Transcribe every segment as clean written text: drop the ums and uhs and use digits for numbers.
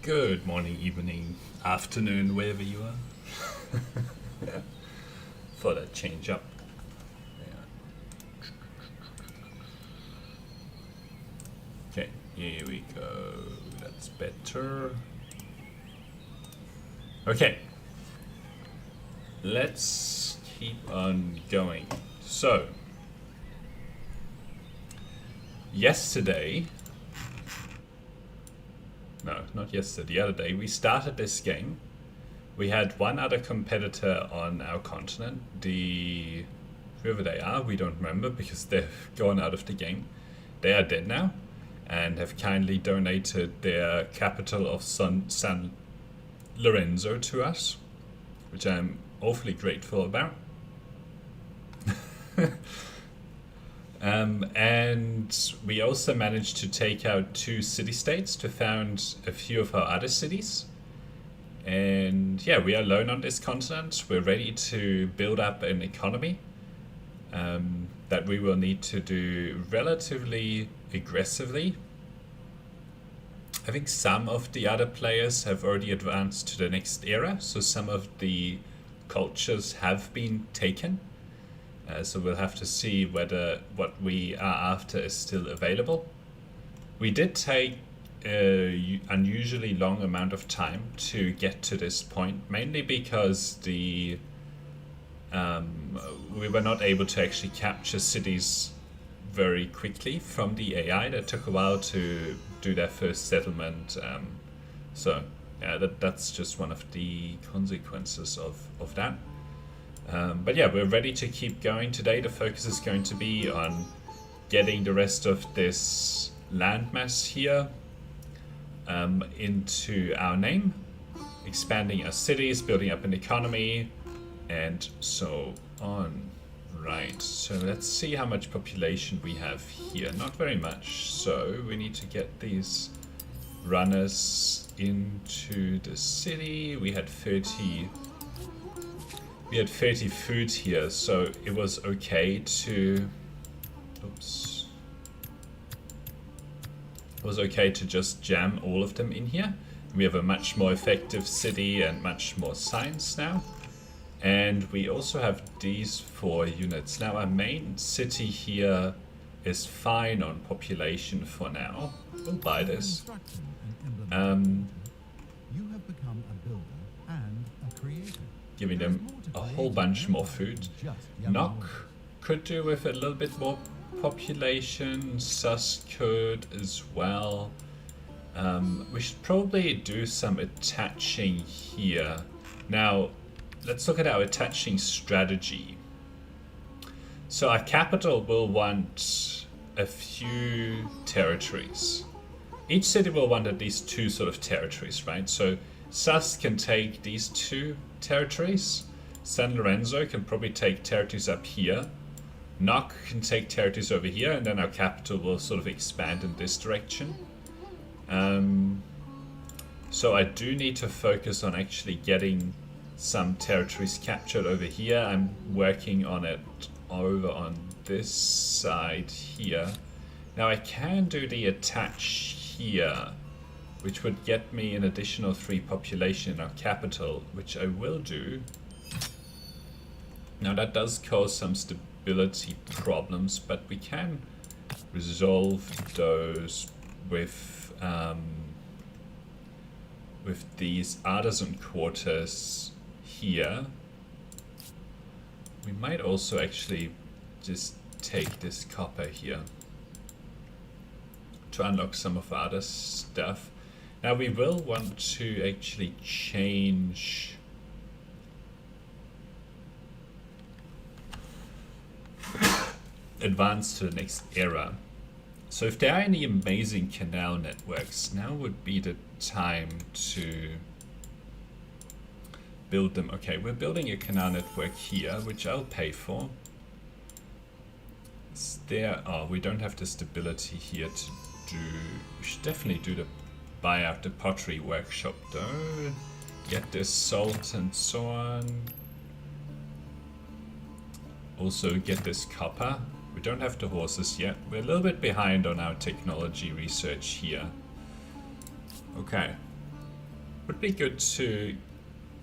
Good morning, evening, afternoon, wherever you are. Thought I'd change up. Yeah. Okay, here we go. That's better. Okay. Let's keep on going. So, yesterday, no, not yesterday, the other day, we started this game. We had one other competitor on our continent, whoever they are, we don't remember because they've gone out of the game. They are dead now and have kindly donated their capital of San Lorenzo to us, which I'm awfully grateful about. And we also managed to take out 2 city-states to found a few of our other cities. And yeah, we are alone on this continent. We're ready to build up an economy that we will need to do relatively aggressively. I think some of the other players have already advanced to the next era, so some of the cultures have been taken. So we'll have to see whether what we are after is still available. We did take an unusually long amount of time to get to this point, mainly because we were not able to actually capture cities very quickly from the AI. That took a while to do their first settlement. So yeah, that's just one of the consequences of that. But yeah, we're ready to keep going today. The focus is going to be on getting the rest of this landmass here into our name, expanding our cities, building up an economy, and so on. Right, so let's see how much population we have here. Not very much, so we need to get these runners into the city. We had 30 food here, so it was okay to just jam all of them in here. We have a much more effective city and much more science now. And we also have these 4 units. Now our main city here is fine on population for now. We'll buy this. Giving them a whole bunch more food. Nock could do with a little bit more population. Sus could as well. We should probably do some attaching here. Now, let's look at our attaching strategy. So our capital will want a few territories. Each city will want at least 2 sort of territories, right? So Sus can take these 2 territories. San Lorenzo can probably take territories up here. Nock can take territories over here, and then our capital will sort of expand in this direction. So I do need to focus on actually getting some territories captured over here. I'm working on it over on this side here. Now I can do the attach here, which would get me an additional 3 population in our capital, which I will do. Now that does cause some stability problems, but we can resolve those with these artisan quarters here. We might also actually just take this copper here to unlock some of our other stuff. Now we will want to actually change advance to the next era. So if there are any amazing canal networks, now would be the time to build them. Okay, we're building a canal network here, which I'll pay for. Is there? Oh, we don't have the stability here to do. We should definitely do the buy out the pottery workshop though. Get this salt and so on. Also get this copper. We don't have the horses yet. We're a little bit behind on our technology research here. Okay. Would be good to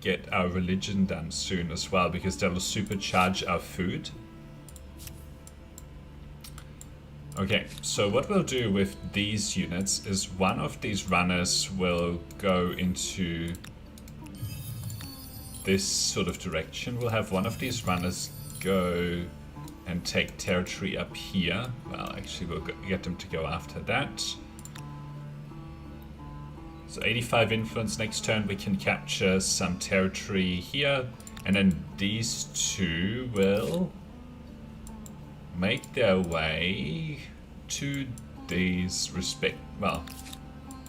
get our religion done soon as well, because that'll supercharge our food. Okay, so what we'll do with these units is one of these runners will go into this sort of direction. We'll have one of these runners go and take territory up here. Well, actually we'll get them to go after that. So 85 influence. Next turn we can capture some territory here, and then these two will make their way to these well,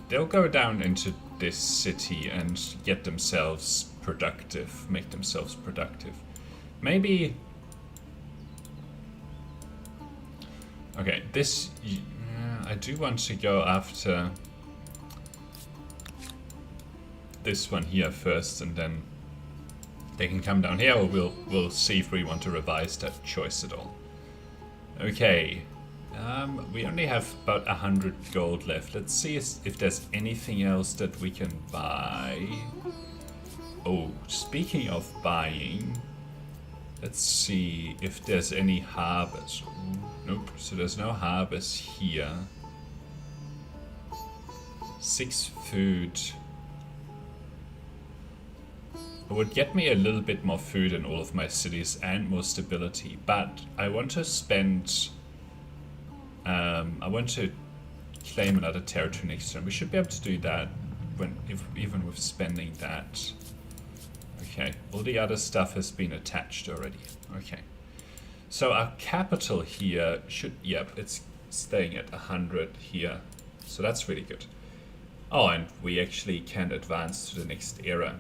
they'll go down into this city and get themselves productive, make themselves productive. Maybe, okay, this, I do want to go after this one here first, and then they can come down here, or we'll see if we want to revise that choice at all. Okay, we only have about 100 gold left. Let's see if there's anything else that we can buy. Oh, speaking of buying, let's see if there's any harbors. Nope, so there's no harbors here. 6 food. It would get me a little bit more food in all of my cities and more stability, but I want to spend, I want to claim another territory next turn. We should be able to do that even with spending that. Okay, all the other stuff has been attached already. Okay, so our capital here should, yep, it's staying at 100 here, so that's really good. Oh, and we actually can advance to the next era.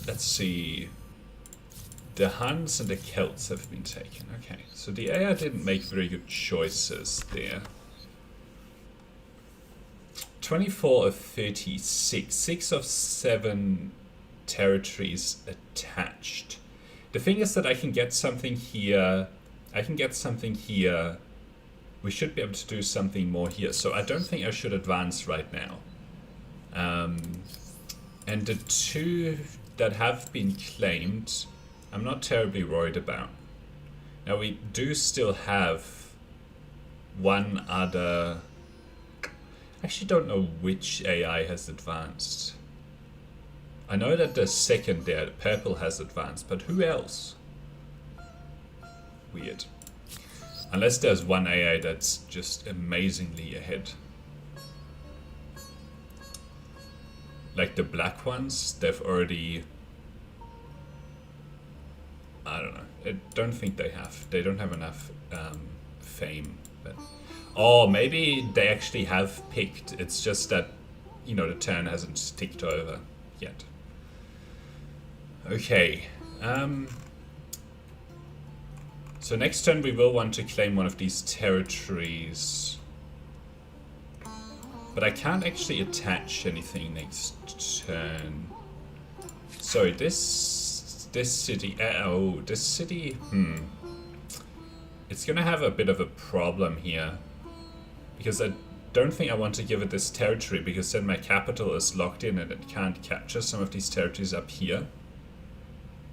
Let's see. The Huns and the Celts have been taken. Okay, so the AI didn't make very good choices there. 24 of 36. 6 of 7 territories attached. The thing is that I can get something here. I can get something here. We should be able to do something more here. So I don't think I should advance right now. And the 2 that have been claimed, I'm not terribly worried about. Now we do still have one other. I actually don't know which AI has advanced. I know that the second there, the purple, has advanced, but who else? Weird. Unless there's one AI that's just amazingly ahead. Like the black ones, they've already, I don't know, I don't think they have. They don't have enough fame. But, oh, maybe they actually have picked. It's just that, you know, the turn hasn't ticked over yet. Okay. So next turn we will want to claim one of these territories. But I can't actually attach anything next turn. Sorry, this city, this city, it's gonna have a bit of a problem here. Because I don't think I want to give it this territory, because then my capital is locked in and it can't capture some of these territories up here.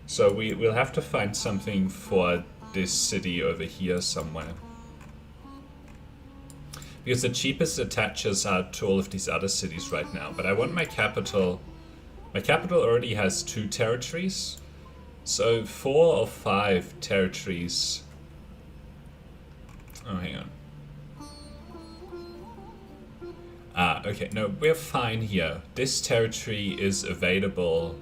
So we'll have to find something for this city over here somewhere. Because the cheapest attaches are to all of these other cities right now. But I want my capital. My capital already has 2 territories. So 4 or 5 territories. Oh, hang on. Okay, no, we're fine here. This territory is available.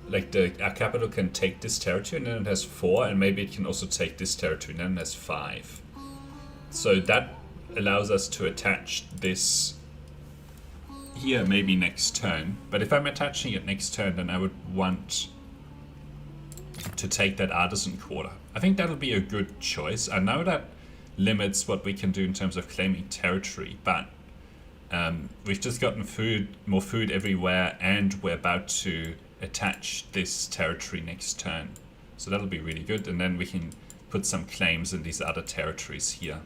Like, our capital can take this territory, and then it has 4, and maybe it can also take this territory, and then it has 5. So that allows us to attach this here maybe next turn. But if I'm attaching it next turn, then I would want to take that artisan quarter. I think that'll be a good choice. I know that limits what we can do in terms of claiming territory, but we've just gotten more food everywhere, and we're about to attach this territory next turn. So that'll be really good, and then we can put some claims in these other territories here.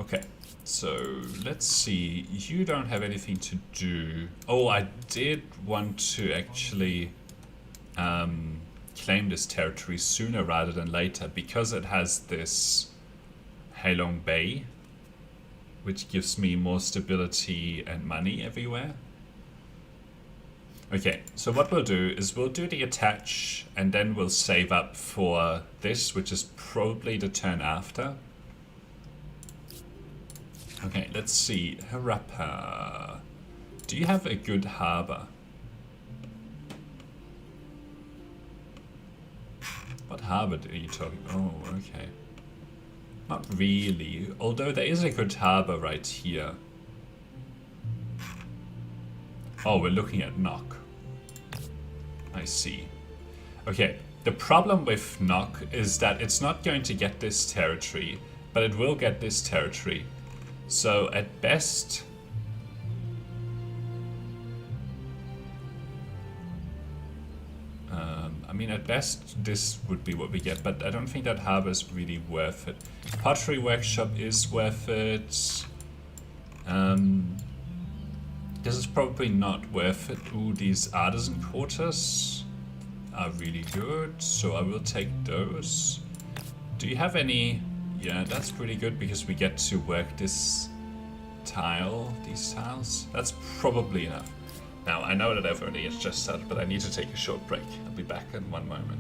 Okay, so let's see. You don't have anything to do. Oh, I did want to actually claim this territory sooner rather than later because it has this Halong Bay, which gives me more stability and money everywhere. Okay, so what we'll do is we'll do the attach and then we'll save up for this, which is probably the turn after. Okay, let's see. Harappa. Do you have a good harbor? What harbor are you talking? Oh, okay. Not really, although there is a good harbor right here. Oh, we're looking at Nok. I see. Okay, the problem with Nok is that it's not going to get this territory, but it will get this territory. So at best... I mean, at best, this would be what we get, but I don't think that harbor is really worth it. Pottery workshop is worth it. This is probably not worth it. Ooh, these artisan quarters are really good, so I will take those. Do you have any... Yeah, that's pretty good because we get to work this tile, these tiles. That's probably enough. Now, I know that I've only just started, but I need to take a short break. I'll be back in one moment.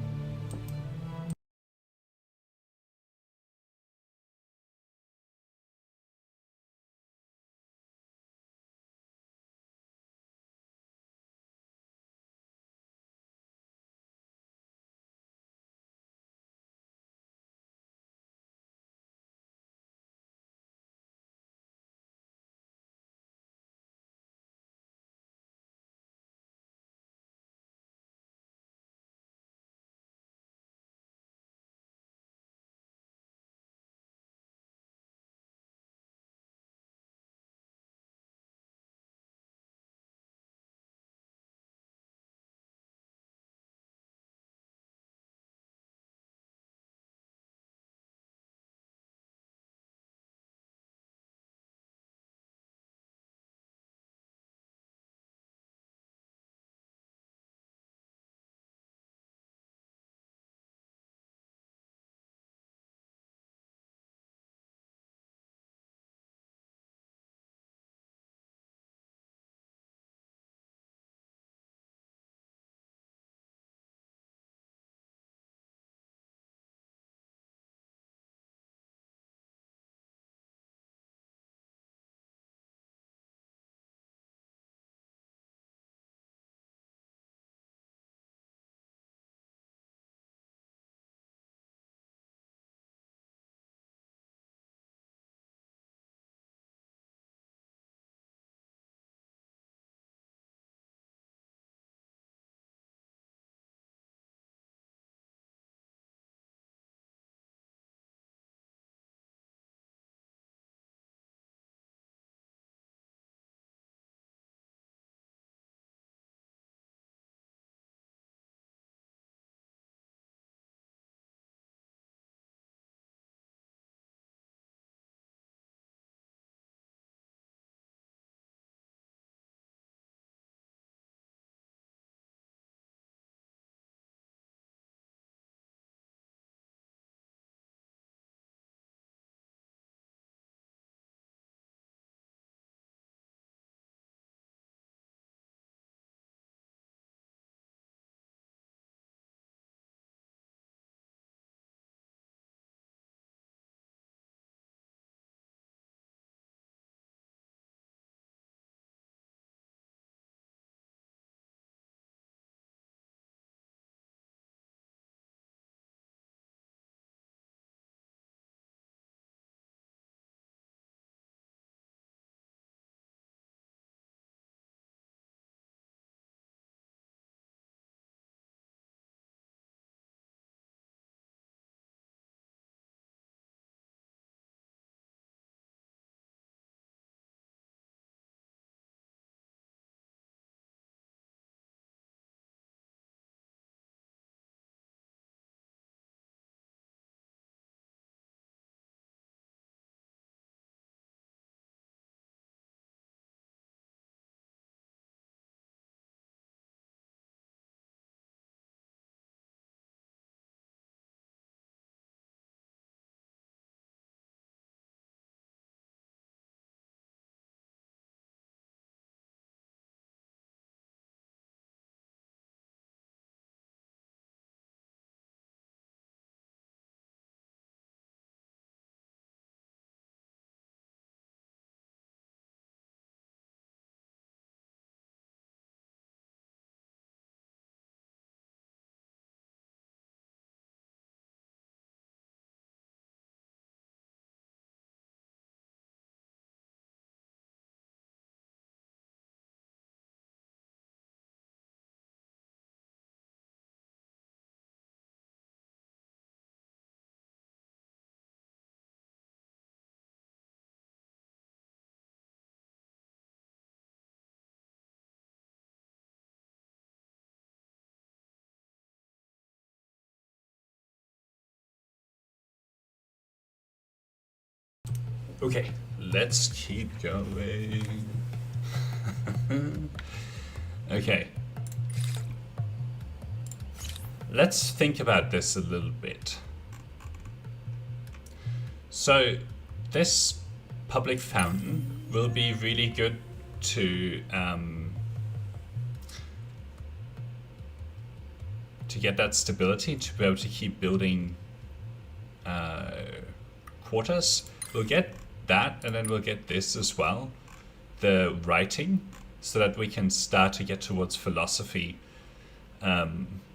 Okay, let's keep going. Okay. Let's think about this a little bit. So, this public fountain will be really good to get that stability, to be able to keep building quarters. We'll get that, and then we'll get this as well, the writing, so that we can start to get towards philosophy.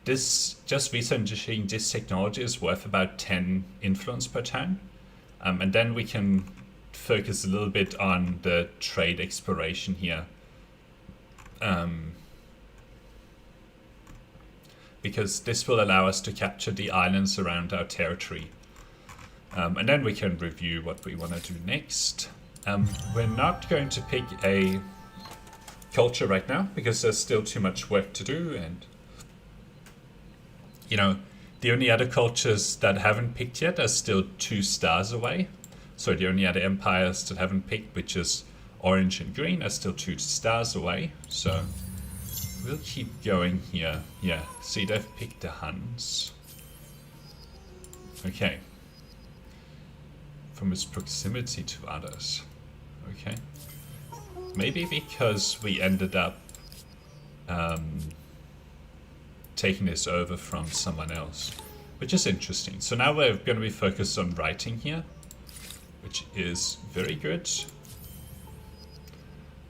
This, just researching this technology is worth about 10 influence per turn. And then we can focus a little bit on the trade exploration here. Because this will allow us to capture the islands around our territory. And then we can review what we want to do next. We're not going to pick a culture right now, because there's still too much work to do, and you know, the only other cultures that haven't picked yet are still 2 stars away. So the only other empires that haven't picked, which is orange and green, are still 2 stars away. So we'll keep going here. Yeah, see, they've picked the Huns. Okay. From its proximity to others. Okay. Maybe because we ended up taking this over from someone else, which is interesting. So now we're going to be focused on writing here, which is very good.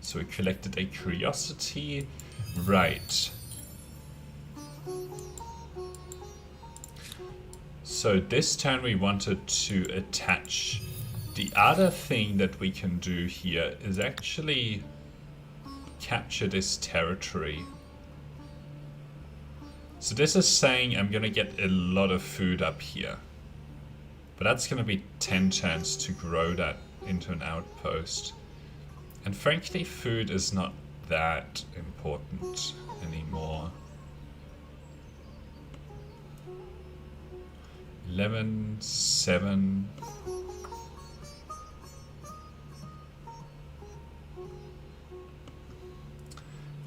So we collected a curiosity. Right. So this turn we wanted to attach. The other thing that we can do here is actually capture this territory. So this is saying I'm going to get a lot of food up here. But that's going to be 10 turns to grow that into an outpost. And frankly, food is not that important anymore. 11, 7.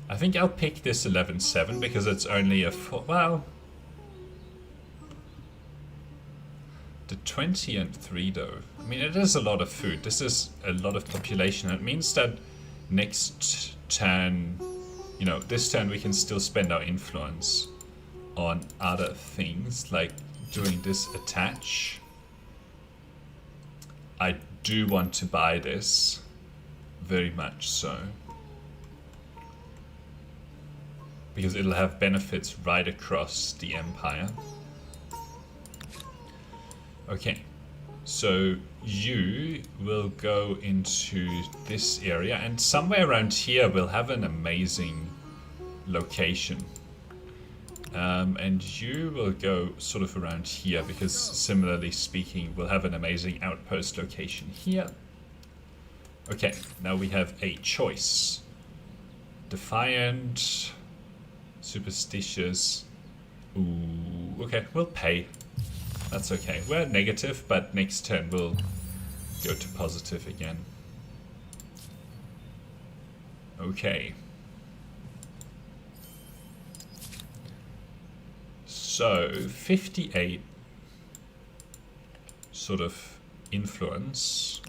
I think I'll pick this 11-7 because it's only a 4. Well, the 20 and 3 though. I mean, it is a lot of food. This is a lot of population. It means that next turn, you know, this turn we can still spend our influence on other things, like doing this attach. I do want to buy this, very much so. Because it'll have benefits right across the empire. Okay, so you will go into this area, and somewhere around here we'll have an amazing location. And you will go sort of around here, because similarly speaking, we'll have an amazing outpost location here. Okay, now we have a choice. Defiant, superstitious. Ooh, okay, we'll pay. That's okay. We're negative, but next turn we'll go to positive again. Okay. So, 58 sort of influence.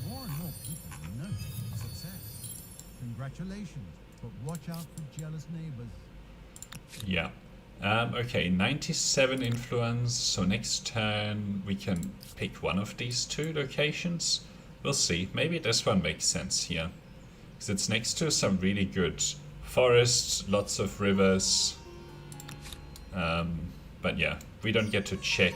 More and more people notice success. Congratulations, but watch out for jealous neighbors. Yeah. Okay, 97 influence. So next turn we can pick one of these 2 locations. We'll see. Maybe this one makes sense here, because it's next to some really good forests, lots of rivers. But yeah, we don't get to check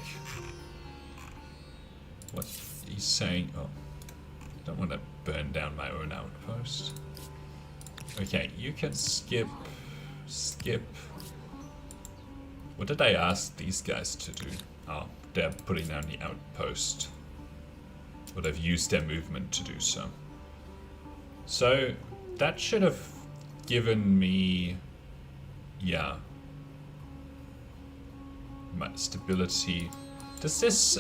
what he's saying. Oh, I don't want to burn down my own outpost. Okay, you can skip. What did I ask these guys to do? Oh, they're putting down the outpost. Or they've used their movement to do so. So, that should have given me, yeah, my stability. Does this,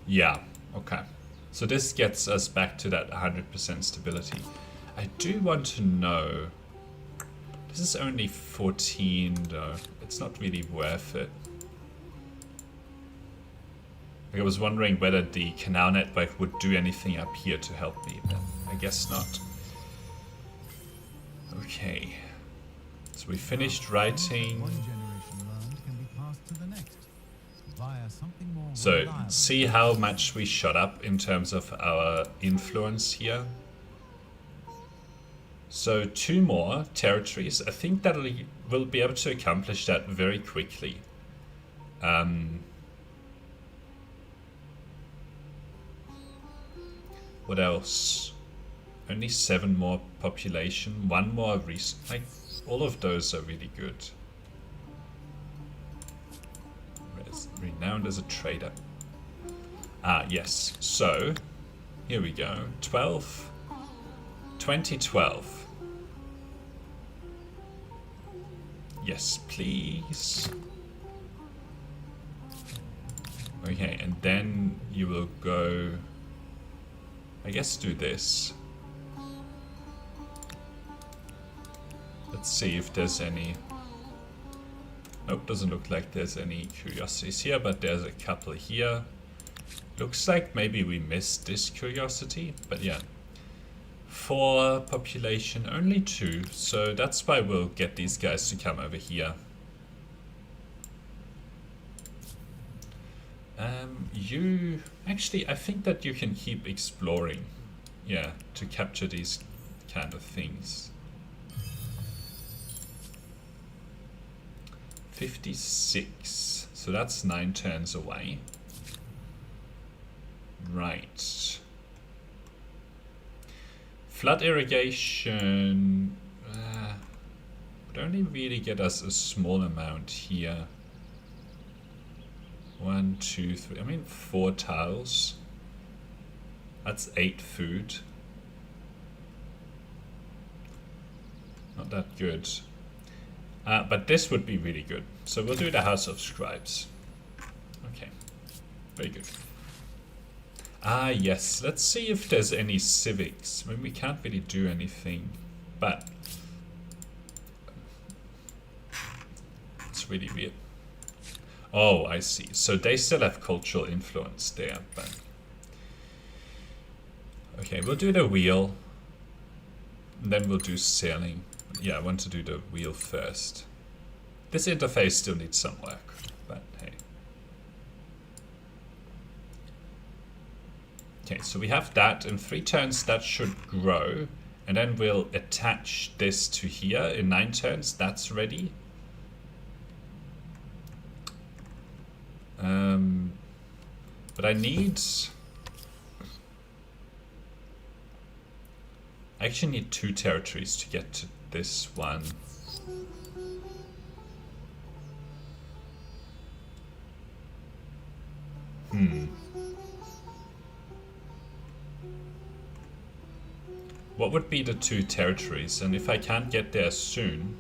yeah, okay. So this gets us back to that 100% stability. I do want to know, this is only 14 though. It's not really worth it. I was wondering whether the canal network would do anything up here to help me, but I guess not. Okay. So we finished writing. One generation learned can be passed to the next via something more So reliable. see how much we shot up in terms of our influence here. So 2 more territories. I think that we'll be able to accomplish that very quickly. What else? Only 7 more population, 1 more like all of those are really good. Renowned as a trader. Ah, yes. So here we go. 2012. Yes, please. Okay, and then you will go, I guess, do this. Let's see if there's any. Nope, doesn't look like there's any curiosities here, but there's a couple here. Looks like maybe we missed this curiosity, but yeah. 4 population, only 2, so that's why we'll get these guys to come over here. You actually, I think that you can keep exploring, yeah, to capture these kind of things. 56, so that's 9 turns away. Right. Flood irrigation would only really get us a small amount here. 1, 2, 3. I mean, 4 tiles. That's 8 food. Not that good. But this would be really good. So we'll do the House of Scribes. Okay. Very good. Ah, yes. Let's see if there's any civics. I mean, we can't really do anything, but it's really weird. Oh, I see. So they still have cultural influence there, but okay, we'll do the wheel, and then we'll do sailing. Yeah, I want to do the wheel first. This interface still needs some work, but hey. Okay, so we have that. In 3 turns, that should grow. And then we'll attach this to here. In 9 turns, that's ready. But I actually need 2 territories to get to this one. What would be the 2 territories? And if I can't get there soon,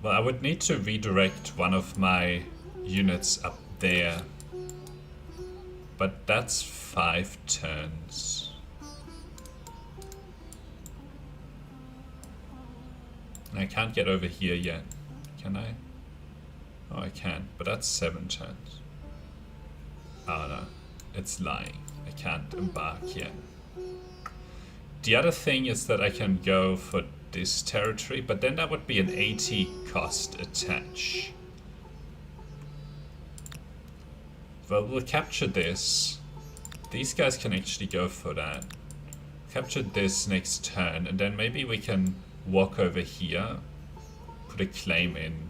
well, I would need to redirect one of my units up there. But that's 5 turns. And I can't get over here yet. Can I? Oh, I can, but that's 7 turns. Oh no, it's lying. I can't embark yet. The other thing is that I can go for this territory, but then that would be an 80 cost attach. Well, we'll capture this. These guys can actually go for that. Capture this next turn, and then maybe we can walk over here, put a claim in.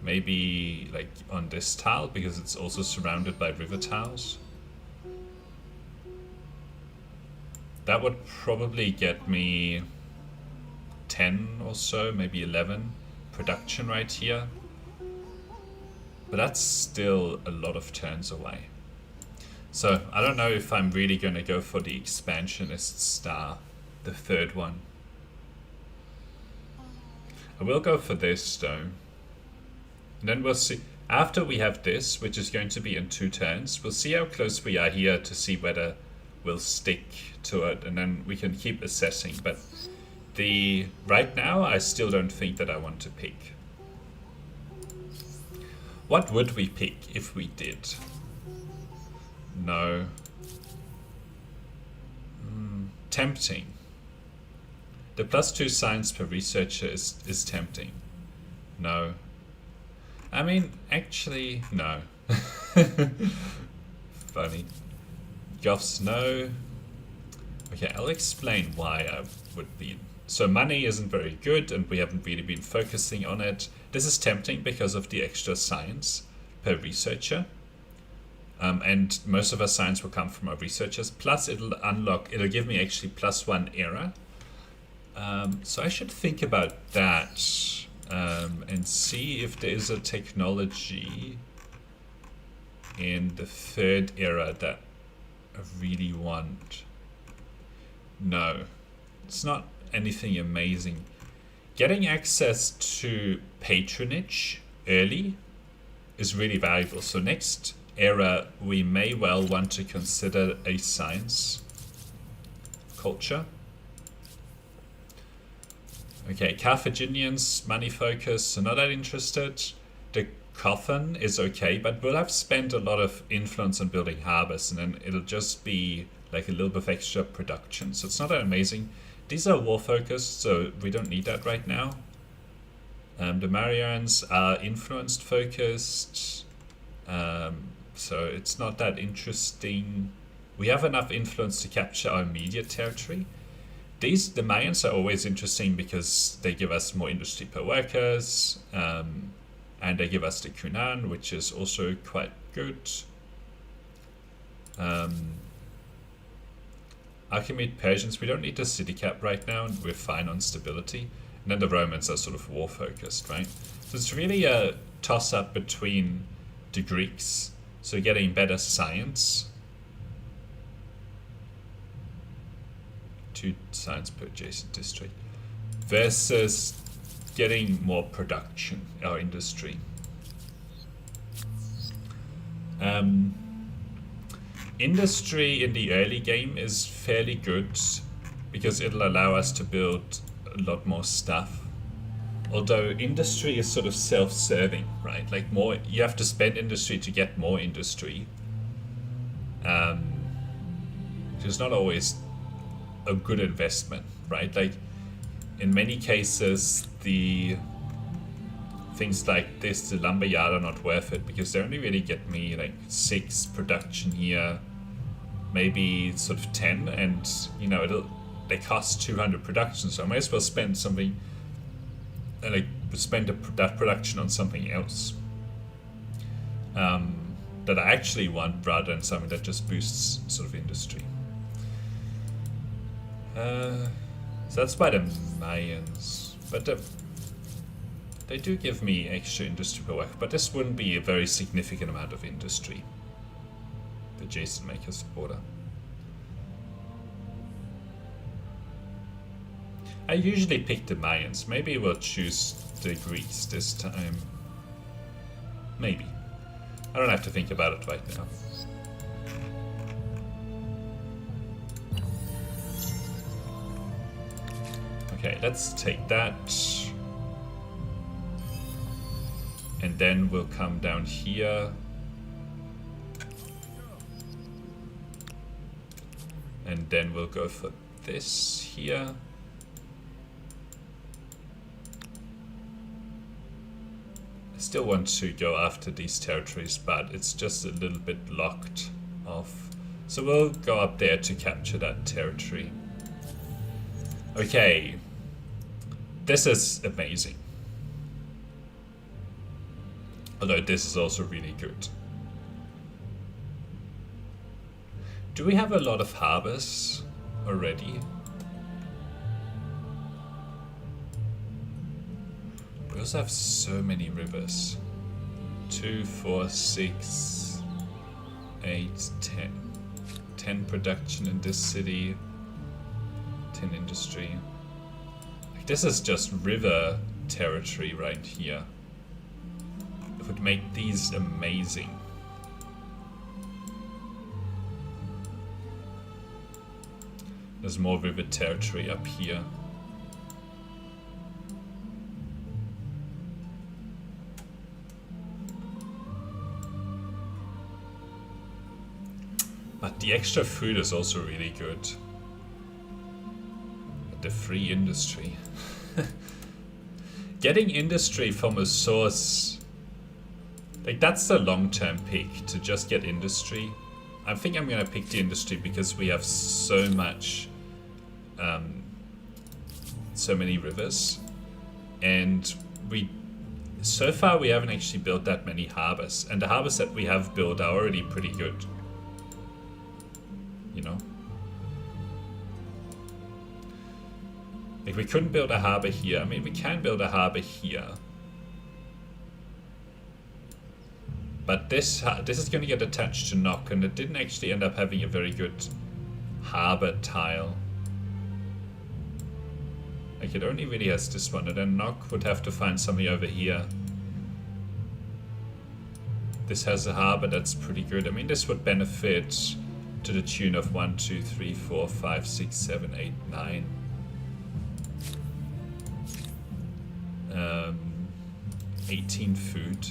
Maybe like on this tile, because it's also surrounded by river tiles. That would probably get me 10 or so, maybe 11 production right here. But that's still a lot of turns away. So I don't know if I'm really going to go for the expansionist star, the 3rd one. I will go for this though. And then we'll see, after we have this, which is going to be in 2 turns, we'll see how close we are here to see whether we'll stick to it, and then we can keep assessing. But right now, I still don't think that I want to pick. What would we pick if we did? No. Tempting. The +2 science per researcher is tempting. No. I mean, actually, no. Funny. Goths, no. Okay, I'll explain why I would be. So money isn't very good, and we haven't really been focusing on it. This is tempting because of the extra science per researcher. And most of our science will come from our researchers. Plus, it'll give me actually +1 error. So I should think about that and see if there is a technology in the 3rd era that I really want. No, it's not anything amazing. Getting access to patronage early is really valuable. So next era, we may well want to consider a science culture. Okay, Carthaginians, money focus, so not that interested. The Cothon is okay, but we'll have spent a lot of influence on building harbors, and then it'll just be like a little bit of extra production. So it's not that amazing. These are war focused, so we don't need that right now. The Marians are influenced focused, so it's not that interesting. We have enough influence to capture our immediate territory. The Mayans are always interesting because they give us more industry per workers, and they give us the Cunan, which is also quite good. Achaemenid Persians, we don't need the city cap right now, and we're fine on stability. And then the Romans are sort of war focused, right? So it's really a toss up between the Greeks, so getting better science. 2 science per adjacent district, versus getting more production, our industry. Industry in the early game is fairly good because it'll allow us to build a lot more stuff. Although industry is sort of self-serving, right? Like you have to spend industry to get more industry. It's not always a good investment, right? Like in many cases, the things like this, the lumberyard, are not worth it because they only really get me like 6 production here, maybe sort of 10, and you know they cost 200 production, so I might as well spend something like spend that production on something else that I actually want rather than something that just boosts sort of industry. So that's by the Mayans, but they do give me extra industry per work, but this wouldn't be a very significant amount of industry. The adjacent makers border. I usually pick the Mayans. Maybe we'll choose the Greeks this time. Maybe. I don't have to think about it right now. Okay, let's take that. And then we'll come down here. And then we'll go for this here. I still want to go after these territories, but it's just a little bit locked off. So we'll go up there to capture that territory. Okay. This is amazing. Although this is also really good. Do we have a lot of harbors already? We also have so many rivers. 2, 4, 6, 8, 10. 10 production in this city. 10 industry. Like, this is just river territory right here. make these amazing. There's more river territory up here. But the extra food is also really good. But the free industry. Getting industry from a source, like that's the long-term pick, to just get industry. I think I'm gonna pick the industry because we have so much, so many rivers, and so far we haven't actually built that many harbors, and the harbors that we have built are already pretty good. You know? Like, we couldn't build a harbor here. I mean, we can build a harbor here. But this is going to get attached to Nock, and it didn't actually end up having a very good harbor tile. Like, it only really has this one, and then Nock would have to find something over here. This has a harbor that's pretty good. I mean, this would benefit to the tune of 1, 2, 3, 4, 5, 6, 7, 8, 9. 18 food.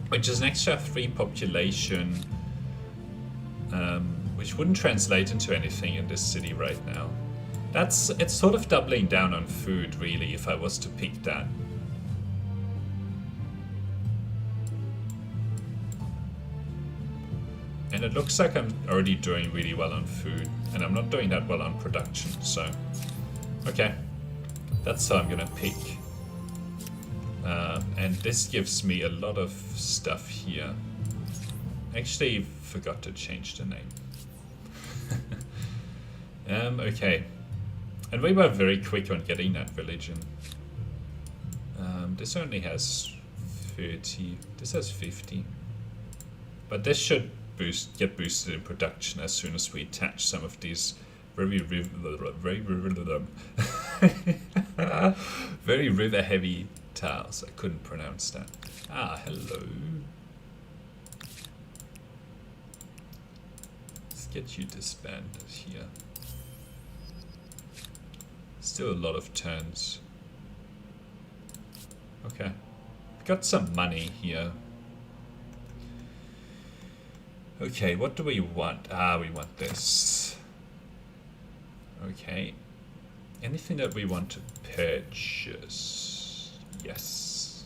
Which is an extra 3 population, which wouldn't translate into anything in this city right now. It's sort of doubling down on food, really, if I was to pick that. And it looks like I'm already doing really well on food, and I'm not doing that well on production, so... Okay, that's how I'm gonna pick. And this gives me a lot of stuff here. Actually, forgot to change the name. Okay. And we were very quick on getting that religion. This only has 30. This has 50. But this should get boosted in production as soon as we attach some of these very river heavy tiles. I couldn't pronounce that. Ah, hello. Let's get you disbanded here. Still a lot of turns. Okay. Got some money here. Okay, what do we want? Ah, we want this. Okay. Anything that we want to purchase? Yes.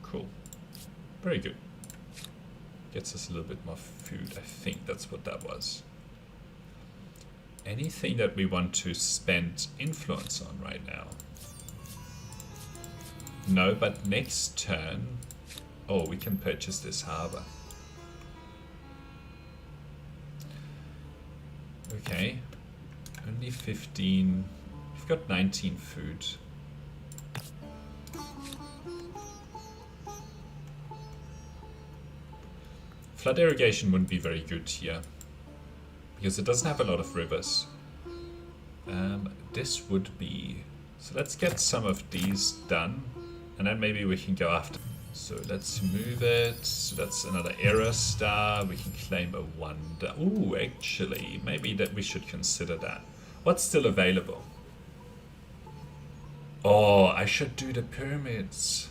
Cool. Very good. Gets us a little bit more food. I think that's what that was. Anything that we want to spend influence on right now? No, but next turn... Oh, we can purchase this harbor. Okay. Only 15. We've got 19 food. Flood irrigation wouldn't be very good here, because it doesn't have a lot of rivers. This would be... So let's get some of these done, and then maybe we can go after... So let's move it. So that's another error star. We can claim a wonder. Ooh, actually, maybe that we should consider that. What's still available? Oh, I should do the pyramids.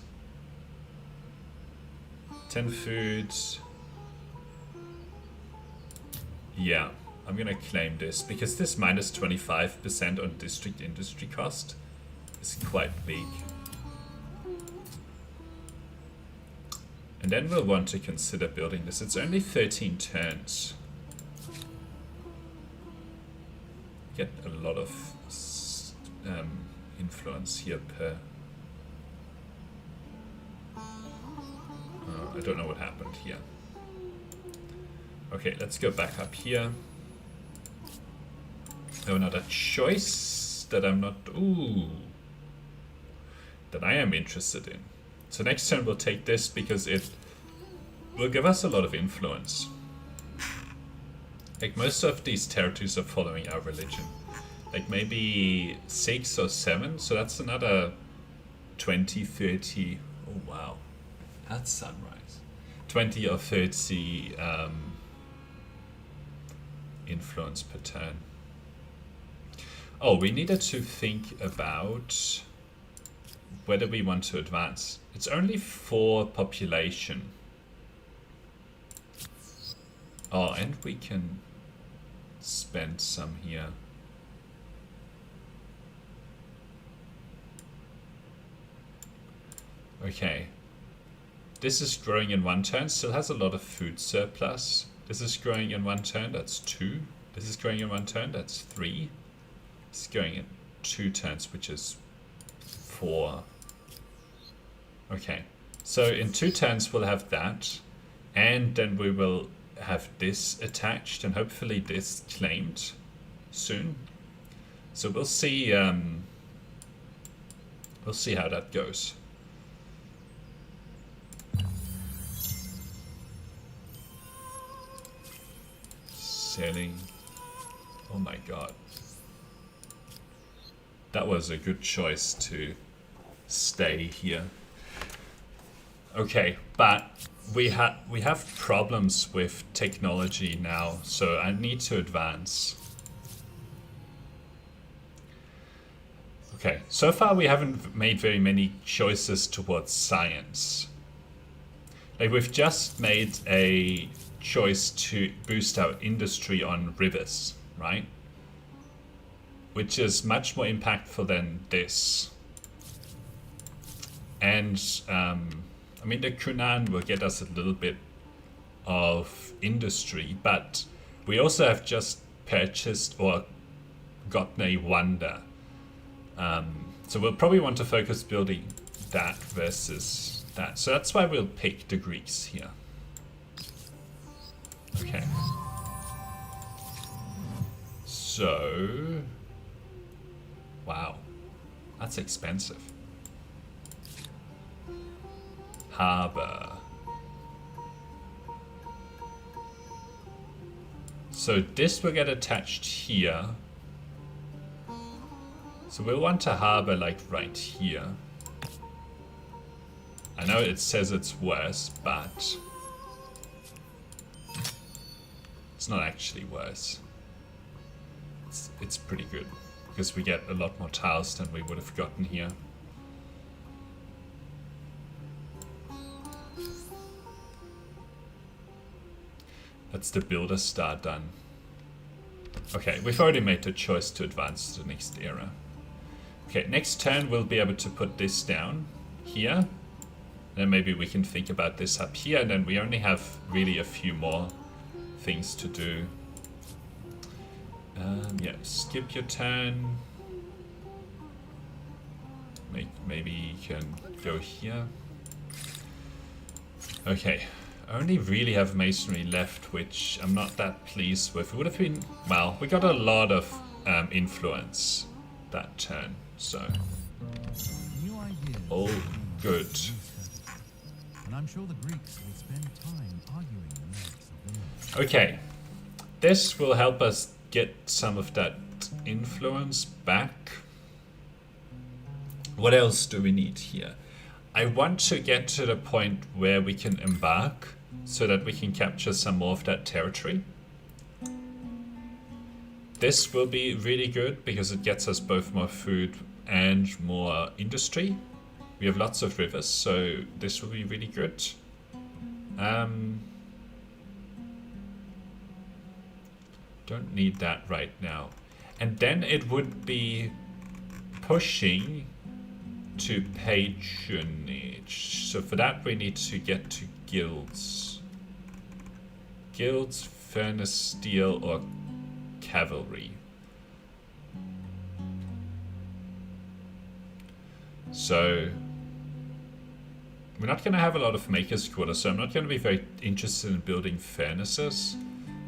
10 foods. Yeah, I'm gonna claim this, because this minus 25% on district industry cost is quite big. And then we'll want to consider building this. It's only 13 turns. Get a lot of influence here per... I don't know what happened here. Okay, let's go back up here. Oh, another choice that I'm not... Ooh. That I am interested in. So next turn we'll take this because it will give us a lot of influence. Like, most of these territories are following our religion. Like maybe 6 or 7, so that's another 20, 30 Oh wow, that's sunrise. 20 or 30 influence per turn. Oh, we needed to think about whether we want to advance. It's only 4 population. Oh, and we can spend some here. Okay. This is growing in 1 turn, still has a lot of food surplus. This is growing in 1 turn, that's 2. This is growing in 1 turn, that's 3. It's going in 2 turns, which is 4. Okay, so in 2 turns we'll have that, and then we will have this attached, and hopefully this claimed soon. So we'll see how that goes. Selling. Oh my god. That was a good choice to stay here. Okay, but we have problems with technology now, so I need to advance. Okay, so far we haven't made very many choices towards science. Like, we've just made a choice to boost our industry on rivers, right? Which is much more impactful than this. And I mean, the Kunan will get us a little bit of industry, but we also have just purchased or gotten a wonder. So we'll probably want to focus building that versus that. So that's why we'll pick the Greeks here. Okay. So, wow, that's expensive. Harbor. So this will get attached here. So we'll want a harbor like right here. I know it says it's worse, but it's not actually worse. It's pretty good because we get a lot more tiles than we would have gotten here. That's the builder star done. Okay, we've already made the choice to advance to the next era. Okay, next turn we'll be able to put this down here. Then maybe we can think about this up here, and then we only have really a few more things to do. Yeah, skip your turn. Maybe you can go here. Okay, I only really have masonry left, which I'm not that pleased with. It would have been, well, we got a lot of influence that turn, so all good. And I'm sure the Greeks will spend time arguing the merits of the law. Okay, this will help us get some of that influence back. What else do we need here? I want to get to the point where we can embark so that we can capture some more of that territory. This will be really good because it gets us both more food and more industry. We have lots of rivers, so this will be really good. Don't need that right now. And then it would be pushing to patronage. So for that we need to get to guilds. Guilds, furnace, steel, or cavalry. So we're not going to have a lot of makers quarters, so I'm not going to be very interested in building furnaces.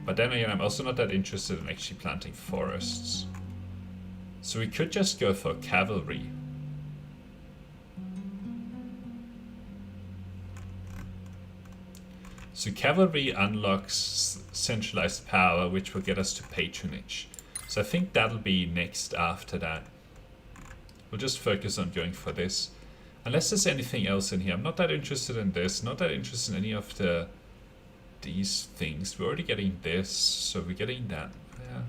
But then again, I'm also not that interested in actually planting forests. So we could just go for cavalry. So cavalry unlocks centralized power, which will get us to patronage. So I think that'll be next after that. We'll just focus on going for this. Unless there's anything else in here. I'm not that interested in this. Not that interested in any of these things. We're already getting this, so we're getting that. Yeah.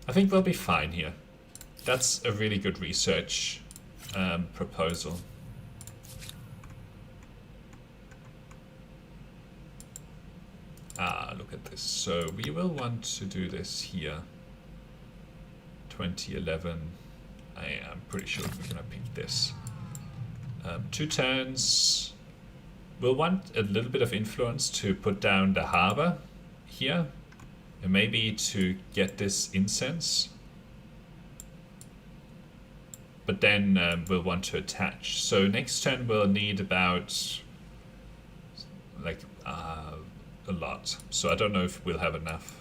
I think we'll be fine here. That's a really good research proposal. Ah, look at this. So we will want to do this here. 2011. I am pretty sure we're gonna pick this. 2 turns. We'll want a little bit of influence to put down the harbor here, and maybe to get this incense. But then we'll want to attach. So next turn we'll need about like a lot. So I don't know if we'll have enough.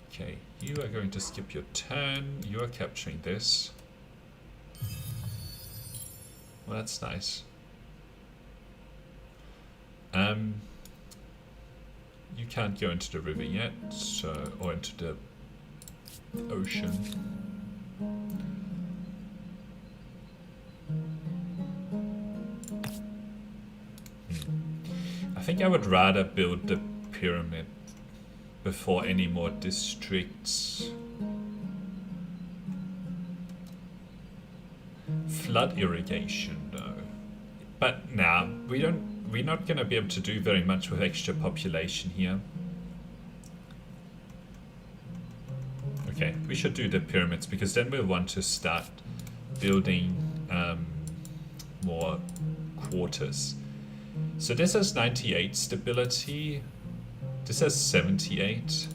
Okay, you are going to skip your turn. You are capturing this. Well, that's nice. You can't go into the river yet, so, or into the ocean. I think I would rather build the pyramid before any more districts. Flood irrigation though. But now we're not gonna be able to do very much with extra population here. Okay, we should do the pyramids because then we'll want to start building more quarters. So this has 98 stability. This has 78.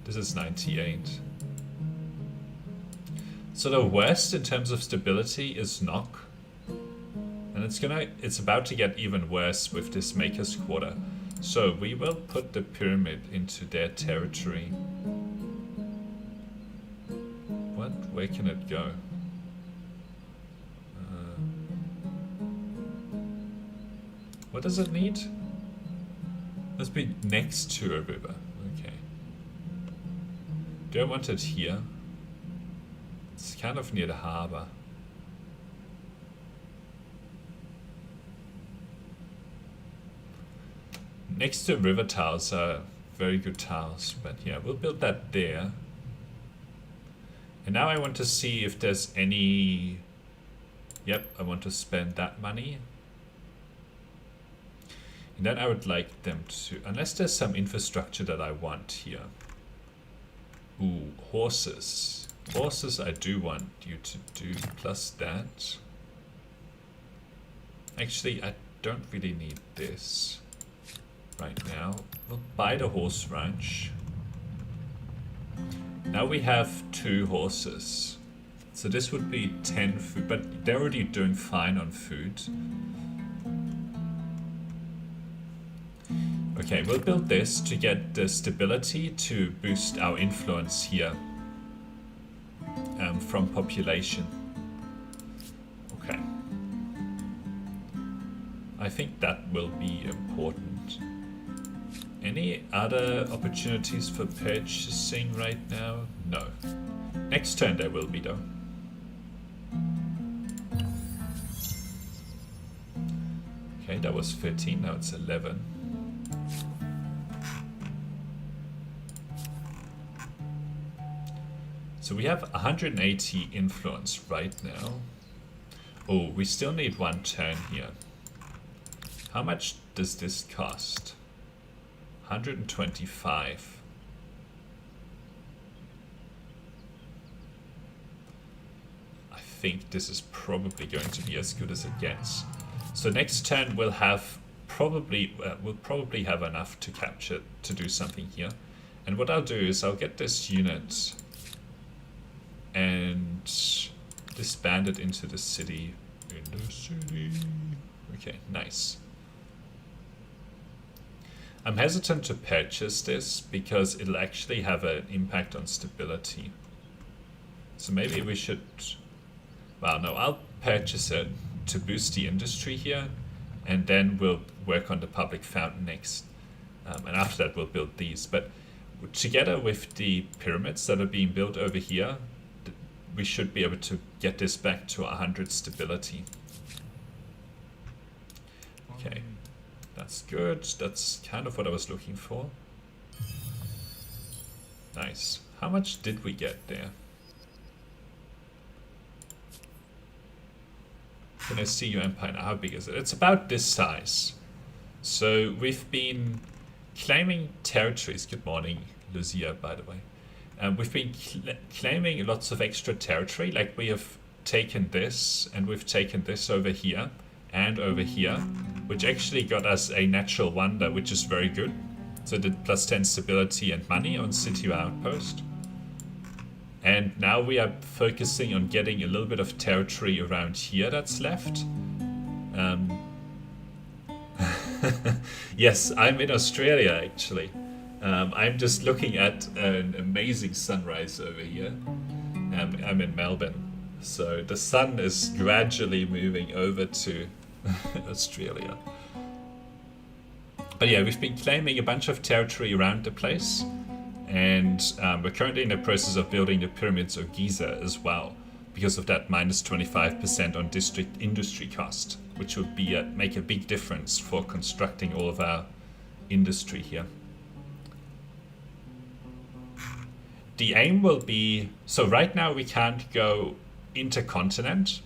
This is 98. So the worst in terms of stability is Knock. And it's about to get even worse with this Maker's Quarter. So we will put the pyramid into their territory. What? Where can it go? What does it need? Must be next to a river. Okay. Do I want it here? It's kind of near the harbor. Next to river tiles are very good tiles, but yeah, we'll build that there. And now I want to see if there's any... Yep, I want to spend that money. And then I would like them to, unless there's some infrastructure that I want here. Ooh, horses. Horses I do want you to do, plus that. Actually, I don't really need this right now. We'll buy the horse ranch. Now we have 2 horses. So this would be 10 food, but they're already doing fine on food. Okay, we'll build this to get the stability to boost our influence here from population. Okay. I think that will be important. Any other opportunities for purchasing right now? No. Next turn there will be though. Okay, that was 13, now it's 11. So we have 180 influence right now. Oh, we still need 1 turn here. How much does this cost? 125. I think this is probably going to be as good as it gets. So next turn we'll have we'll probably have enough to capture to do something here. And what I'll do is I'll get this unit and disband it into the city. Okay, nice. I'm hesitant to purchase this because it'll actually have an impact on stability. So maybe we should... Well, no, I'll purchase it to boost the industry here, and then we'll work on the public fountain next. And after that we'll build these. But together with the pyramids that are being built over here, we should be able to get this back to 100 stability. Okay, that's good. That's kind of what I was looking for. Nice. How much did we get there? Can I see your empire now? How big is it? It's about this size. So we've been claiming territories. Good morning, Lucia, by the way. We've been claiming lots of extra territory. Like we have taken this, and we've taken this over here and over here, which actually got us a natural wonder, which is very good. So it did plus 10 stability and money on city outpost. And now we are focusing on getting a little bit of territory around here that's left. Yes, I'm in Australia actually. I'm just looking at an amazing sunrise over here. I'm in Melbourne. So the sun is gradually moving over to Australia. But yeah, we've been claiming a bunch of territory around the place. And we're currently in the process of building the pyramids of Giza as well, because of that minus 25% on district industry cost, which would be make a big difference for constructing all of our industry here. The aim will be, so right now we can't go intercontinent,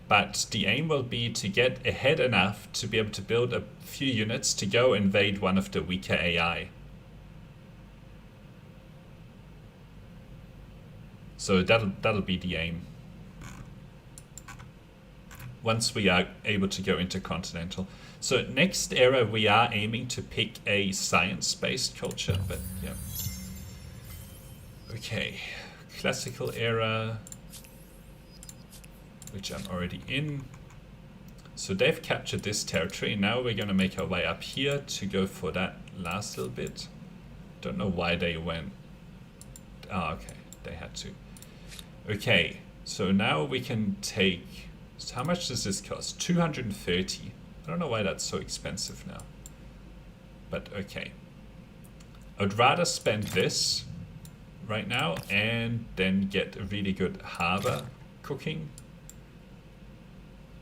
but the aim will be to get ahead enough to be able to build a few units to go invade one of the weaker AI. So that'll be the aim. Once we are able to go intercontinental. So next era we are aiming to pick a science-based culture, but yeah. Okay, classical era, which I'm already in. So they've captured this territory. Now we're gonna make our way up here to go for that last little bit. Don't know why they went. Oh, okay, they had to. Okay, so now we can take, so how much does this cost? 230. I don't know why that's so expensive now. But okay. I'd rather spend this right now and then get a really good harbor cooking.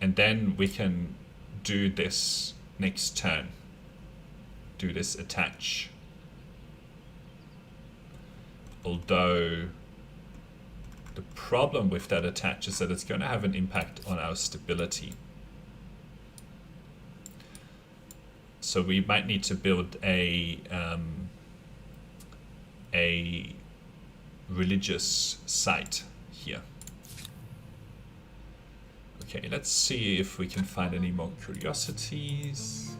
And then we can do this next turn. Do this attach. Although the problem with that attach is that it's going to have an impact on our stability. So we might need to build a religious site here. Okay, let's see if we can find any more curiosities.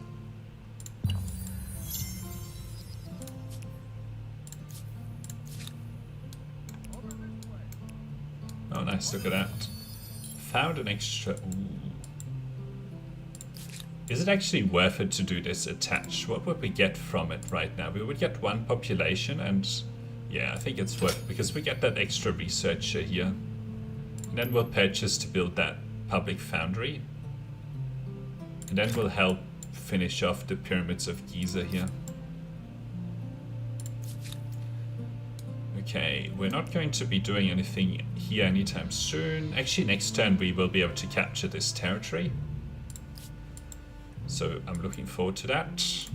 Oh, nice, look at that. Found an extra... Ooh. Is it actually worth it to do this attach? What would we get from it right now? We would get 1 population and... Yeah, I think it's worth it because we get that extra researcher here. And then we'll purchase to build that public foundry. And then we'll help finish off the pyramids of Giza here. Okay, we're not going to be doing anything here anytime soon. Actually, next turn we will be able to capture this territory. So I'm looking forward to that.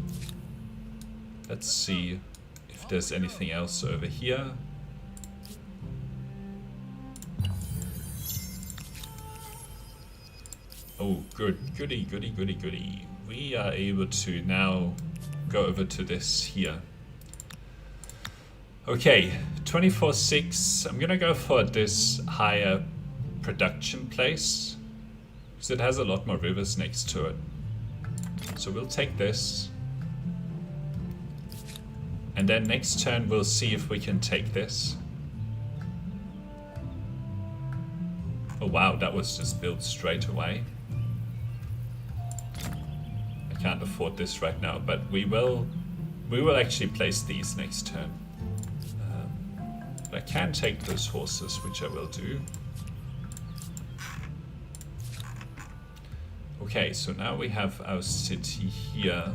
Let's see if there's anything else over here. Oh, good, goody, goody, goody, goody. We are able to now go over to this here. Okay, 24/6. I'm gonna go for this higher production place because it has a lot more rivers next to it. So we'll take this. And then next turn we'll see if we can take this. Oh wow, that was just built straight away. I can't afford this right now, but we will actually place these next turn. I can take those horses, which I will do. Okay, so now we have our city here.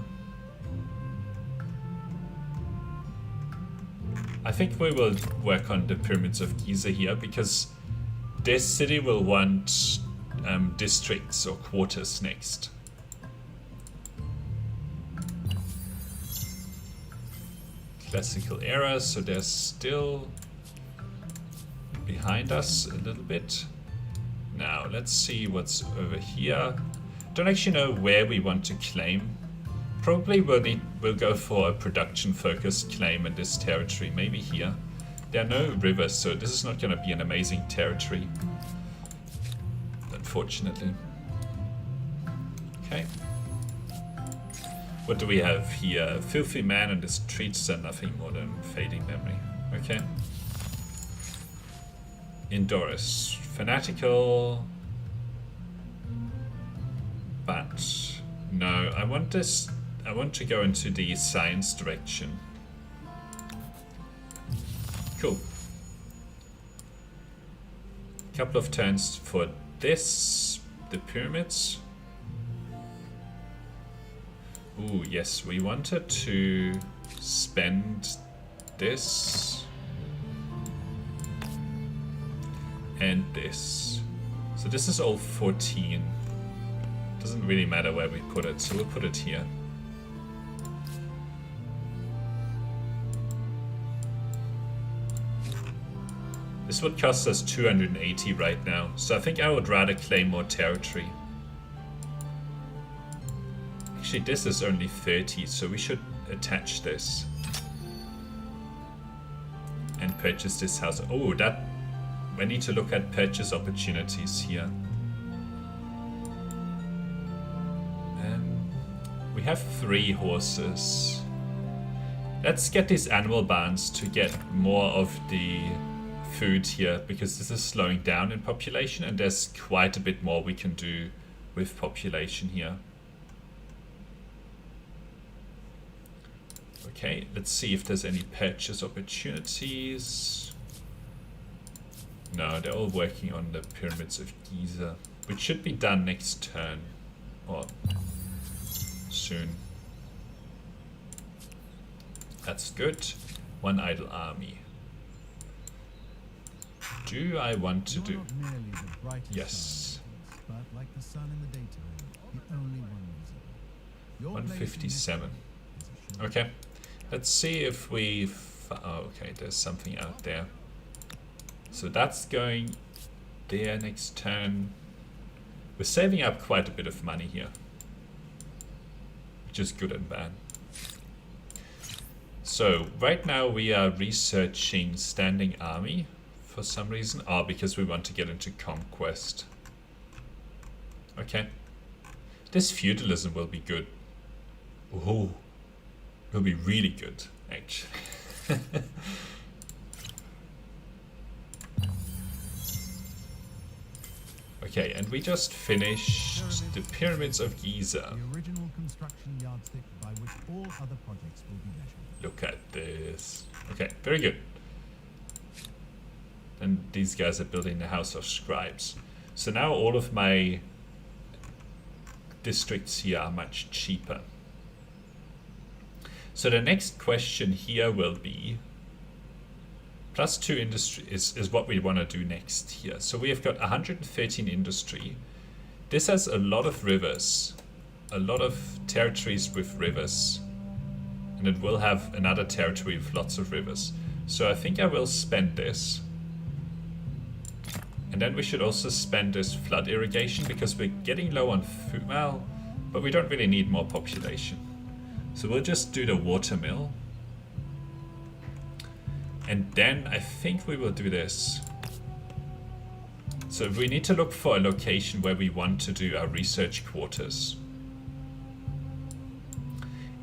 I think we will work on the pyramids of Giza here because this city will want districts or quarters next. Classical era, so they're still behind us a little bit. Now let's see what's over here. Don't actually know where we want to claim. Probably we'll go for a production focused claim in this territory, maybe here. There are no rivers, so this is not going to be an amazing territory, unfortunately. Okay. What do we have here? Filthy man and the streets are nothing more than fading memory. Okay. Indoors. Fanatical. But no, I want to go into the science direction. Cool. Couple of turns for this, the pyramids. Ooh, yes, we wanted to spend this and this. So this is all 14. Doesn't really matter where we put it, so we'll put it here. This would cost us 280 right now, so I think I would rather claim more territory. Actually, this is only 30, so we should attach this. And purchase this house. Oh, that... I need to look at purchase opportunities here. We have 3 horses. Let's get these animal barns to get more of the food here, because this is slowing down in population and there's quite a bit more we can do with population here. Okay, let's see if there's any purchase opportunities. No, they're all working on the pyramids of Giza, which should be done next turn or soon. That's good. 1 idle army. Do I want to do? Yes. But like the sun in the daytime, the only one visible. 157. Okay. Let's see if we... Oh, okay, there's something out there. So that's going there next turn. We're saving up quite a bit of money here, which is good and bad. So right now we are researching standing army for some reason. Oh, because we want to get into conquest. Okay. This feudalism will be good. Oh, will be really good, actually. Okay, and we just finished the pyramids of Giza. The original construction yardstick by which all other projects will be measured. Look at this. Okay, very good. And these guys are building the House of Scribes. So now all of my districts here are much cheaper. So the next question here will be, +2 industry is what we want to do next here. So we have got 113 industry. This has a lot of rivers, a lot of territories with rivers. And it will have another territory with lots of rivers. So I think I will spend this. And then we should also spend this flood irrigation because we're getting low on food. Well, but we don't really need more population. So we'll just do the watermill. And then I think we will do this. So we need to look for a location where we want to do our research quarters.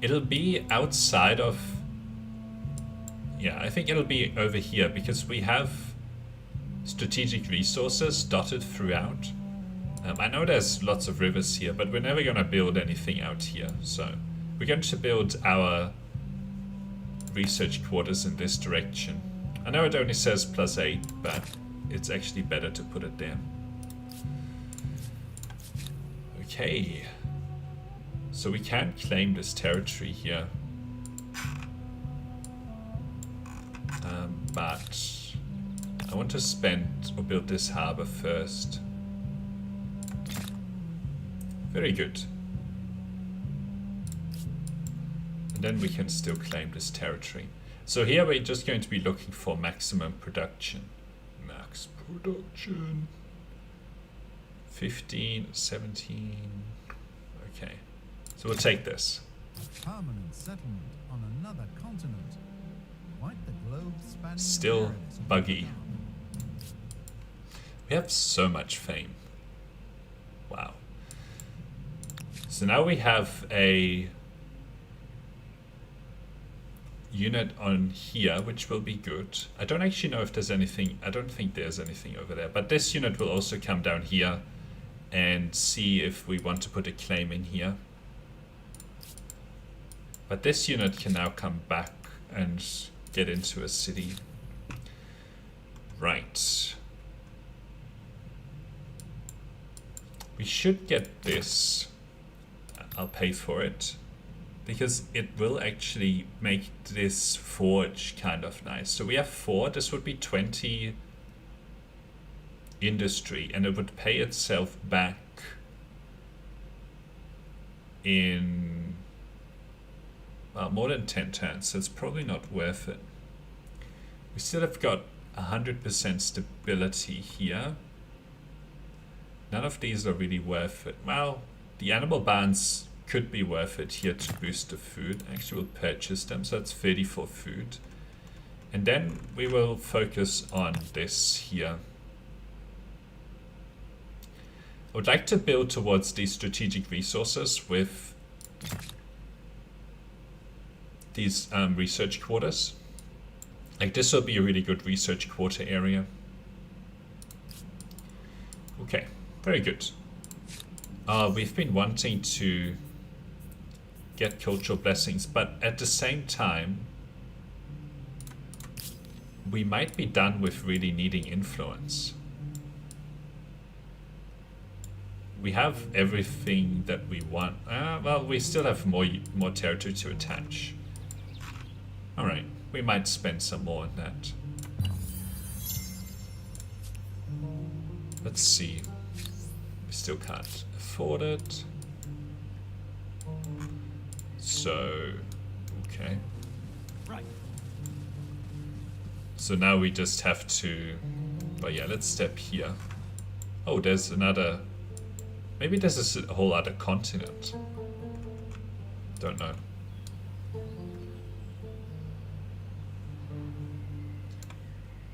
It'll be outside of... Yeah, I think it'll be over here because we have strategic resources dotted throughout. I know there's lots of rivers here, but we're never going to build anything out here. So we're going to build our research quarters in this direction. I know it only says +8, but it's actually better to put it there. Okay. So we can claim this territory here. But I want to spend or build this harbor first. Very good. And then we can still claim this territory. So here we're just going to be looking for maximum production. Max production. 15, 17. Okay. So we'll take this. A permanent settlement on another continent. Quite the globe-spanning Still inheritance of buggy. the town. We have so much fame. Wow. So now we have a unit on here, which will be good. I don't actually know if there's anything. I don't think there's anything over there. But this unit will also come down here and see if we want to put a claim in here. But this unit can now come back and get into a city. Right. We should get this. I'll pay for it, because it will actually make this forge kind of nice. So we have 4. This would be 20 industry, and it would pay itself back in, well, more than 10 turns. So it's probably not worth it. We still have got 100% stability here. None of these are really worth it. Well, the animal barns could be worth it here to boost the food. Actually, we'll purchase them, so that's 30 for food. And then we will focus on this here. I would like to build towards these strategic resources with these research quarters. Like, this will be a really good research quarter area. Okay, very good. We've been wanting to get cultural blessings, but at the same time, we might be done with really needing influence. We have everything that we want. Well, we still have more territory to attach. All right, we might spend some more on that. Let's see. We still can't afford it. So, okay. Right. So now we just have to, well, yeah, let's step here. Oh, there's another, maybe this is a whole other continent. Don't know.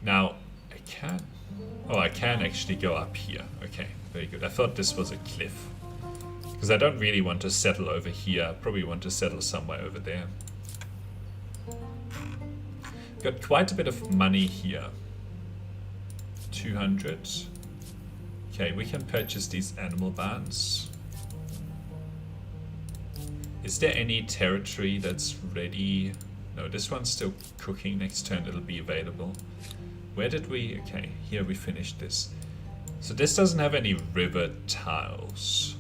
Now, I can actually go up here. Okay, very good. I thought this was a cliff. Because I don't really want to settle over here. I probably want to settle somewhere over there. Got quite a bit of money here. 200. Okay, we can purchase these animal barns. Is there any territory that's ready? No, this one's still cooking. Next turn it'll be available. Where did we... Okay, here we finished this. So this doesn't have any river tiles.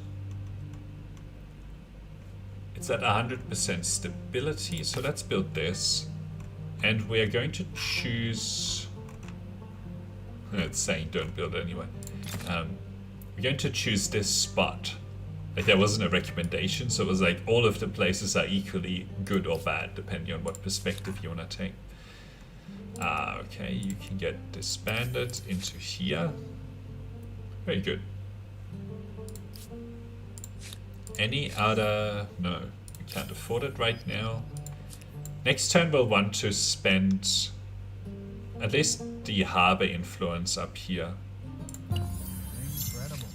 It's at 100% stability, so let's build this. And we are going to choose... It's saying don't build it anyway. We're going to choose this spot. Like, there wasn't a recommendation, so it was like all of the places are equally good or bad, depending on what perspective you want to take. Okay, you can get disbanded into here. Very good. Any other... No, we can't afford it right now. Next turn we'll want to spend at least the harbor influence up here. Incredible.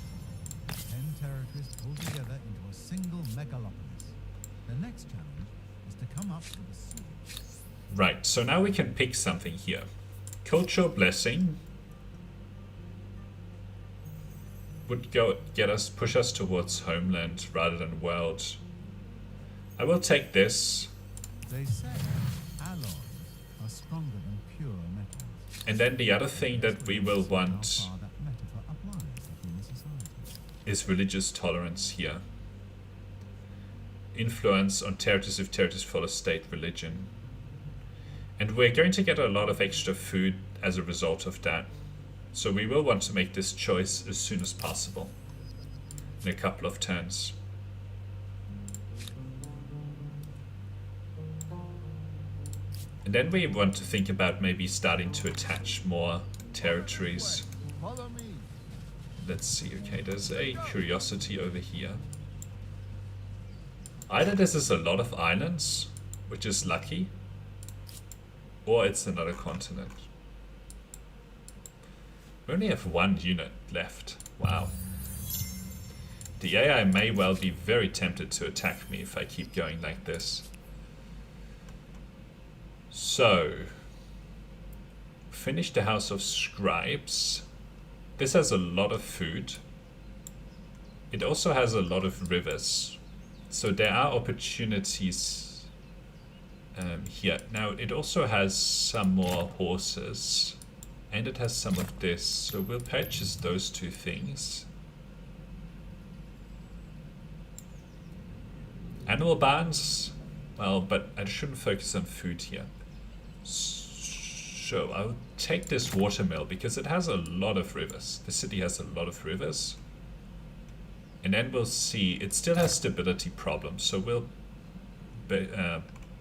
10 territories pulled together into a single megalopolis. The next challenge is to come up with a siege. Right, so now we can pick something here. Cultural blessing would push us towards homeland rather than world. I will take this. They say alloys are stronger than pure metals. And then the other thing that we will want How far that metaphor applies to human society. is religious tolerance here. Influence on territories if territories follow state religion. And we're going to get a lot of extra food as a result of that. So we will want to make this choice as soon as possible in a couple of turns. And then we want to think about maybe starting to attach more territories. Follow me. Let's see, okay, there's a curiosity over here. Either this is a lot of islands, which is lucky, or it's another continent. We only have one unit left. Wow. The AI may well be very tempted to attack me if I keep going like this. So, finish the House of Scribes. This has a lot of food. It also has a lot of rivers. So there are opportunities here. Now it also has some more horses. And it has some of this. So we'll purchase those two things. Animal barns. Well, but I shouldn't focus on food here. So I'll take this watermill because it has a lot of rivers. The city has a lot of rivers. And then we'll see, it still has stability problems, so we'll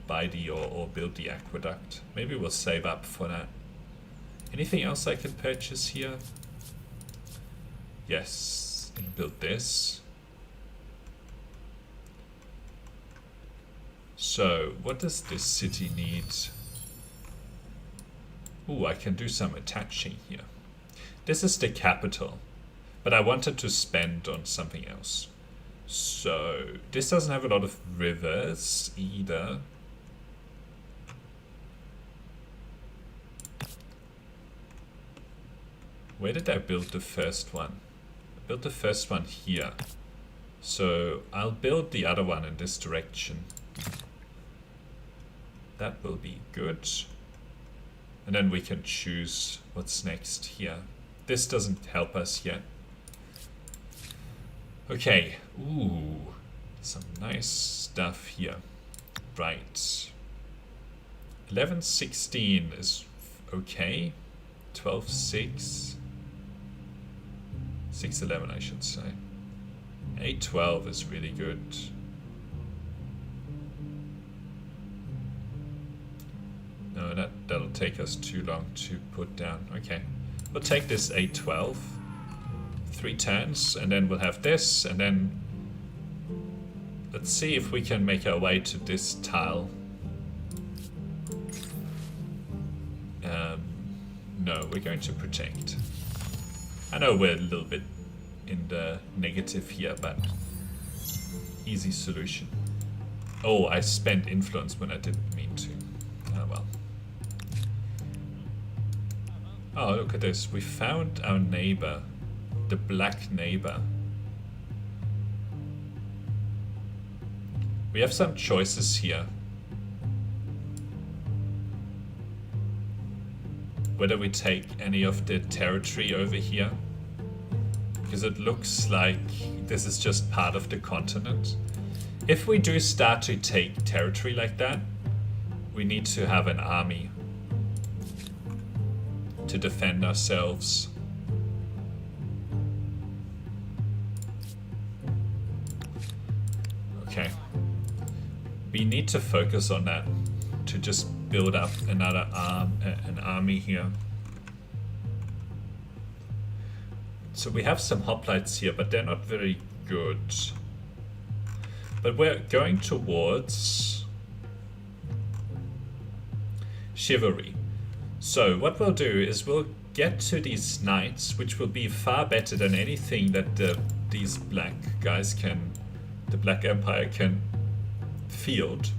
buy the or build the aqueduct. Maybe we'll save up for that. Anything else I can purchase here? Yes, I can build this. So, what does this city need? Ooh, I can do some attaching here. This is the capital, but I wanted to spend on something else. So, this doesn't have a lot of rivers either. Where did I build the first one? I built the first one here. So, I'll build the other one in this direction. That will be good. And then we can choose what's next here. This doesn't help us yet. Okay. Ooh. Some nice stuff here. Right. 11:16 is okay. 12:6. 6:11 I should say. 8:12 is really good. No, that'll take us too long to put down. Okay, we'll take this 8:12, 3 turns, and then we'll have this, and then let's see if we can make our way to this tile. No, we're going to protect. I know we're a little bit in the negative here, but easy solution. Oh, I spent influence when I didn't mean to. Oh well. Oh, look at this. We found our neighbor. The black neighbor. We have some choices here. Whether we take any of the territory over here. Because it looks like this is just part of the continent. If we do start to take territory like that, we need to have an army to defend ourselves. Okay. We need to focus on that to just build up another an army here. So we have some hoplites here, but they're not very good. But we're going towards chivalry. So what we'll do is we'll get to these knights, which will be far better than anything that these black guys can, the Black Empire can field.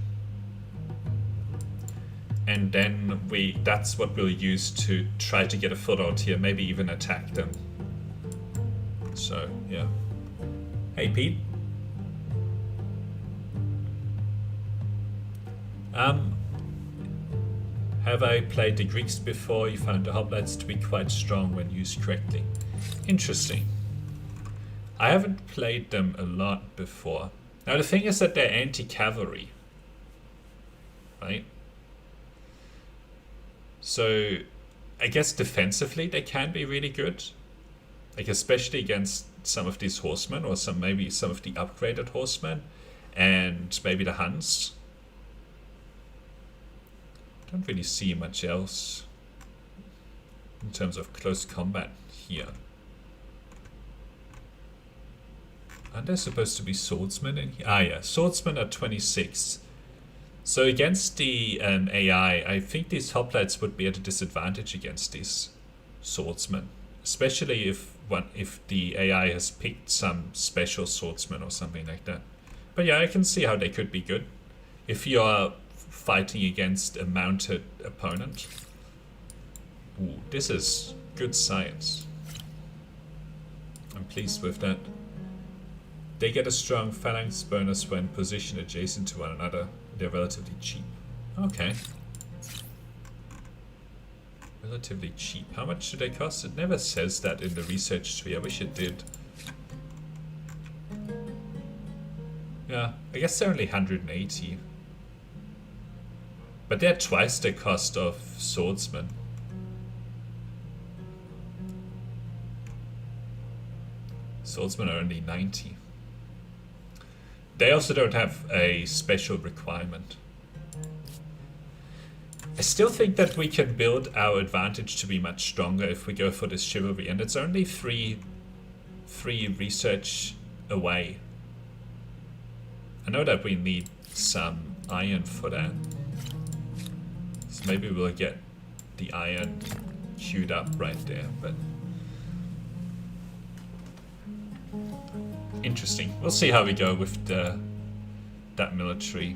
And then that's what we'll use to try to get a foothold here, maybe even attack them. So, yeah. Hey, Pete. Have I played the Greeks before? You found the hoplites to be quite strong when used correctly. Interesting. I haven't played them a lot before. Now the thing is that they're anti-cavalry. Right? So I guess defensively they can be really good. Like especially against some of these horsemen, or maybe some of the upgraded horsemen, and maybe the Huns. Don't really see much else in terms of close combat here. Aren't there supposed to be swordsmen in here? Ah yeah, swordsmen are 26. So against the AI, I think these hoplites would be at a disadvantage against these swordsmen. Especially if the AI has picked some special swordsman or something like that. But yeah, I can see how they could be good. If you are fighting against a mounted opponent. Ooh, this is good science. I'm pleased with that. They get a strong phalanx bonus when positioned adjacent to one another. They're relatively cheap. Okay. Relatively cheap. How much do they cost? It never says that in the research tree. I wish it did. Yeah, I guess they're only 180. But they're twice the cost of swordsmen. Swordsmen are only 90. They also don't have a special requirement. I still think that we can build our advantage to be much stronger if we go for this chivalry, and it's only three research away. I know that we need some iron for that. So maybe we'll get the iron queued up right there, but interesting. We'll see how we go with that military.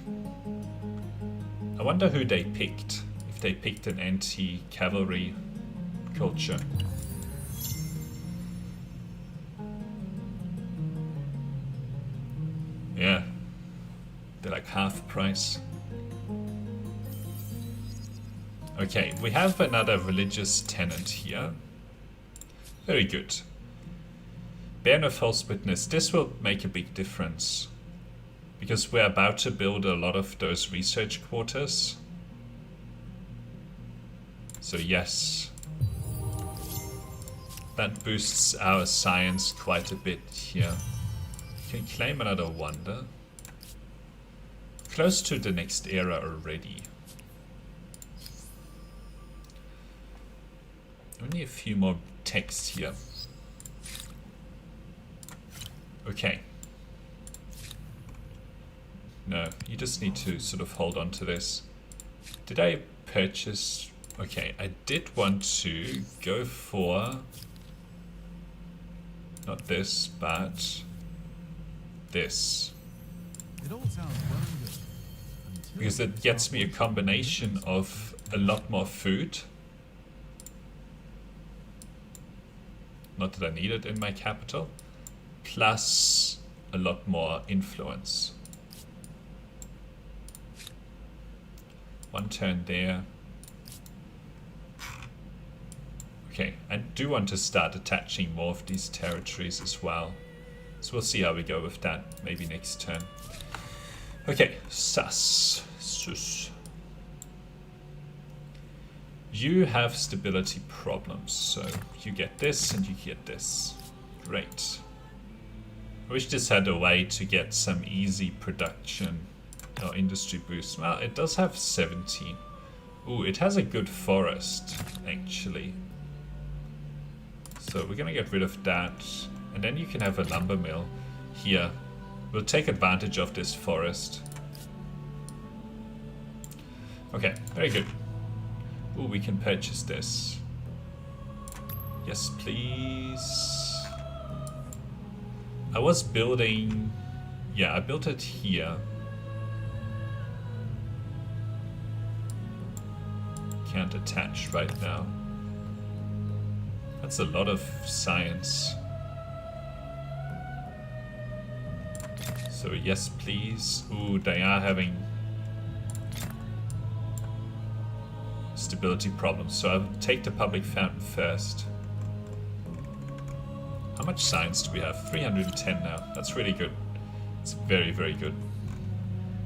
I wonder who they picked. If they picked an anti-cavalry culture. Yeah. They're like half price. Okay, we have another religious tenant here. Very good. Bear no false witness. This will make a big difference. Because we're about to build a lot of those research quarters. So yes. That boosts our science quite a bit here. Can claim another wonder. Close to the next era already. Only a few more texts here. Okay. No, you just need to sort of hold on to this. Did I purchase... Okay, I did want to go for... Not this, but... this. It all sounds well and good. Until Because it gets me a combination of a lot more food. Not that I need it in my capital. Plus a lot more influence. One turn there. Okay, I do want to start attaching more of these territories as well. So we'll see how we go with that, maybe next turn. Okay, sus. You have stability problems, so you get this and you get this. Great. I wish this had a way to get some easy production or industry boost. Well, it does have 17. Ooh, it has a good forest, actually. So we're gonna get rid of that. And then you can have a lumber mill here. We'll take advantage of this forest. Okay, very good. Ooh, we can purchase this. Yes, please. I was building... Yeah, I built it here. Can't attach right now. That's a lot of science. So yes, please. Ooh, they are having stability problems. So I'll take the public fountain first. How much science do we have? 310 now. That's really good. It's very, very good.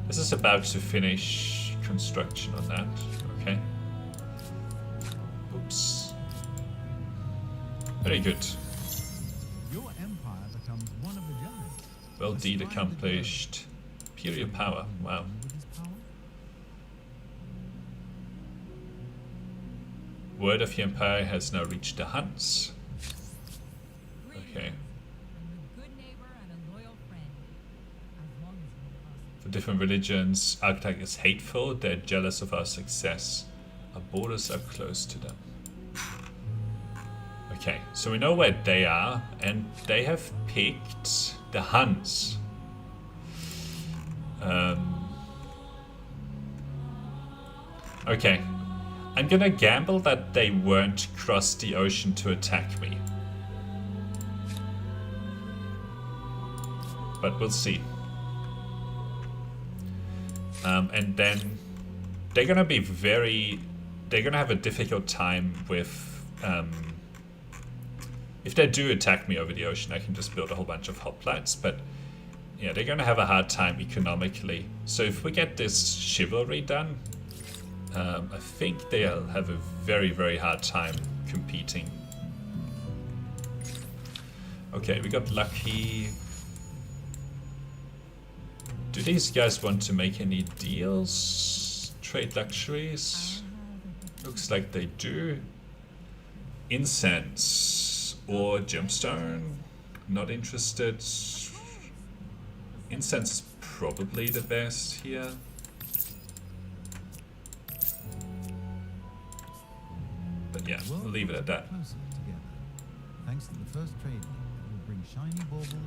This is about to finish construction on that. Okay. Oops. Very good. Your empire becomes one of the giants. Well deed accomplished. Superior power. Wow. With his power? Word of the Empire has now reached the Huns. Okay. For different religions, Archetype is hateful, they're jealous of our success. Our borders are close to them. Okay, so we know where they are, and they have picked the Huns. Okay, I'm gonna gamble that they won't cross the ocean to attack me. But we'll see. And then they're gonna be they're gonna have a difficult time with, if they do attack me over the ocean, I can just build a whole bunch of hoplites, but yeah, they're gonna have a hard time economically. So if we get this chivalry done, I think they'll have a very, very hard time competing. Okay, we got lucky. Do these guys want to make any deals? Trade luxuries? Looks like they do. Incense or gemstone? Not interested. Incense is probably the best here. But yeah, we'll leave it at that. Closer together. Thanks to the first trade link that will bring shiny baubles and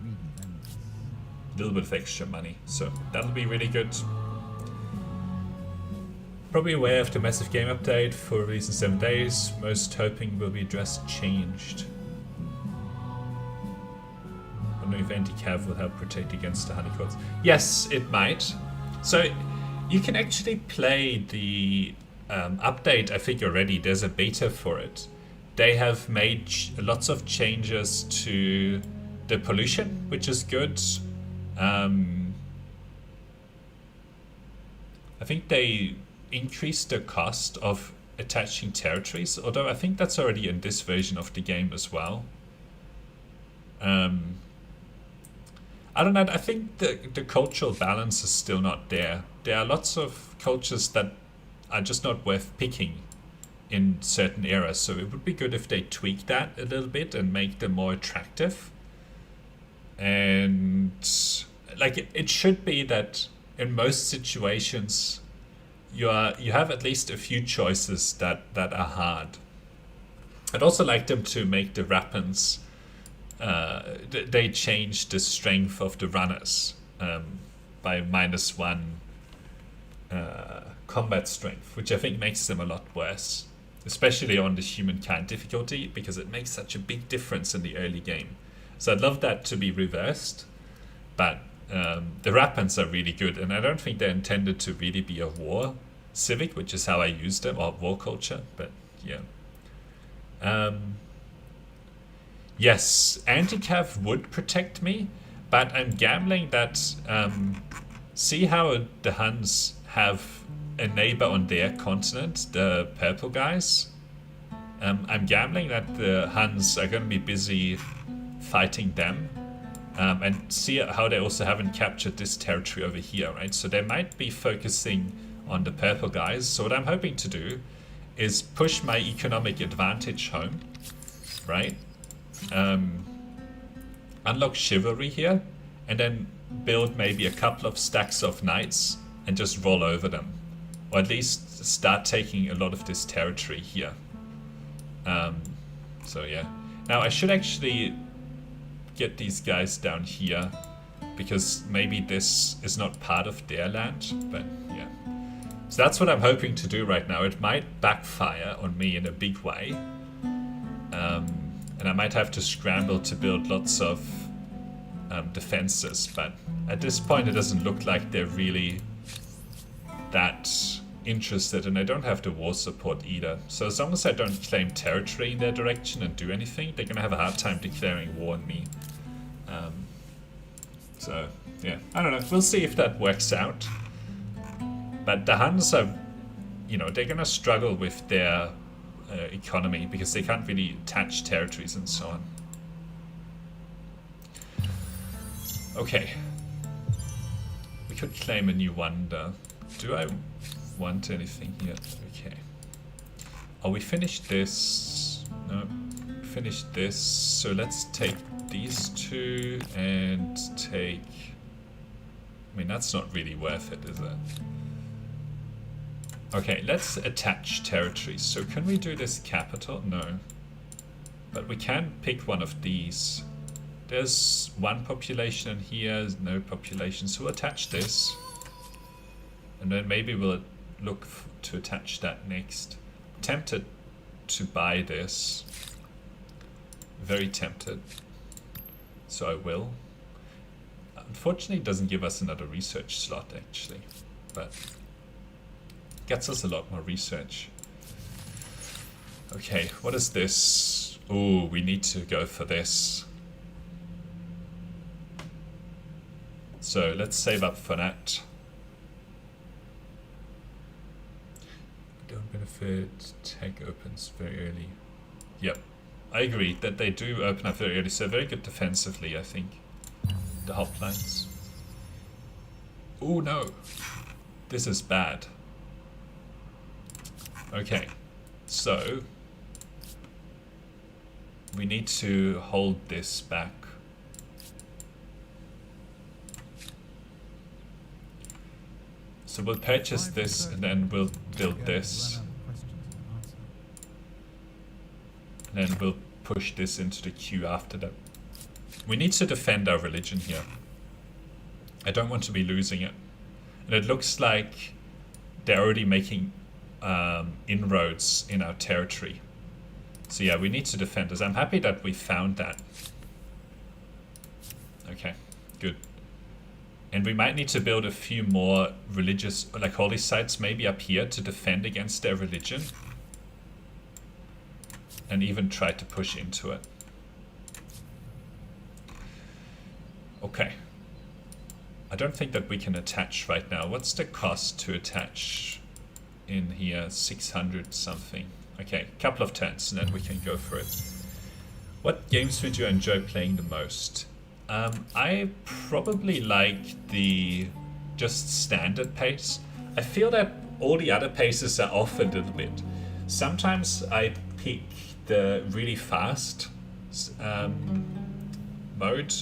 greedy vendors. A little bit of extra money, so that'll be really good. Probably aware of the massive game update for release in 7 days. Most hoping will be addressed changed. I don't know if anti-cav will help protect against the honeycombs. Yes, it might. So you can actually play the update, I think already. There's a beta for it. They have made lots of changes to the pollution, which is good. I think they increased the cost of attaching territories, although I think that's already in this version of the game as well. I don't know, I think the cultural balance is still not there. There are lots of cultures that are just not worth picking in certain eras, so it would be good if they tweak that a little bit and make them more attractive. And like it should be that in most situations you have at least a few choices that are hard. I'd also like them to make the weapons, they changed the strength of the runners by -1 combat strength, which I think makes them a lot worse, especially on the Humankind difficulty, because it makes such a big difference in the early game. So I'd love that to be reversed, but the weapons are really good, and I don't think they're intended to really be a war civic, which is how I use them, or war culture, but yeah. Yes, anti-cav would protect me, but I'm gambling that, see how the Huns have a neighbor on their continent, the purple guys? I'm gambling that the Huns are going to be busy fighting them, and see how they also haven't captured this territory over here, right? So they might be focusing on the purple guys. So what I'm hoping to do is push my economic advantage home, right? Unlock chivalry here, and then build maybe a couple of stacks of knights and just roll over them, or at least start taking a lot of this territory here. So yeah, now I should actually get these guys down here, because maybe this is not part of their land, but yeah. So that's what I'm hoping to do right now. It might backfire on me in a big way, and I might have to scramble to build lots of defenses, but at this point it doesn't look like they're really that interested, and I don't have the war support either. So as long as I don't claim territory in their direction and do anything, they're gonna have a hard time declaring war on me. So yeah, I don't know, we'll see if that works out. But the Huns are, you know, they're gonna struggle with their economy because they can't really attach territories and so on. Okay. We could claim a new wonder. Do I want anything here? Okay. Oh, we finished this. No, we finished this. So let's take these two and take... I mean, that's not really worth it, is it? Okay, let's attach territories. So can we do this capital? No. But we can pick one of these. There's one population in here, no population. So we'll attach this. And then maybe we'll look to attach that next. I'm tempted to buy this. Very tempted. So I will. Unfortunately, it doesn't give us another research slot, actually. But gets us a lot more research. Okay, what is this? Ooh, we need to go for this. So let's save up for that. Don't benefit, tech opens very early. Yep, I agree that they do open up very early, so very good defensively, I think. The hoplines. Oh no, this is bad. Okay, so we need to hold this back. So we'll purchase this and then we'll build this. And then we'll push this into the queue after that. We need to defend our religion here. I don't want to be losing it. And it looks like they're already making inroads in our territory. So yeah, we need to defend this. I'm happy that we found that. Okay, good. And we might need to build a few more religious, like holy sites maybe up here to defend against their religion. And even try to push into it. Okay. I don't think that we can attach right now. What's the cost to attach in here? 600 something. Okay, couple of turns and then we can go for it. What games would you enjoy playing the most? I probably like the just standard pace. I feel that all the other paces are off a little bit. Sometimes I pick the really fast mode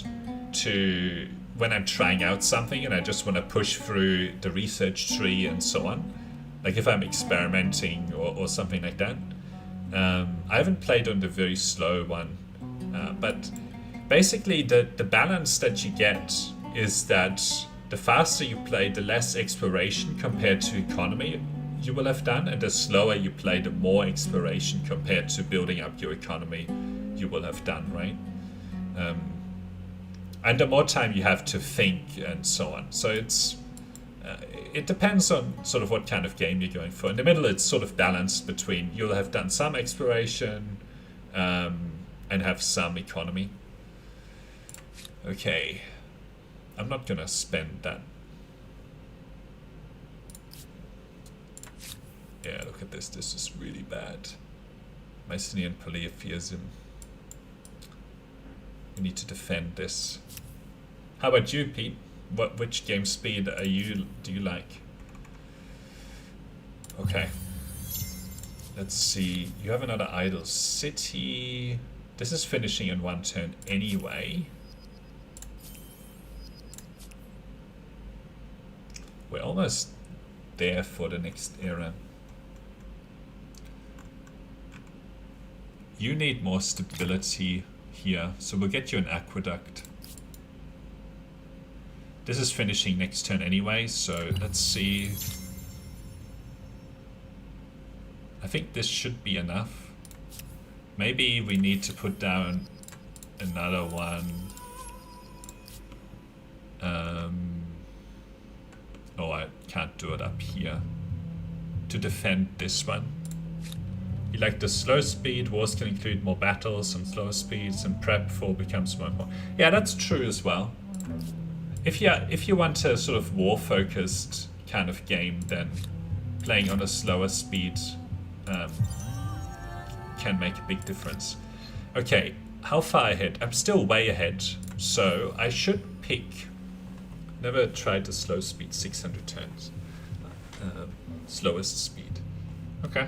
to when I'm trying out something and I just want to push through the research tree and so on. Like if I'm experimenting or something like that. I haven't played on the very slow one, but basically the balance that you get is that the faster you play, the less exploration compared to economy you will have done, and the slower you play, the more exploration compared to building up your economy you will have done, right? And the more time you have to think and so on. So it's it depends on sort of what kind of game you're going for. In the middle, it's sort of balanced between you'll have done some exploration and have some economy. Okay, I'm not gonna spend that. Yeah, look at this. This is really bad. Mycenaean polytheism. We need to defend this. How about you, Pete? Which game speed do you like? Okay. Let's see. You have another idle city. This is finishing in one turn anyway. We're almost there for the next era. You need more stability here, so we'll get you an aqueduct. This is finishing next turn anyway, so let's see. I think this should be enough. Maybe we need to put down another one. Oh, I can't do it up here. To defend this one. You like the slow speed, wars can include more battles and slower speeds, and prep for becomes more and more. Yeah, that's true as well. If you want a sort of war-focused kind of game, then playing on a slower speed can make a big difference. Okay, how far ahead? I'm still way ahead, so I should pick. Never tried the slow speed, 600 turns. Slowest speed. Okay,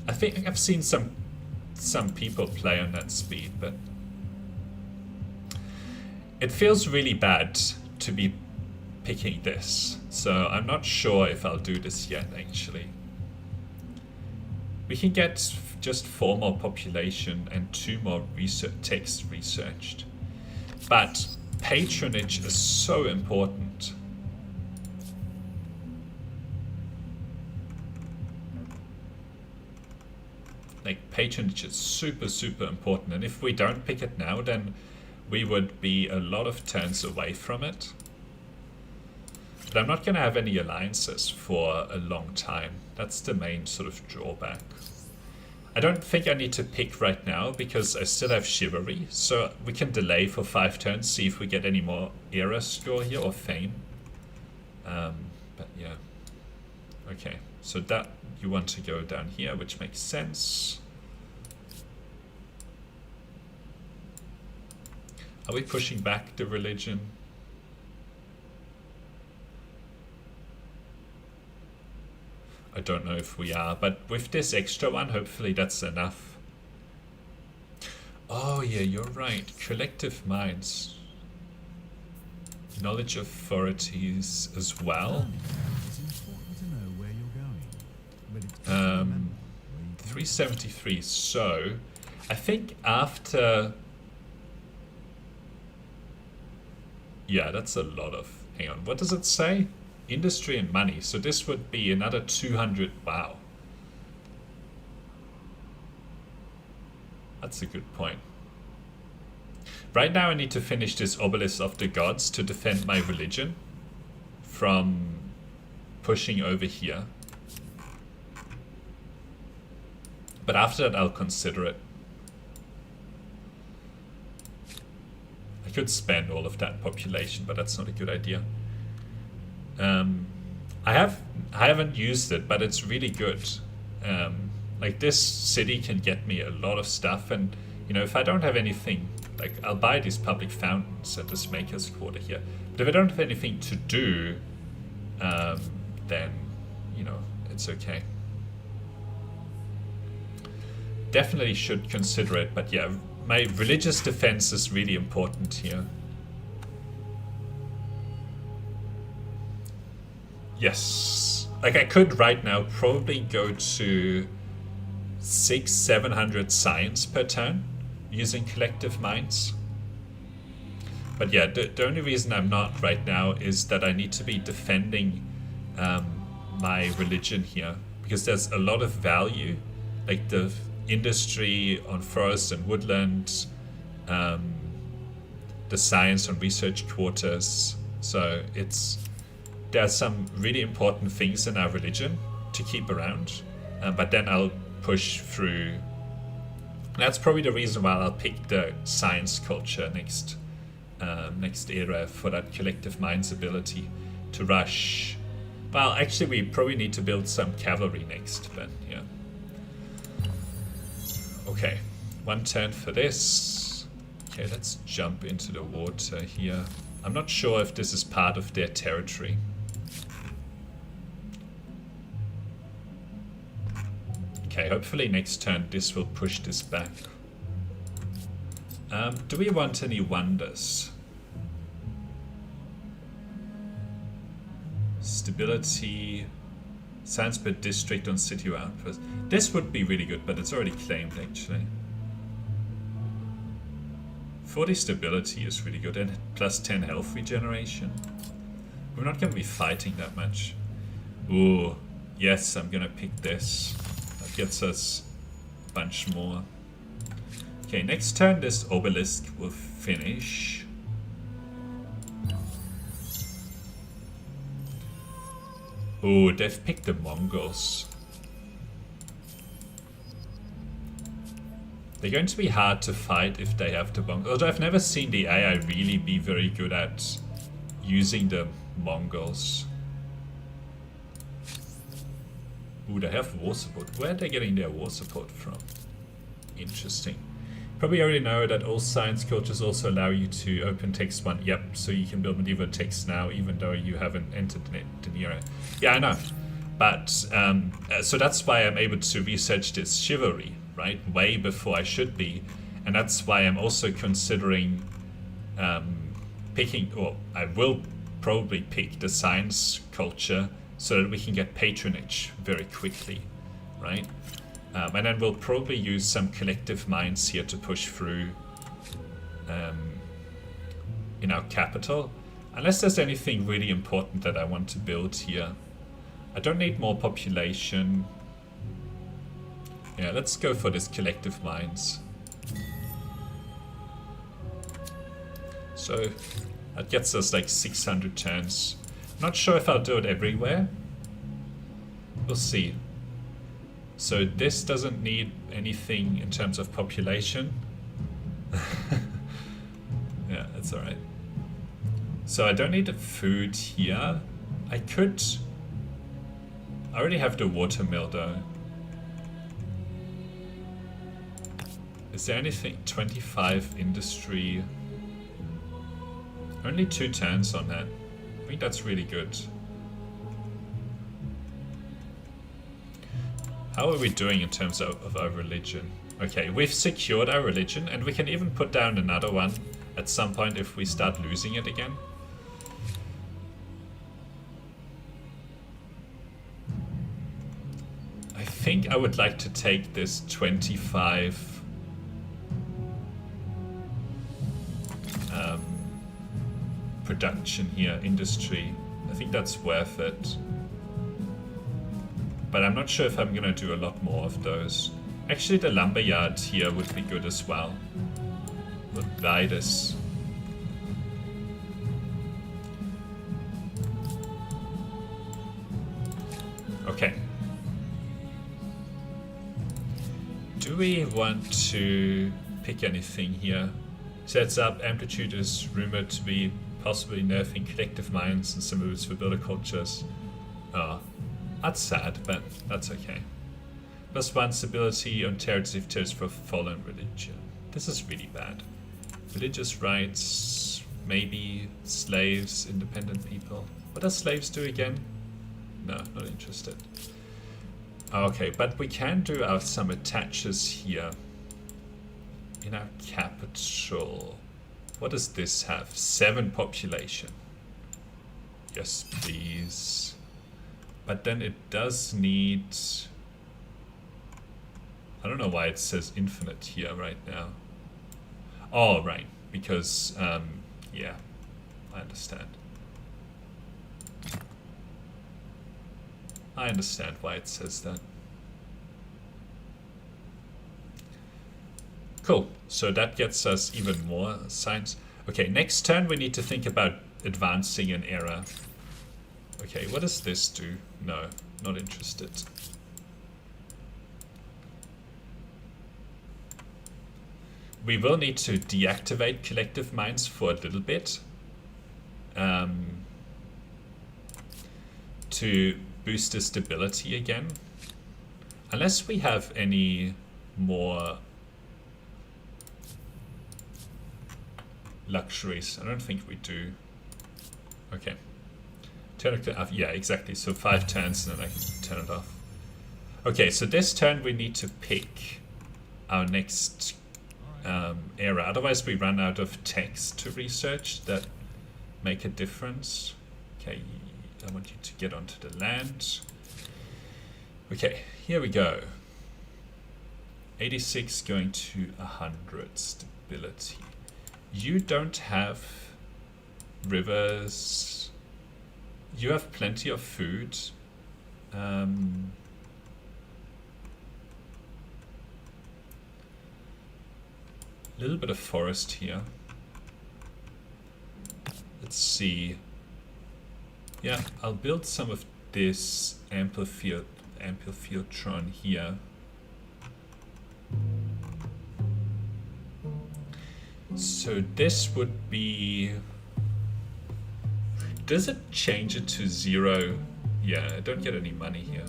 I think I've seen some people play on that speed, but it feels really bad to be picking this, so I'm not sure if I'll do this yet, actually. We can get just 4 more population and 2 more text researched. But patronage is so important. Like, patronage is super, super important, and if we don't pick it now, then we would be a lot of turns away from it. But I'm not going to have any alliances for a long time. That's the main sort of drawback. I don't think I need to pick right now because I still have chivalry, so we can delay for 5 turns, see if we get any more era score here or fame. But yeah. Okay, so that you want to go down here, which makes sense. Are we pushing back the religion? I don't know if we are, but with this extra one, hopefully that's enough. Oh yeah, you're right. Collective minds. Knowledge authorities as well. 373, so I think after... Yeah, that's a lot of... Hang on, what does it say? Industry and money, so this would be another 200. Wow, that's a good point. Right now I need to finish this obelisk of the gods to defend my religion from pushing over here, but after that I'll consider it. I could spend all of that population, but that's not a good idea. I haven't used it, but it's really good. Like, this city can get me a lot of stuff, and you know, if I don't have anything, like, I'll buy these public fountains at this maker's quarter here, but if I don't have anything to do, then you know, it's okay. Definitely should consider it, but yeah, my religious defense is really important here. Yes, like I could right now probably go to 600-700 science per turn using collective minds. But yeah, the only reason I'm not right now is that I need to be defending my religion here, because there's a lot of value, like the industry on forest and woodland, the science and research quarters. So there's some really important things in our religion to keep around, but then I'll push through. That's probably the reason why I'll pick the science culture next era for that collective minds ability to rush. Well, actually we probably need to build some cavalry next, but yeah. Okay, 1 turn for this. Okay, let's jump into the water here. I'm not sure if this is part of their territory. Okay, hopefully next turn this will push this back. Do we want any wonders? Stability, science per district on city outpost. This would be really good, but it's already claimed actually. 40 stability is really good, and plus 10 health regeneration. We're not going to be fighting that much. Ooh, yes, I'm going to pick this. That gets us a bunch more. Okay, next turn this obelisk will finish. Oh, they've picked the Mongols. They're going to be hard to fight if they have the Mongols. Although I've never seen the AI really be very good at using the Mongols. Ooh, they have war support. Where are they getting their war support from? Interesting. Probably already know that all science cultures also allow you to open text one. Yep, so you can build medieval text now, even though you haven't entered the era. Yeah, I know. But, so that's why I'm able to research this chivalry, right? Way before I should be. And that's why I'm also considering picking, or I will probably pick the science culture so that we can get patronage very quickly, right? And then we'll probably use some collective minds here to push through in our capital. Unless there's anything really important that I want to build here. I don't need more population. Yeah, let's go for this collective minds. So that gets us like 600 turns. Not sure if I'll do it everywhere. We'll see. So this doesn't need anything in terms of population. Yeah, that's alright. So I don't need the food here. I could... I already have the watermill though. Is there anything? 25 industry. Only 2 turns on that. I think that's really good. How are we doing in terms of our religion? Okay, we've secured our religion, and we can even put down another one at some point if we start losing it again. I think I would like to take this 25 production here, industry. I think that's worth it. But I'm not sure if I'm gonna do a lot more of those. Actually, the lumberyard here would be good as well. We'll buy this. Okay. Do we want to pick anything here? Sets up, amplitude is rumored to be possibly nerfing collective minds and some moves for builder cultures. Oh, that's sad, but that's okay. +1 stability on territories for fallen religion. This is really bad. Religious rights, maybe slaves, independent people. What does slaves do again? No, not interested. Okay, but we can do some attaches here. In our capital. What does this have? 7 population. Yes, please. But then it does need... I don't know why it says infinite here right now. Oh, right. Because, yeah. I understand. I understand why it says that. Cool. So that gets us even more science. Okay, next turn we need to think about advancing an era. Okay, what does this do? No, not interested. We will need to deactivate collective minds for a little bit. To boost the stability again. Unless we have any more luxuries. I don't think we do. Okay. Turn it off. Yeah, exactly. So 5 turns and then I can turn it off. Okay, so this turn we need to pick our next era. Otherwise we run out of text to research that make a difference. Okay, I want you to get onto the land. Okay, here we go. 86 going to 100 stability. You don't have rivers. You have plenty of food. Little bit of forest here. Let's see. Yeah, I'll build some of this amphitron here. So this would be... Does it change it to 0? Yeah, I don't get any money here.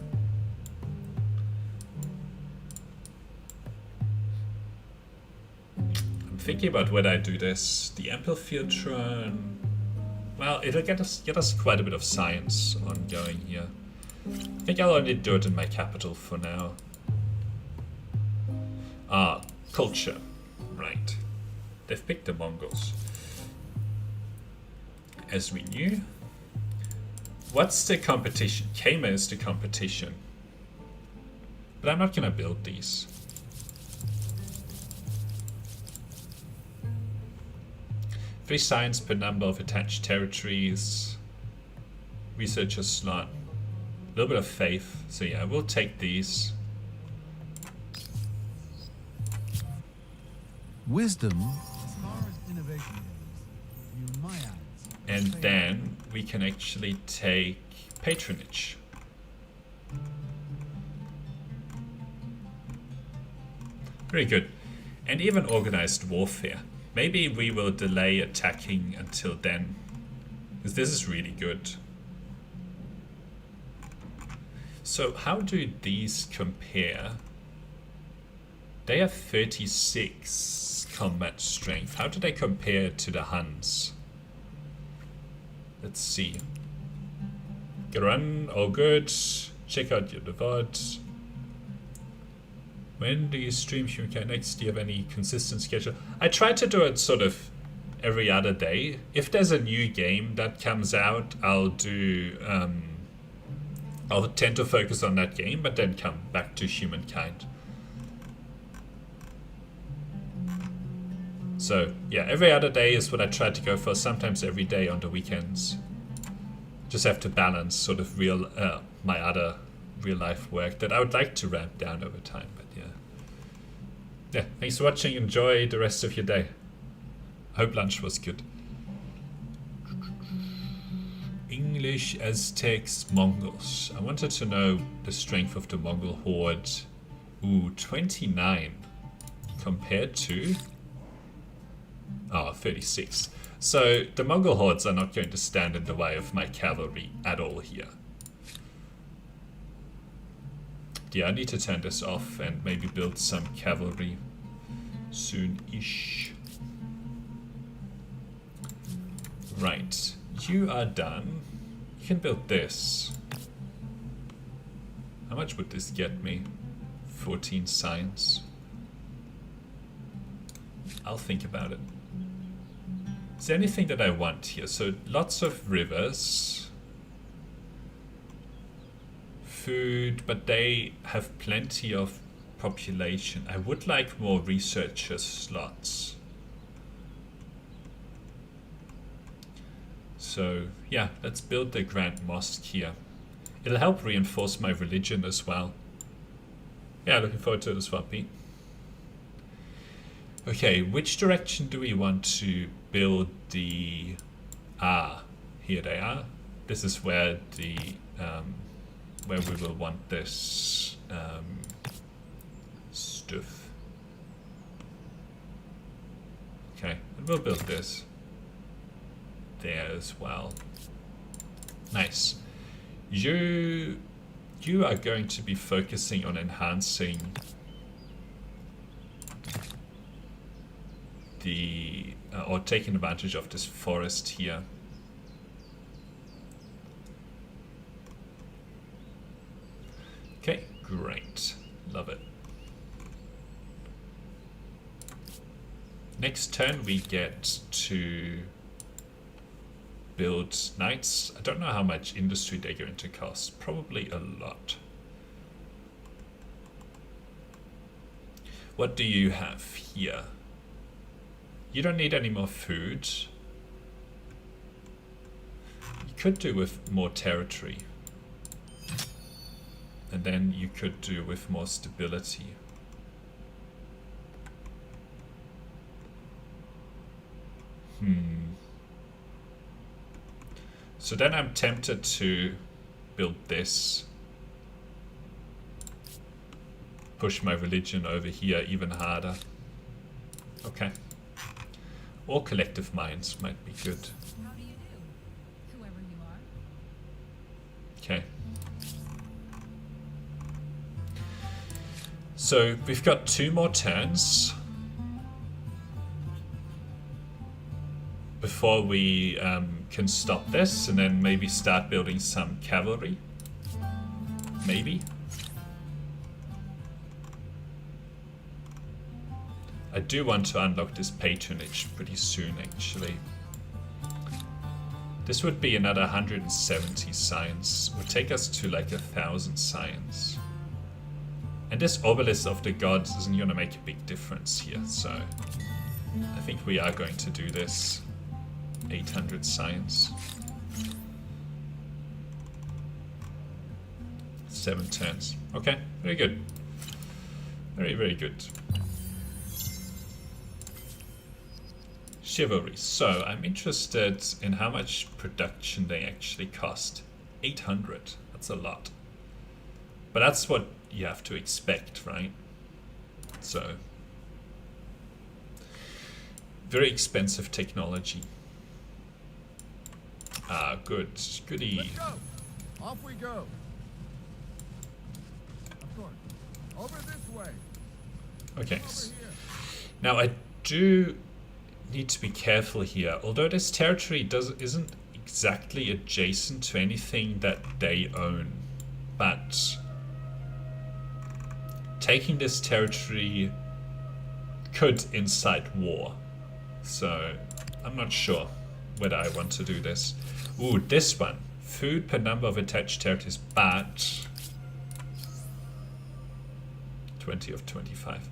thinking about whether I do this. The Amphitheatron. Well, it'll get us quite a bit of science ongoing here. I think I'll only do it in my capital for now. Ah, culture. Right. They've picked the Mongols. As we knew. What's the competition? Kema is the competition. But I'm not gonna build these. Free science per number of attached territories. Researcher slot. A little bit of faith. So yeah, we'll take these. Wisdom, as far as innovation goes, you myads. And then we can actually take patronage. Very good. And even organized warfare. Maybe we will delay attacking until then. Because this is really good. So how do these compare? They have 36 combat strength. How do they compare to the Huns? Let's see. Run, all good. Check out your VOD. When do you stream Humankind next? Do you have any consistent schedule? I try to do it sort of every other day. If there's a new game that comes out, I'll do... I'll tend to focus on that game, but then come back to Humankind. So, yeah, every other day is what I try to go for. Sometimes every day on the weekends. Just have to balance sort of my other real-life work that I would like to ramp down over time, but yeah. Yeah, thanks for watching. Enjoy the rest of your day. I hope lunch was good. English, Aztecs, Mongols. I wanted to know the strength of the Mongol horde. Ooh, 29 compared to 36. So the Mongol hordes are not going to stand in the way of my cavalry at all here. Yeah, I need to turn this off and maybe build some cavalry soon-ish. Right, you are done. You can build this. How much would this get me? 14 science. I'll think about it. Is there anything that I want here? So lots of rivers. Food, but they have plenty of population. I would like more researcher slots. So yeah, let's build the Grand Mosque here. It'll help reinforce my religion as well. Yeah, looking forward to it as well, Pete. Okay, which direction do we want to build the... here they are. This is where the... where we will want this stuff. Okay, and we'll build this there as well. Nice. You are going to be focusing on enhancing the or taking advantage of this forest here. Okay, great. Love it. Next turn we get to build knights. I don't know how much industry they're going to cost. Probably a lot. What do you have here? You don't need any more food. You could do with more territory. And then you could do with more stability. So then I'm tempted to build this. Push my religion over here even harder. Okay. Or collective minds might be good. How do you do, whoever you are? Okay. So we've got 2 more turns. before we can stop this and then maybe start building some cavalry. Maybe. I do want to unlock this patronage pretty soon, actually. This would be another 170 science. Would take us to like 1,000 science. And this obelisk of the gods isn't going to make a big difference here, so I think we are going to do this. 800 science. 7 turns. Okay, very good. Very, very good. Chivalry. So I'm interested in how much production they actually cost. 800. That's a lot. But that's what you have to expect, right? So very expensive technology. Ah, good. Goody. Let's go. Off we go. Of course. Over this way. Okay. Over here. Now I do need to be careful here. Although this territory isn't exactly adjacent to anything that they own, but taking this territory could incite war. So I'm not sure whether I want to do this. Ooh, this one. Food per number of attached territories, but 20 of 25.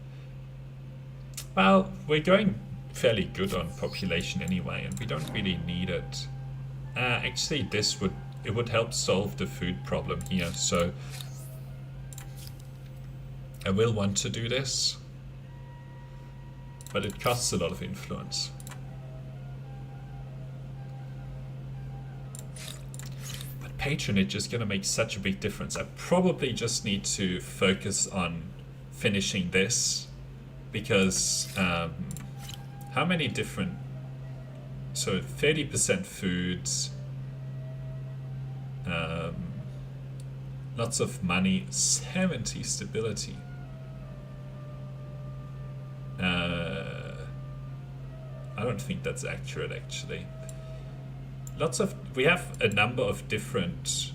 Well, we're going fairly good on population anyway, and we don't really need it. Actually, it would help solve the food problem here, so I will want to do this, but it costs a lot of influence. But patronage is going to make such a big difference. I probably just need to focus on finishing this, because how many different, so 30% foods, lots of money, 70 stability. I don't think that's accurate, actually. We have a number of different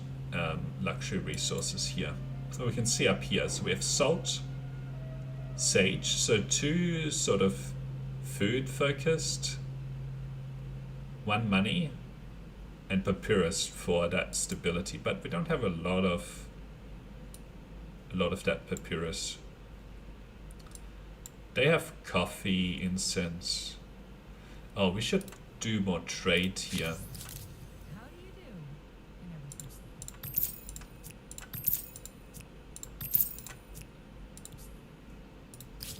luxury resources here. So we can see up here, so we have salt, sage, so 2 sort of food focused, 1 money, and papyrus for that stability, but we don't have a lot of that papyrus. They have coffee, incense. Oh, we should do more trade here. How do you do? And everything's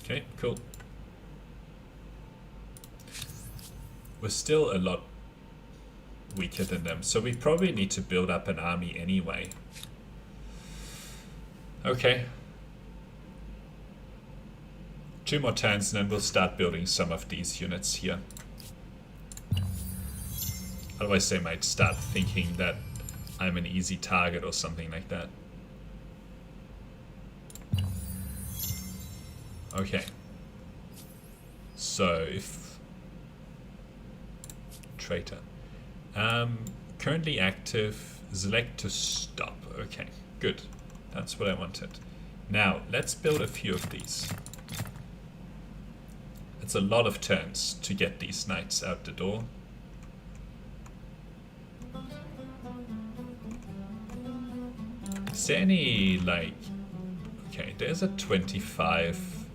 Okay, cool. We're still a lot weaker than them, so we probably need to build up an army anyway. Okay. 2 more turns and then we'll start building some of these units here. Otherwise they might start thinking that I'm an easy target or something like that. Okay. So if... Traitor. Currently active, select to stop. Okay, good. That's what I wanted. Now, let's build a few of these. It's a lot of turns to get these knights out the door. Is there any, like... Okay, there's a 25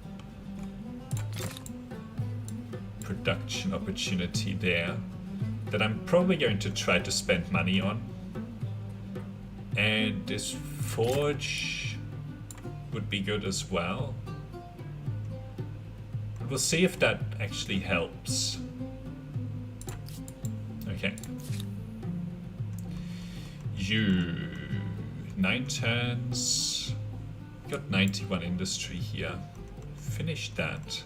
production opportunity there that I'm probably going to try to spend money on. And this forge would be good as well. We'll see if that actually helps. Okay. You 9 turns. Got 91 industry here. Finish that.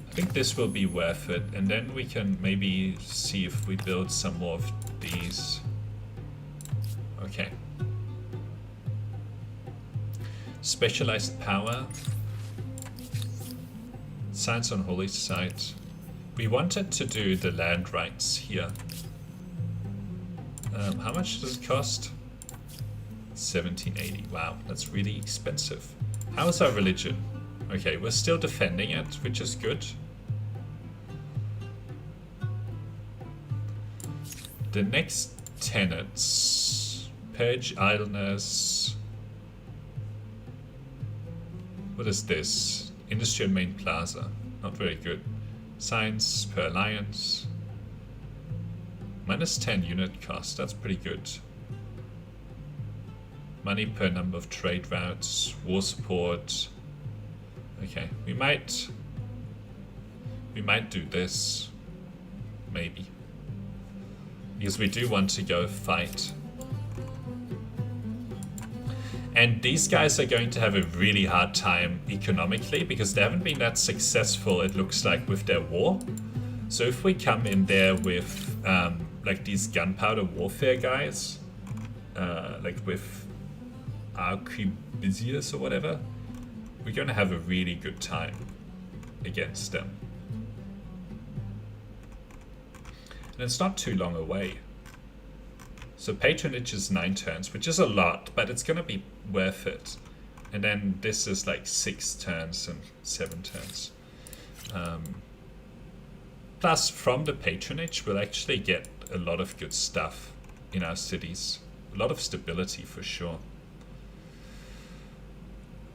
I think this will be worth it, and then we can maybe see if we build some more of these. Okay. Specialized power. Science on holy site. We wanted to do the land rights here. How much does it cost? 1780. Wow, that's really expensive. How is our religion? Okay, we're still defending it, which is good. The next tenets. Purge idleness. What is this? Industry and main plaza. Not very good. Science per alliance. Minus 10 unit cost. That's pretty good. Money per number of trade routes. War support. Okay, we might do this. Maybe. Because we do want to go fight. And these guys are going to have a really hard time economically because they haven't been that successful, it looks like, with their war. So if we come in there with like these gunpowder warfare guys, like with arquebusiers or whatever, we're going to have a really good time against them. And it's not too long away. So patronage is 9 turns, which is a lot, but it's going to be worth it. And then this is like 6 turns and 7 turns. Plus, from the patronage, we'll actually get a lot of good stuff in our cities. A lot of stability for sure.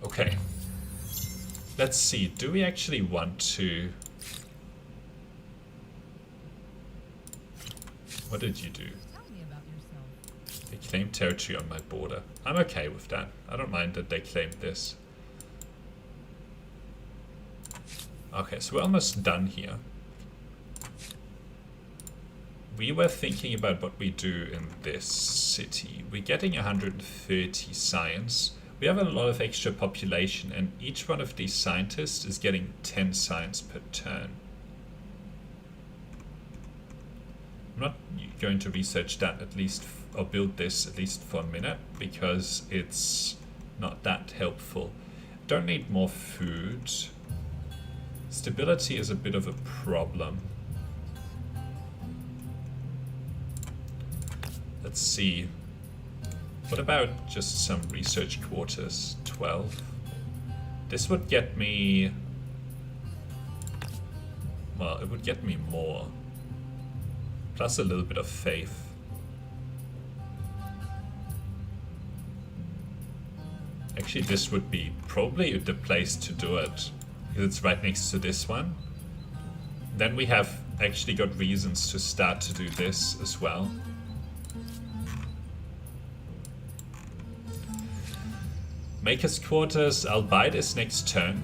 Okay. Let's see. Do we actually want to... What did you do? Tell me about yourself. They claim territory on my border. I'm okay with that. I don't mind that they claimed this. Okay, so we're almost done here. We were thinking about what we do in this city. We're getting 130 science. We have a lot of extra population, and each one of these scientists is getting 10 science per turn. I'm not going to research that at least, or build this at least for a minute, because it's not that helpful. Don't need more food. Stability is a bit of a problem. Let's see. What about just some research quarters? 12. This would get me... Well, it would get me more. Plus a little bit of faith. Actually, this would be probably the place to do it, because it's right next to this one. Then we have actually got reasons to start to do this as well. Maker's Quarters, I'll buy this next turn.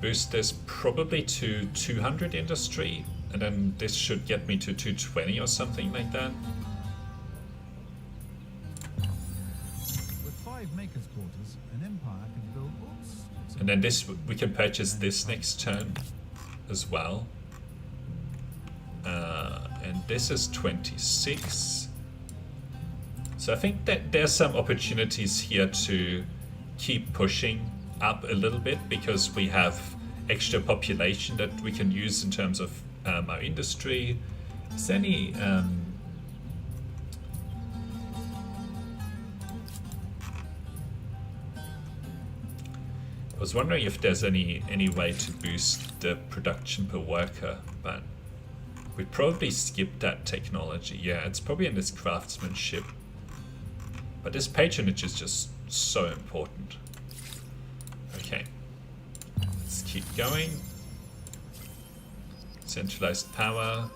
Boost this probably to 200 industry. And then this should get me to 220 or something like that. With 5 makers' quarters, an empire can build. Oops. And then this, we can purchase this next turn as well. And this is 26. So I think that there's some opportunities here to keep pushing up a little bit, because we have extra population that we can use in terms of our industry. Is there any I was wondering if there's any way to boost the production per worker, but we'd probably skip that technology. Yeah, it's probably in this craftsmanship. But this patronage is just so important. Okay. Let's keep going. Centralized power.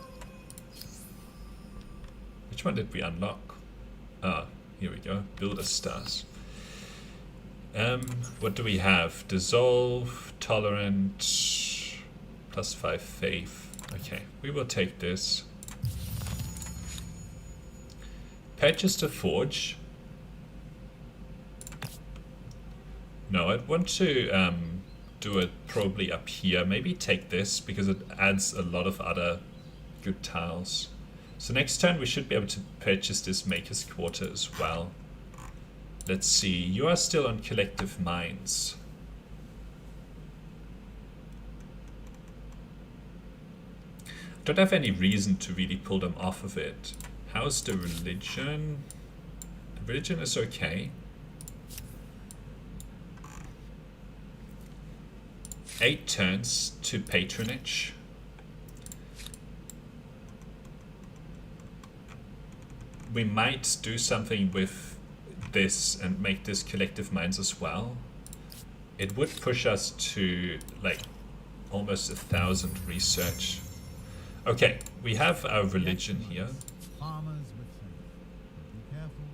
Which one did we unlock? Ah, here we go. Builder stars. What do we have? Dissolve, tolerant, +5 faith. Okay, we will take this. Purchase to forge. No, I'd want to do it probably up here. Maybe take this, because it adds a lot of other good tiles. So next turn we should be able to purchase this Maker's Quarter as well. Let's see, you are still on collective mines. Don't have any reason to really pull them off of it. How's the religion? The religion is okay. 8 turns to patronage. We might do something with this and make this collective minds as well. It would push us to like almost 1,000 research. Okay, we have our religion here. Farmers with faith. Be careful.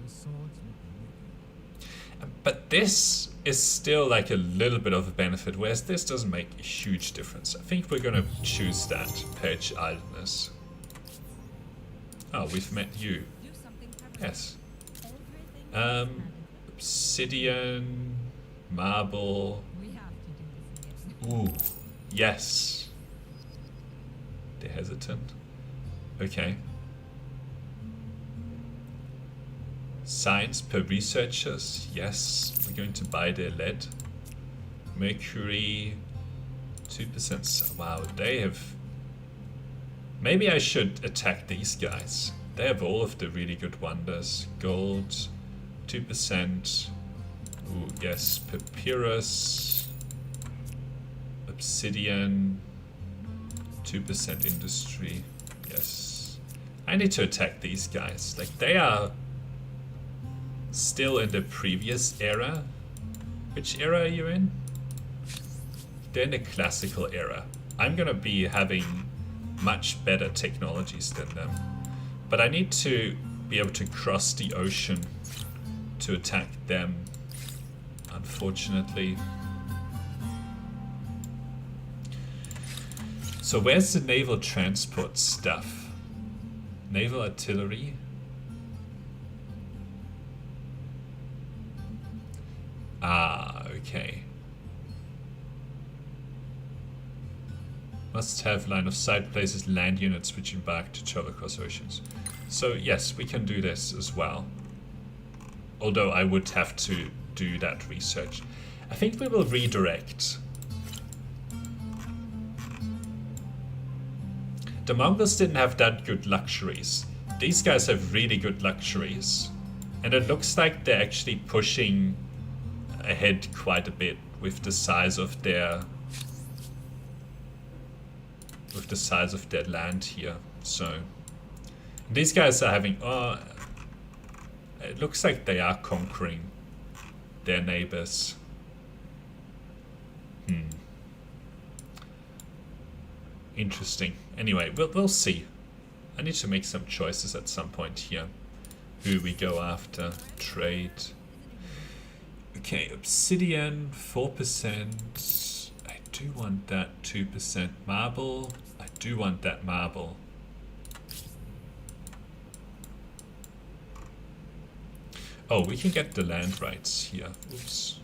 Those swords look wicked. But this is still like a little bit of a benefit, whereas this doesn't make a huge difference. I think we're gonna choose that, purge idleness. Oh, we've met you. Do something for Yes. everything. Obsidian, marble. We have to do this again. Ooh, yes. They're hesitant. Okay. Science per researchers. Yes, we're going to buy their lead. Mercury, 2%. Wow, they have... Maybe I should attack these guys. They have all of the really good wonders. Gold, 2%. Ooh, yes, papyrus. Obsidian, 2% industry. Yes. I need to attack these guys. Like, they are still in the previous era. Which era are you in? They're in the classical era. I'm gonna be having much better technologies than them. But I need to be able to cross the ocean to attack them, unfortunately. So where's the naval transport stuff? Naval artillery? Ah, okay. Must have line of sight, places land units which embark to travel across oceans. So yes, we can do this as well. Although I would have to do that research. I think we will redirect. The Mongols didn't have that good luxuries. These guys have really good luxuries. And it looks like they're actually pushing ahead quite a bit with the size of their land here. So these guys are having it looks like they are conquering their neighbors. Interesting. Anyway, we'll see. I need to make some choices at some point here. Who we go after. Trade. Okay, obsidian, 4%. I do want that 2%. Marble. I do want that marble. Oh, we can get the land rights here. Oops.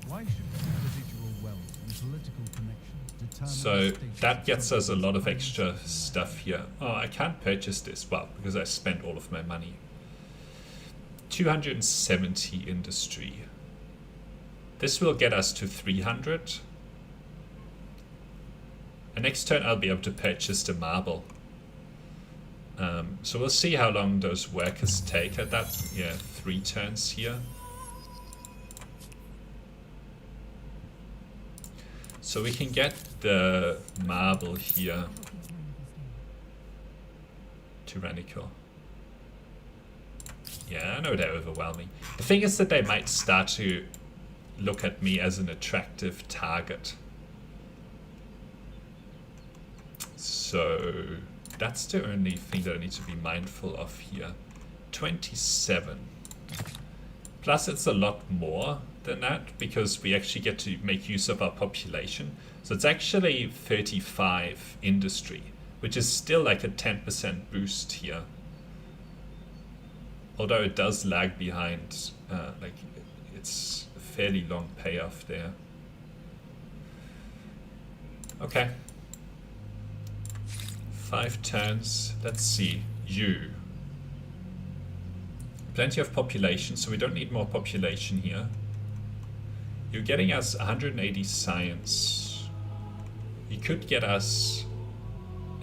Why should individual wealth and political connections determine So the state that of gets us a government? lot of extra stuff here. Oh, I can't purchase this. Well, because I spent all of my money. 270 industry. This will get us to 300. And next turn I'll be able to purchase the marble. So we'll see how long those workers take at that. Yeah, 3 turns here. So we can get the marble here. Tyrannical. Yeah, I know they're overwhelming. The thing is that they might start to look at me as an attractive target. So that's the only thing that I need to be mindful of here. 27. Plus it's a lot more than that because we actually get to make use of our population. So it's actually 35 industry, which is still like a 10% boost here. Although it does lag behind, like it's a fairly long payoff there. Okay. 5 turns. Let's see. You. Plenty of population, so we don't need more population here. You're getting us 180 science. He could get us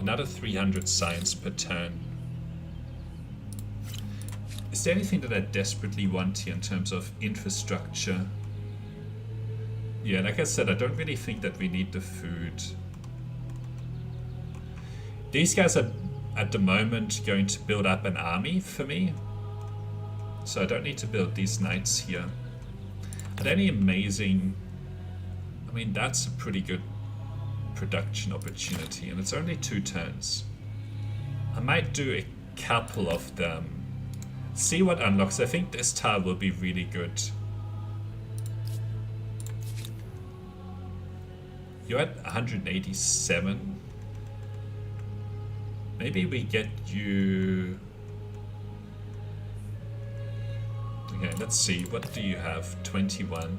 another 300 science per turn. Is there anything that I desperately want here in terms of infrastructure? Yeah, like I said, I don't really think that we need the food. These guys are at the moment going to build up an army for me. So I don't need to build these knights here. Are there any amazing... I mean, that's a pretty good production opportunity, and it's only 2 turns. I might do a couple of them. See what unlocks. I think this tile will be really good. You're at 187. Maybe we get you... Okay, let's see. What do you have? 21.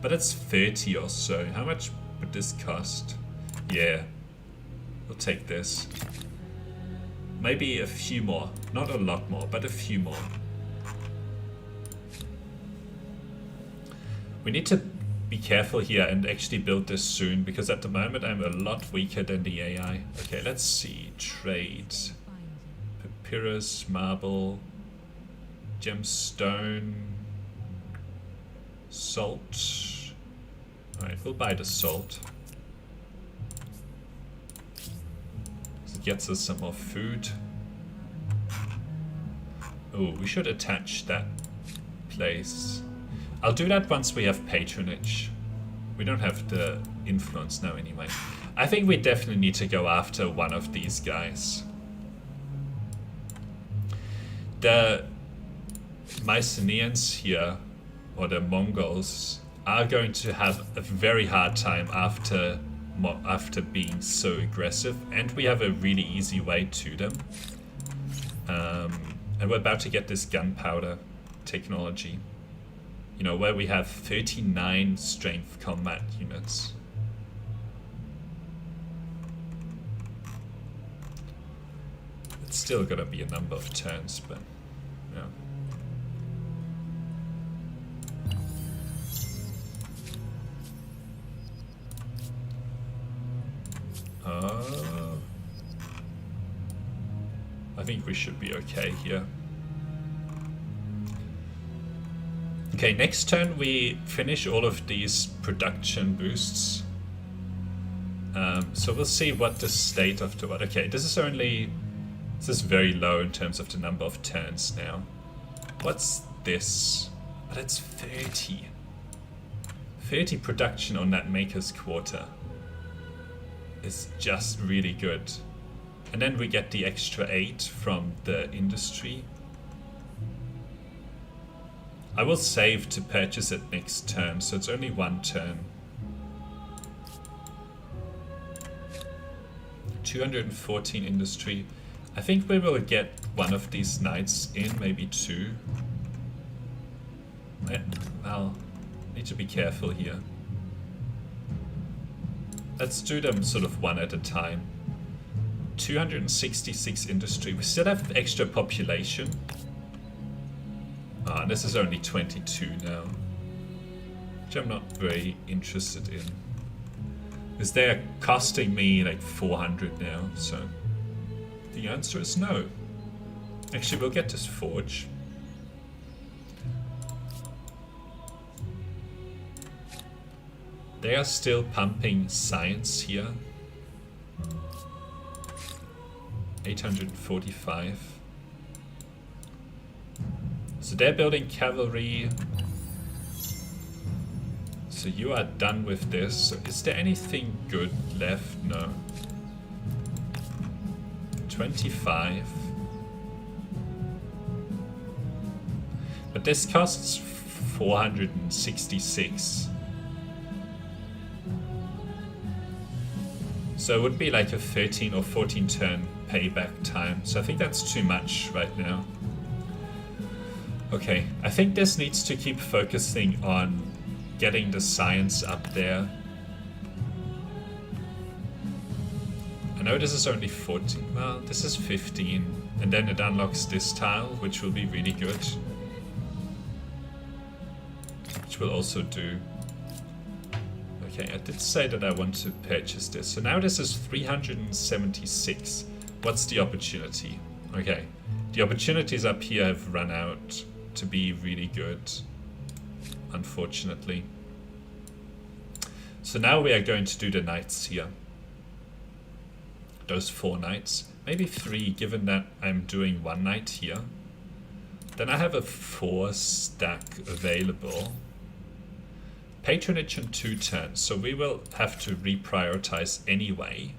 But it's 30 or so. How much would this cost? Yeah. We'll take this. Maybe a few more. Not a lot more, but a few more. We need to be careful here and actually build this soon, because at the moment I'm a lot weaker than the AI. Okay, let's see. Trade. Papyrus, marble, gemstone, salt. Alright, we'll buy the salt. It gets us some more food. Oh, we should attach that place. I'll do that once we have patronage. We don't have the influence now anyway. I think we definitely need to go after one of these guys. The Mycenaeans here, or the Mongols, are going to have a very hard time after being so aggressive, and we have a really easy way to them. And we're about to get this gunpowder technology, you know, where we have 39 strength combat units. It's still gonna be a number of turns, but yeah. I think we should be okay here. Okay, next turn we finish all of these production boosts. So we'll see what the state of the... Okay, this is very low in terms of the number of turns now. What's this? But it's 30. 30 production on that Maker's Quarter is just really good. And then we get the extra 8 from the industry. I will save to purchase it next turn, so it's only 1 turn. 214 industry. I think we will get one of these knights in, maybe 2. Well, need to be careful here. Let's do them sort of one at a time. 266 industry. We still have extra population. Ah, this is only 22 now, which I'm not very interested in, because they're costing me like 400 now, so the answer is no. Actually, we'll get this forge. They are still pumping science here. 845. So they're building cavalry. So you are done with this. So is there anything good left? No. 25. But this costs 466. So it would be like a 13 or 14 turn payback time. So I think that's too much right now. Okay, I think this needs to keep focusing on getting the science up there. I know this is only 14, well, this is 15. And then it unlocks this tile, which will be really good. Which will also do. Okay, I did say that I want to purchase this. So now this is 376. What's the opportunity? Okay, the opportunities up here have run out to be really good, unfortunately. So now we are going to do the knights here. Those 4 knights. Maybe 3, given that I'm doing 1 knight here. Then I have a 4 stack available. Patronage in 2 turns, so we will have to reprioritize anyway.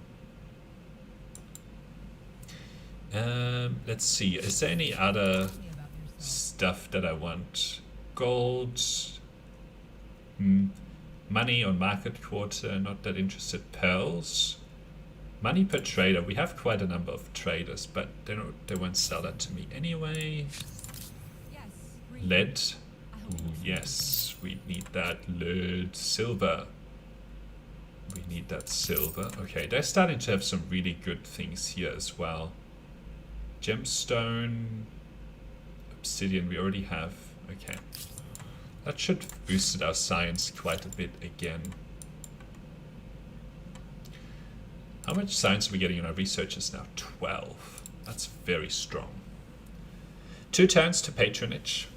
Let's see, is there any other stuff that I want? Gold, money on market quarter, not that interested. Pearls, money per trader. We have quite a number of traders, but they won't sell that to me anyway. Lead. Ooh, yes, we need that. Lead. Silver. We need that silver. Okay, they're starting to have some really good things here as well. Gemstone. Obsidian we already have. Okay. That should have boosted our science quite a bit again. How much science are we getting in our researchers now? 12. That's very strong. 2 turns to patronage.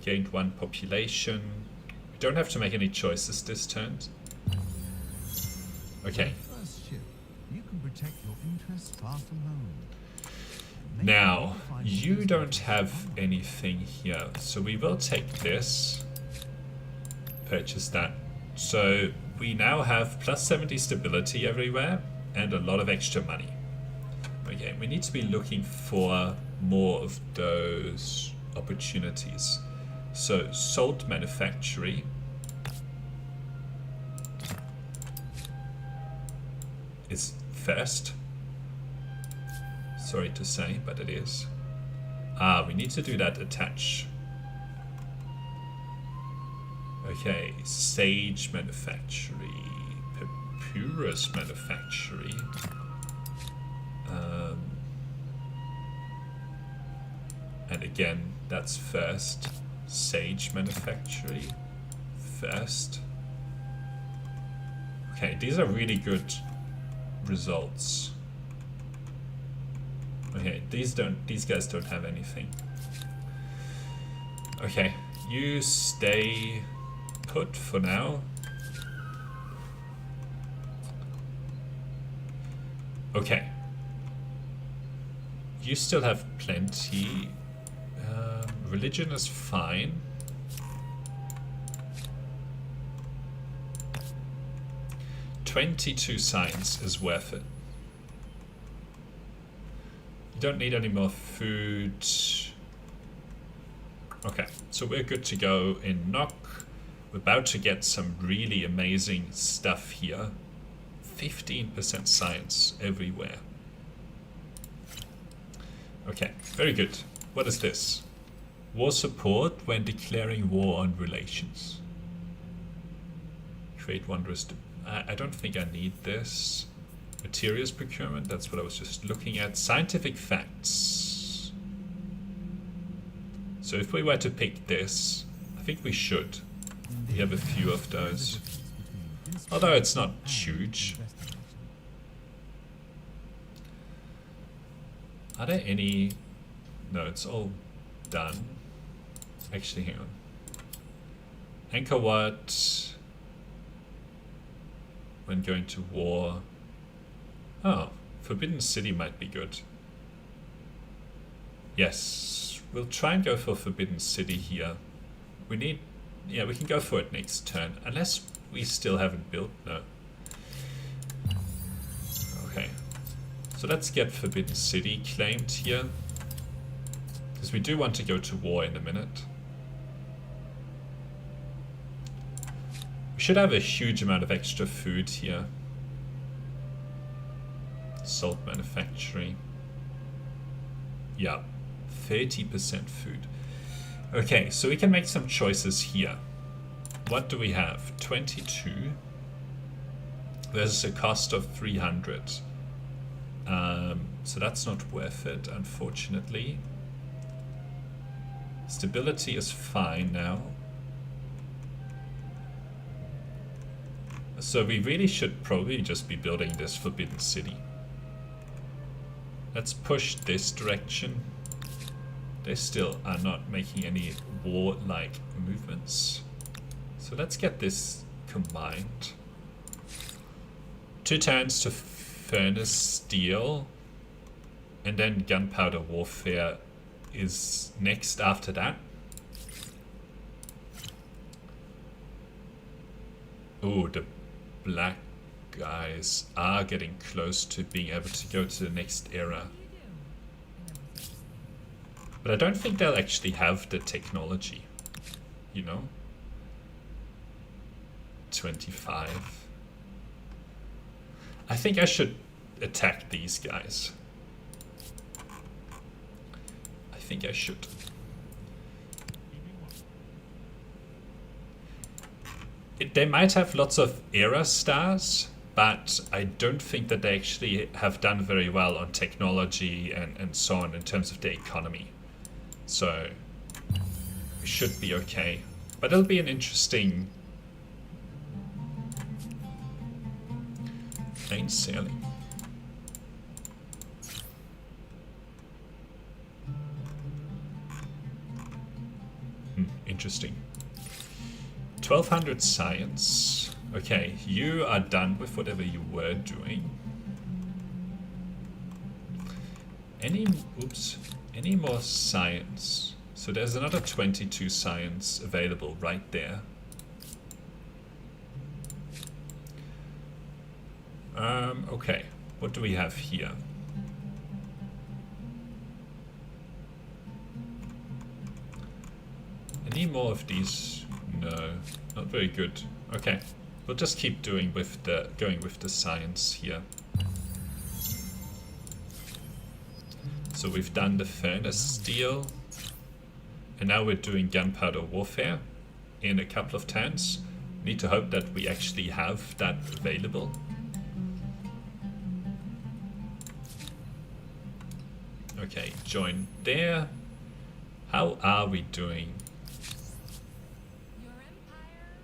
Gained 1 population. We don't have to make any choices this turn. Okay. First ship, you can protect your interests far from home. Now, you don't have anything here, so we will take this. Purchase that. So we now have plus 70 stability everywhere and a lot of extra money. Okay, we need to be looking for more of those opportunities. So, salt manufactory is first. Sorry to say, but it is. We need to do that attach. Okay, sage manufactory, papyrus manufactory. And again, that's first. Sage manufactory first. Okay, these are really good results. Okay, these guys don't have anything. Okay, you stay put for now. Okay. You still have plenty. Religion is fine. $22 science is worth it. You don't need any more food. Okay, so we're good to go in Nock. We're about to get some really amazing stuff here. 15% science everywhere. Okay, very good. What is this? War support when declaring war on relations. Create wondrous... I don't think I need this. Materials procurement, that's what I was just looking at. Scientific facts. So if we were to pick this, I think we should. We have a few of those. Although it's not huge. Are there any... No, it's all done. Actually, hang on. Anchor what? When going to war. Oh, Forbidden City might be good. Yes, we'll try and go for Forbidden City here. We need... Yeah, we can go for it next turn. Unless we still haven't built... No. Okay. So let's get Forbidden City claimed here. Because we do want to go to war in a minute. We should have a huge amount of extra food here. Salt manufacturing. Yeah, 30% food. Okay, so we can make some choices here. What do we have? 22. There's a cost of 300. So that's not worth it, unfortunately. Stability is fine now. So we really should probably just be building this Forbidden City. Let's push this direction. They still are not making any war-like movements. So let's get this combined. 2 turns to Furnace Steel. And then Gunpowder Warfare is next after that. Oh, the black guys are getting close to being able to go to the next era. But I don't think they'll actually have the technology, you know? 25. I think I should attack these guys. I think I should. They might have lots of era stars, but I don't think that they actually have done very well on technology and so on in terms of the economy. So we should be okay. But it'll be an interesting plain sailing. Interesting. 1200 science. Okay, you are done with whatever you were doing. Any more science? So there's another 22 science available right there. Okay, what do we have here? Any more of these? No, not very good. Okay, we'll just keep going with the science here. So we've done the Furnace Steel, and now we're doing Gunpowder Warfare in a couple of turns. Need to hope that we actually have that available. Okay, join there. How are we doing?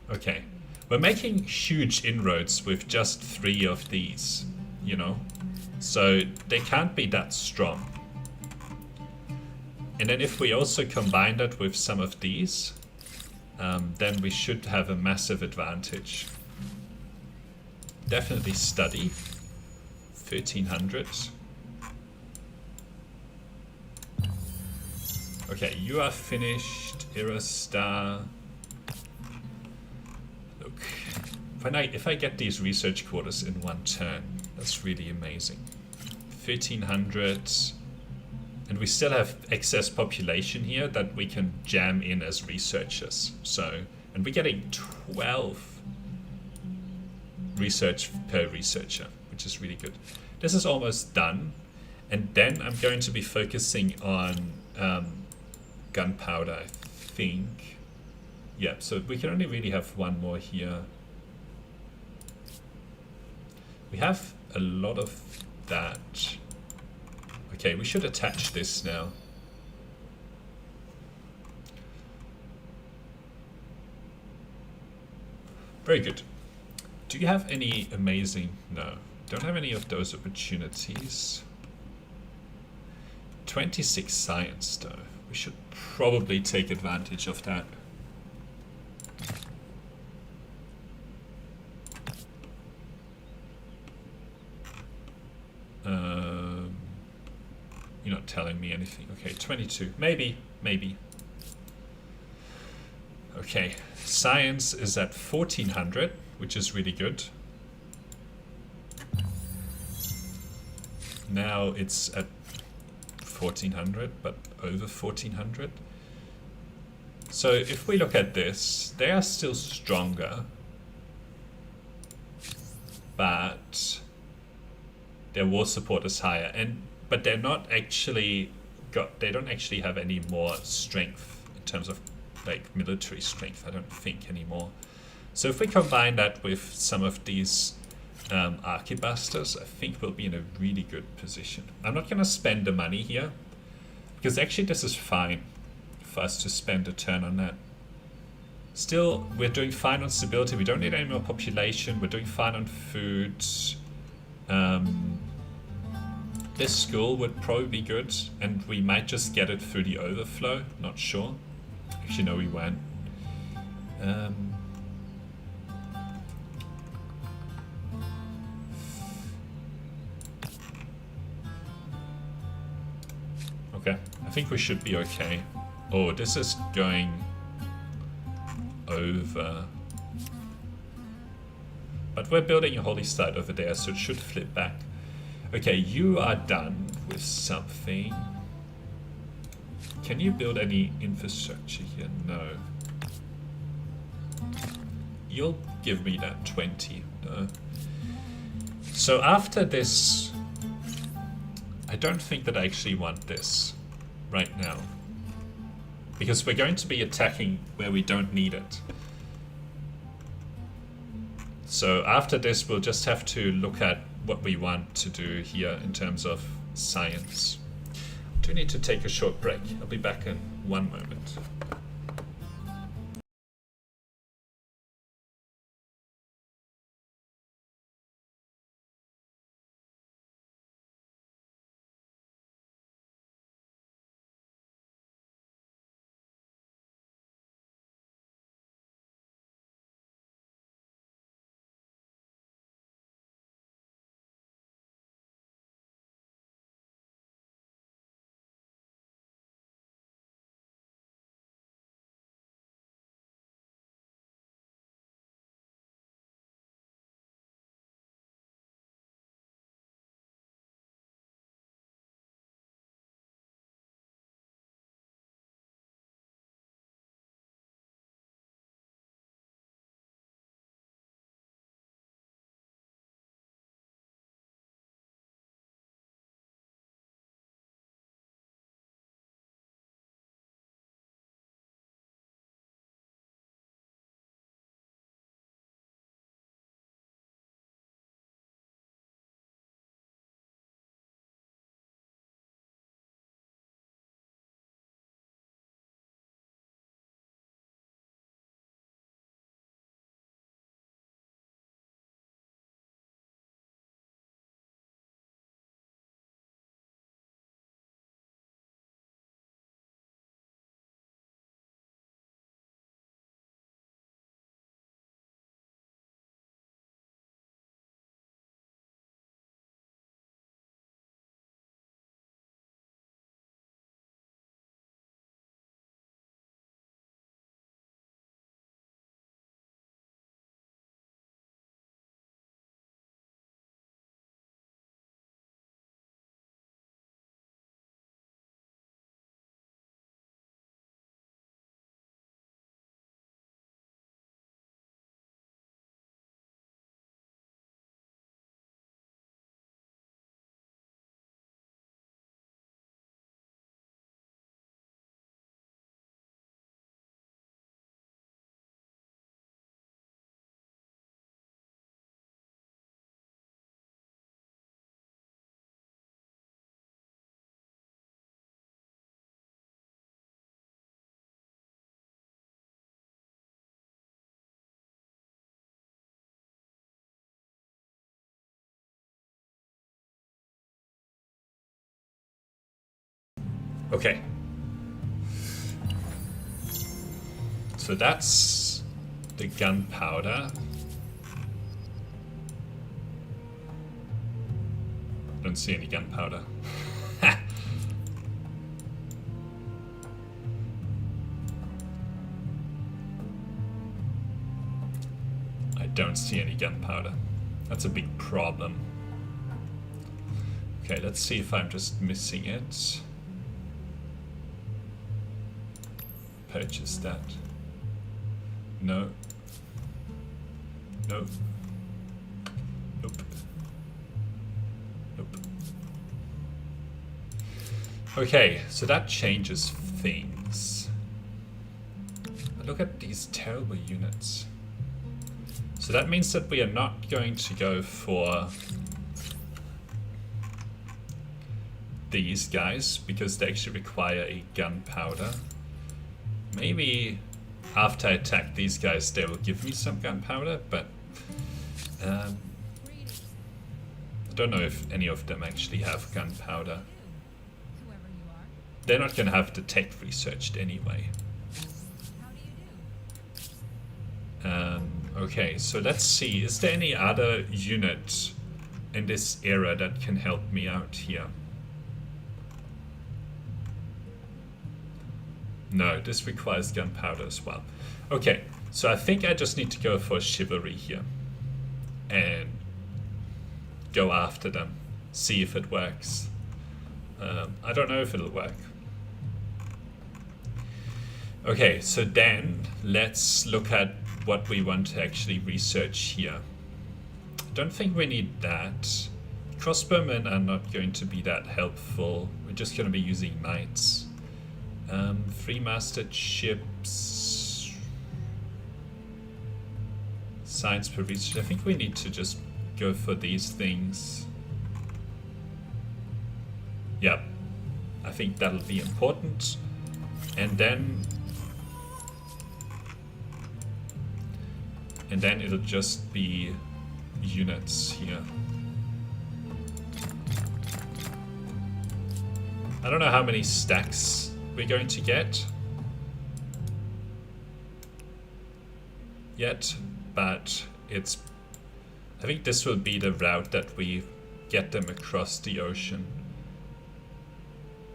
Okay, we're making huge inroads with just 3 of these, you know, so they can't be that strong. And then if we also combine that with some of these, then we should have a massive advantage. Definitely study. 1300. Okay, you are finished. Irastar. Look, if I get these research quarters in 1 turn, that's really amazing. 1300. And we still have excess population here that we can jam in as researchers. So, and we're getting 12 research per researcher, which is really good. This is almost done. And then I'm going to be focusing on gunpowder, I think. Yeah, so we can only really have 1 more here. We have a lot of that. Okay, we should attach this now. Very good. Do you have any amazing... No, don't have any of those opportunities. 26 science though. We should probably take advantage of that. You're not telling me anything. Okay, 22. Maybe. Okay, science is at 1400, which is really good. Now it's at 1400, but over 1400. So if we look at this, they are still stronger, but their war support is higher, but they're not actually they don't actually have any more strength in terms of like military strength, I don't think anymore. So if we combine that with some of these archibusters, I think we'll be in a really good position. I'm not going to spend the money here, because actually this is fine for us to spend a turn on that. Still, we're doing fine on stability. We don't need any more population. We're doing fine on food. This school would probably be good, and we might just get it through the overflow. Not sure. Actually, no, we won't. Okay, I think we should be okay. Oh, this is going over. But we're building a holy site over there, so it should flip back. Okay, you are done with something. Can you build any infrastructure here? No. You'll give me that 20. No. So after this, I don't think that I actually want this right now. Because we're going to be attacking where we don't need it. So after this, we'll just have to look at what we want to do here in terms of science. I do need to take a short break. I'll be back in 1 moment. Okay. So that's the gunpowder. Don't see any gunpowder. I don't see any gunpowder. That's a big problem. Okay, let's see if I'm just missing it. Purchase that. No. No. Nope. Nope. Okay, so that changes things. But look at these terrible units. So that means that we are not going to go for these guys because they actually require a gunpowder. Maybe after I attack these guys, they will give me some gunpowder, but I don't know if any of them actually have gunpowder. Whoever you are, They're not going to have the tech researched anyway. how do you do? Okay, so let's see. Is there any other unit in this era that can help me out here? No, this requires gunpowder as well. Okay, so I think I just need to go for chivalry here and go after them, see if it works. I don't know if it'll work. Okay, so then let's look at what we want to actually research here. I don't think we need that. Crossbowmen are not going to be that helpful. We're just going to be using knights. Three-masted ships. Science per research. I think we need to just go for these things. Yeah, I think that'll be important. And then it'll just be units here. I don't know how many stacks we're going to get yet, but I think this will be the route that we get them across the ocean.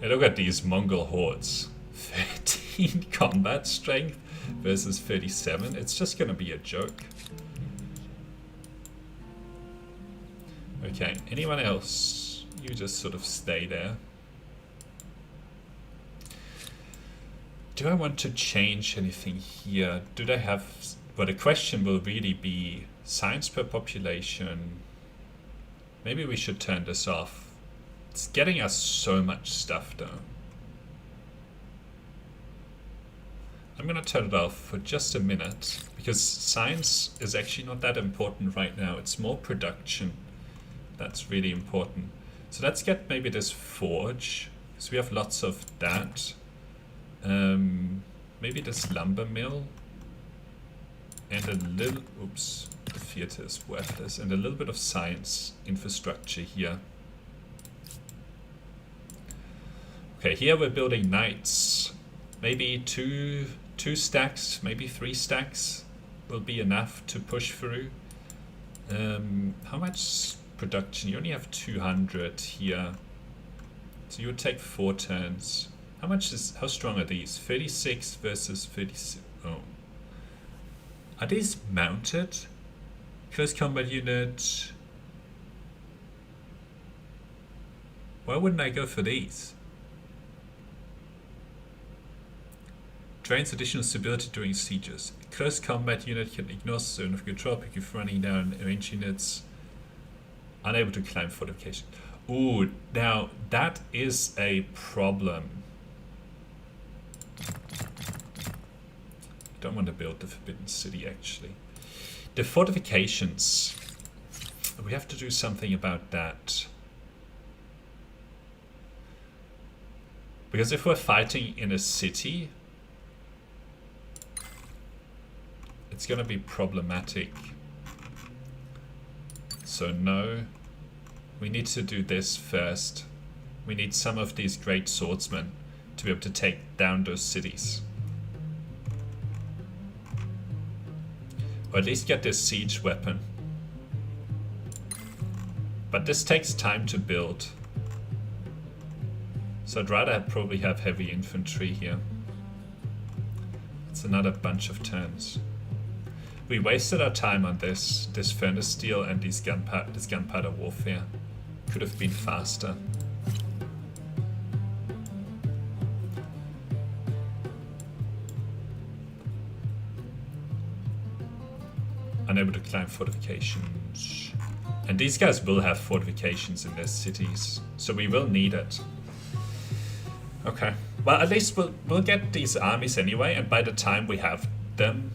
And look at these Mongol hordes. 13 combat strength versus 37. It's just gonna be a joke. Okay, anyone else? You just sort of stay there. Do I want to change anything here? Do they have... Well, the question will really be science per population. Maybe we should turn this off. It's getting us so much stuff though. I'm gonna turn it off for just a minute because science is actually not that important right now. It's more production that's really important. So let's get maybe this forge, because we have lots of that. Maybe this lumber mill and a little, oops, the theater is worthless, and a little bit of science infrastructure here. Okay, here we're building knights. Maybe two stacks, maybe 3 stacks will be enough to push through. How much production? You only have 200 here, so you would take 4 turns. How strong are these? 36 versus 36. Oh. Are these mounted? Close combat unit. Why wouldn't I go for these? Drains additional stability during sieges. Close combat unit can ignore zone of control if running down range units. Unable to climb fortification. Ooh, now that is a problem. I don't want to build the Forbidden City actually. The fortifications. We have to do something about that. Because if we're fighting in a city, it's going to be problematic. So no, we need to do this first. We need some of these great swordsmen to be able to take down those cities. Or at least get this siege weapon. But this takes time to build. So I'd rather probably have heavy infantry here. It's another bunch of turns. We wasted our time on this furnace steel and this gunpowder warfare. Could have been faster. Unable to climb fortifications. And these guys will have fortifications in their cities, so we will need it. Okay. Well, at least we'll get these armies anyway, and by the time we have them,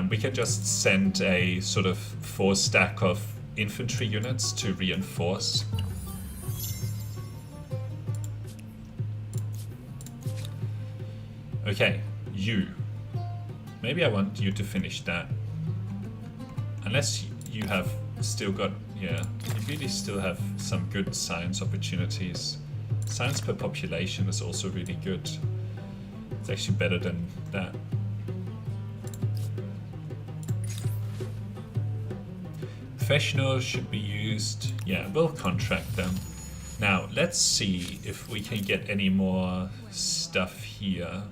we can just send a sort of 4 stack of infantry units to reinforce. Okay, you. Maybe I want you to finish that. Unless you have still got, yeah, you really still have some good science opportunities. Science per population is also really good. It's actually better than that. Professionals should be used. Yeah, we'll contract them. Now, let's see if we can get any more stuff here.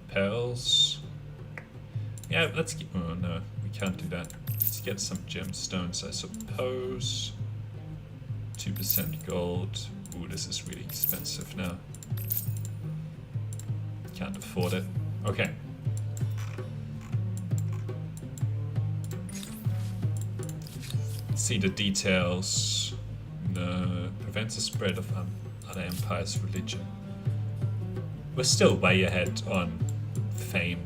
Pearls. Yeah, let's get... Oh, no, we can't do that. Let's get some gemstones, I suppose. 2% gold. Ooh, this is really expensive now. Can't afford it. Okay. See the details. No, prevents the spread of other empires' religion. We're still way ahead on fame.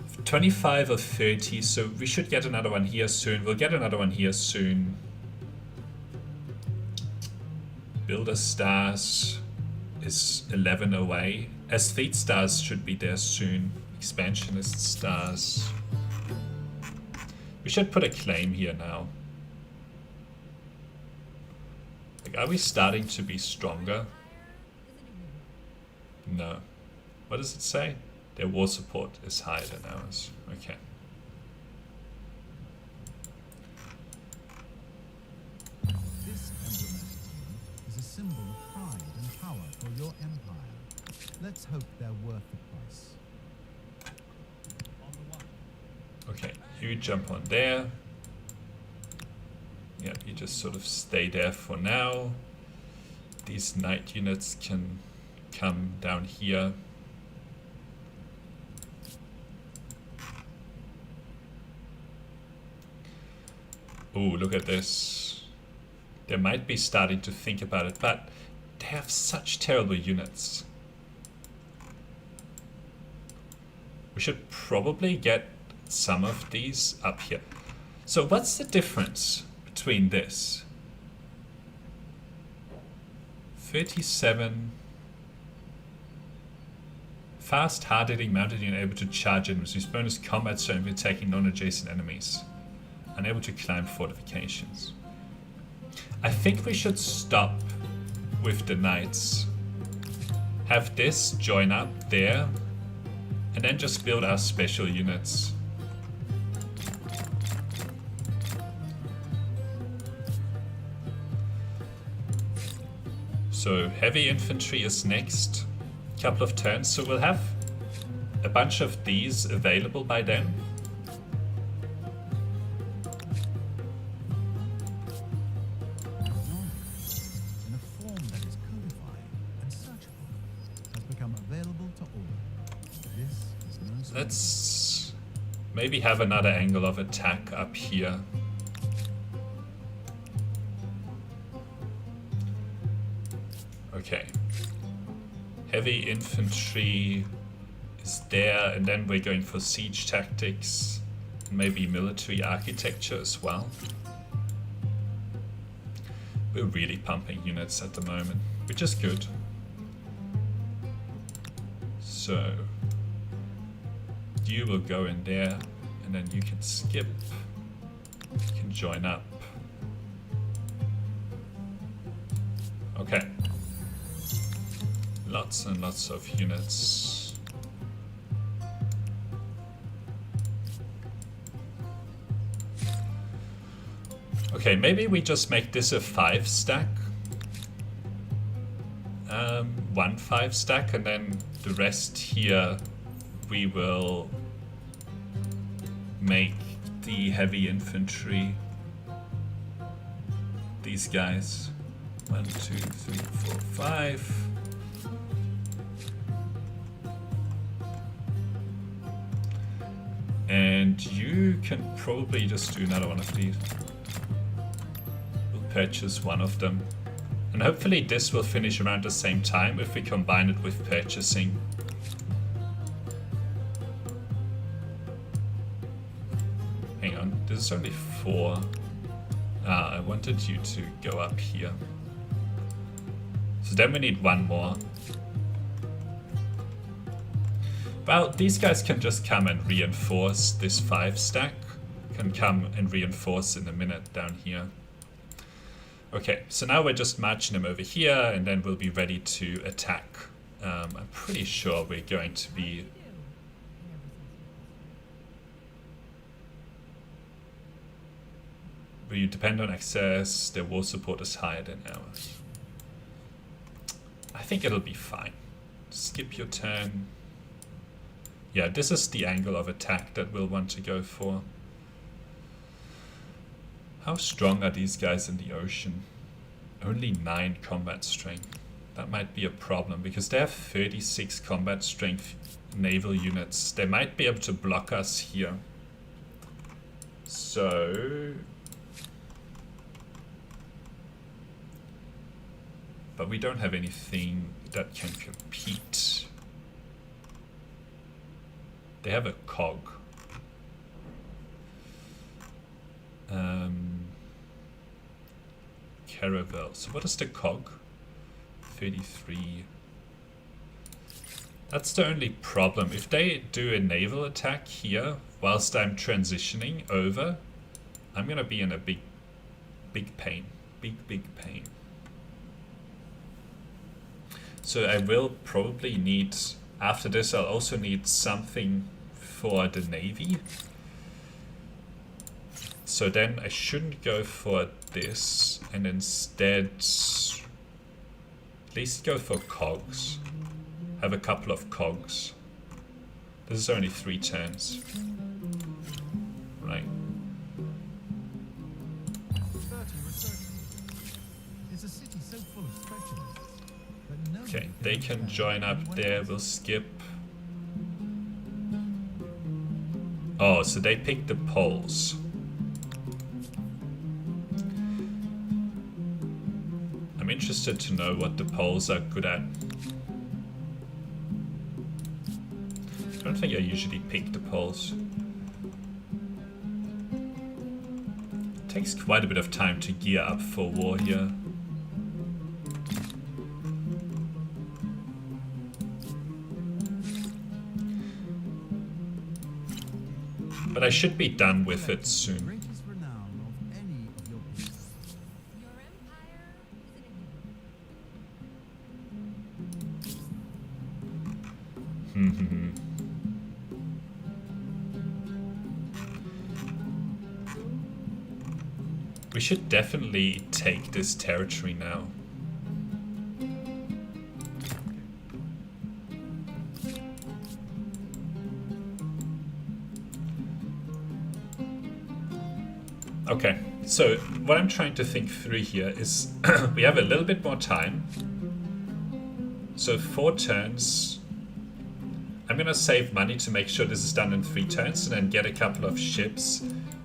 For 25 or 30, so we should get another one here soon. We'll get another one here soon. Builder stars is 11 away. Aesthete stars should be there soon. Expansionist stars. We should put a claim here now. Like, are we starting to be stronger? No. What does it say? Their war support is higher than ours. Okay. This emblematic is a symbol of pride and power for your empire. Let's hope they're worth the price. Okay, you jump on there. Yeah, you just sort of stay there for now. These knight units can come down here. Ooh, look at this. They might be starting to think about it, but they have such terrible units. We should probably get some of these up here. So what's the difference between this? 37. Fast, hard-hitting, mounted unit able to charge enemies. Use bonus combat strength when attacking non-adjacent enemies. Unable to climb fortifications. I think we should stop with the knights. Have this join up there. And then just build our special units. So heavy infantry is next. Couple of turns, so we'll have a bunch of these available by then. In a form that is codified and searchable, has become available to all. This is no small Let's maybe have another angle of attack up here. Okay. Heavy infantry is there, and then we're going for siege tactics, and maybe military architecture as well. We're really pumping units at the moment, which is good. So you will go in there, and then you can skip. You can join up. Okay. Lots and lots of units. Okay, maybe we just make this a 5 stack. 1 5 stack, and then the rest here we will make the heavy infantry. These guys. 1 2 3 4 5. And you can probably just do another one of these. We'll purchase one of them. And hopefully this will finish around the same time if we combine it with purchasing. Hang on, this is only 4. Ah, I wanted you to go up here. So then we need one more. Well, these guys can just come and reinforce this 5 stack. Can come and reinforce in a minute down here. Okay, so now we're just marching them over here, and then we'll be ready to attack. I'm pretty sure we're going to be... We depend on access, their war support is higher than ours. I think it'll be fine. Skip your turn. Yeah, this is the angle of attack that we'll want to go for. How strong are these guys in the ocean? Only 9 combat strength. That might be a problem because they have 36 combat strength naval units. They might be able to block us here. So... But we don't have anything that can compete. They have a cog. Caravel. So what is the cog? 33. That's the only problem. If they do a naval attack here whilst I'm transitioning over, I'm gonna be in a big pain. Big pain. So I will probably need, after this I'll also need something for the navy. So then I shouldn't go for this and instead at least go for cogs. Have a couple of cogs. This is only 3 turns. Right. It's a city so full of specialists that nobody Okay, can they can understand join up when there, it's- we'll skip. Oh, so they picked the poles. I'm interested to know what the poles are good at. I don't think I usually pick the poles. It takes quite a bit of time to gear up for war here. But I should be done with it soon. Greatest renown of any of your people. Your empire is in We should definitely take this territory now. Okay, so what I'm trying to think through here is we have a little bit more time. So 4 turns. I'm gonna save money to make sure this is done in 3 turns and then get a couple of ships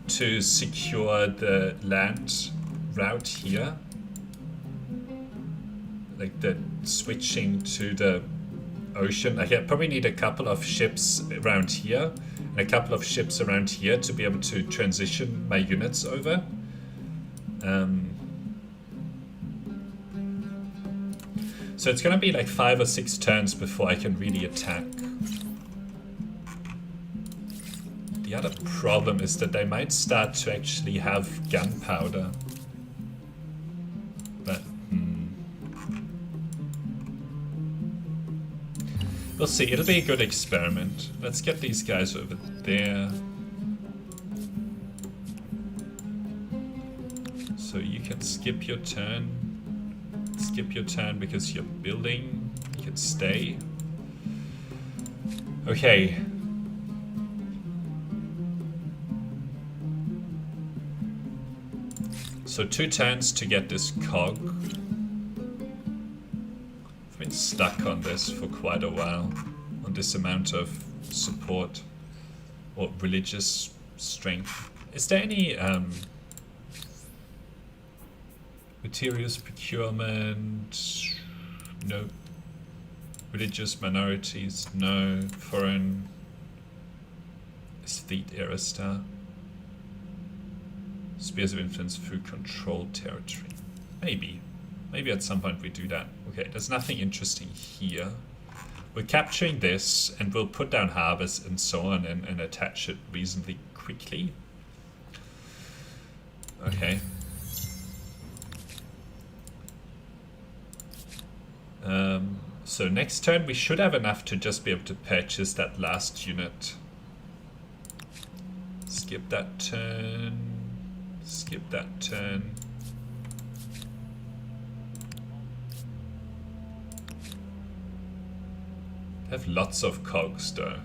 to secure the land route here. Like the switching to the ocean. I probably need a couple of ships around here and a couple of ships around here to be able to transition my units over. So it's gonna be like 5 or 6 turns before I can really attack. The other problem is that they might start to actually have gunpowder. But we'll see. It'll be a good experiment. Let's get these guys over there. So you can skip your turn. Skip your turn because you're building. You can stay. Okay. So 2 turns to get this cog. I've been stuck on this for quite a while, on this amount of support or religious strength. Is there any materials procurement? No. Religious minorities? No. Foreign aesthete era star. Spheres of influence through controlled territory. Maybe. Maybe at some point we do that. Okay, there's nothing interesting here. we're capturing this, and we'll put down harbors and so on, and attach it reasonably quickly. Okay. So next turn we should have enough to just be able to purchase that last unit. Skip that turn. Skip that turn. Have lots of cogs though.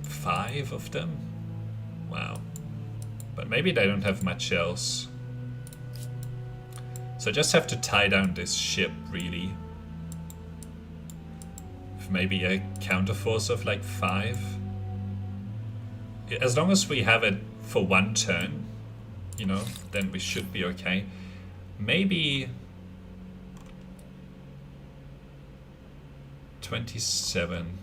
5 of them? Wow. But maybe they don't have much else. So I just have to tie down this ship, really. With maybe a counterforce of like 5. As long as we have it for 1 turn, you know, then we should be okay. Maybe 27.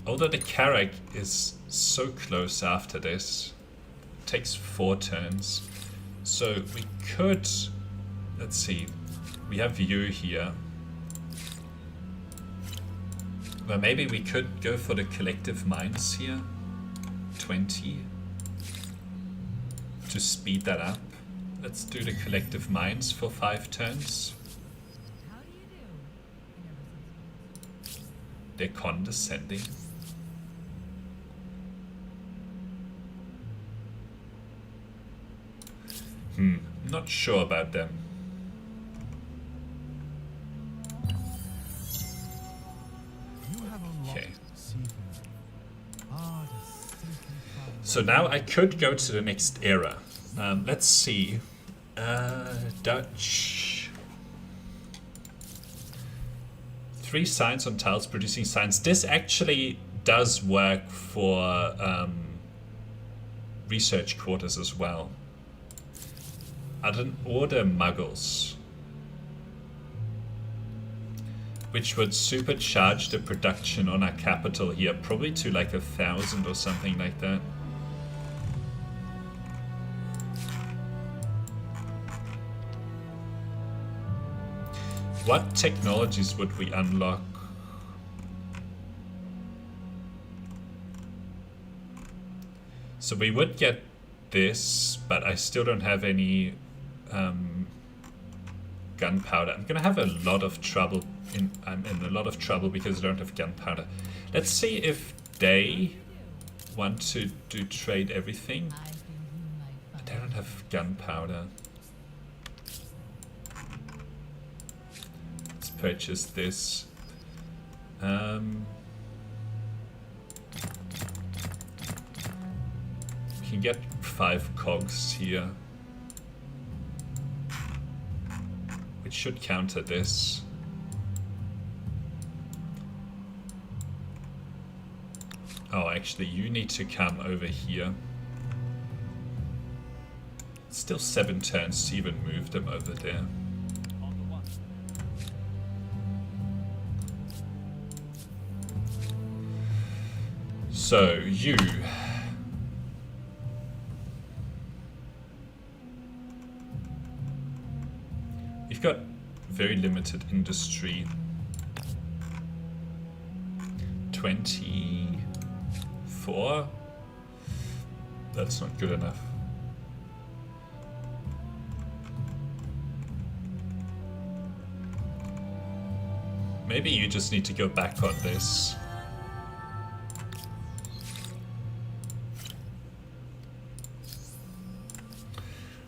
Although the Carrack is so close after this, it takes 4 turns. So we could, let's see, we have you here. Well, maybe we could go for the collective minds here. 20. To speed that up. Let's do the collective minds for 5 turns. How do you do? And everything's They're condescending. Not sure about them. You have unlocked Okay. seafaring. Ah, to safely travel. So now I could go to the next era. Let's see. Dutch. 3 signs on tiles producing signs. This actually does work for research quarters as well. I'd order muggles, which would supercharge the production on our capital here, probably to like 1,000 or something like that. What technologies would we unlock? So we would get this, but I still don't have any gunpowder. I'm gonna have a lot of trouble. I'm in a lot of trouble because I don't have gunpowder. Let's see if they want to do trade everything. I've been doing my They don't have gunpowder. Let's purchase this. We can get 5 cogs here, which should counter this. Oh, actually, you need to come over here. It's still 7 turns to even move them over there. So, you. You've got very limited industry. 24? That's not good enough. Maybe you just need to go back on this.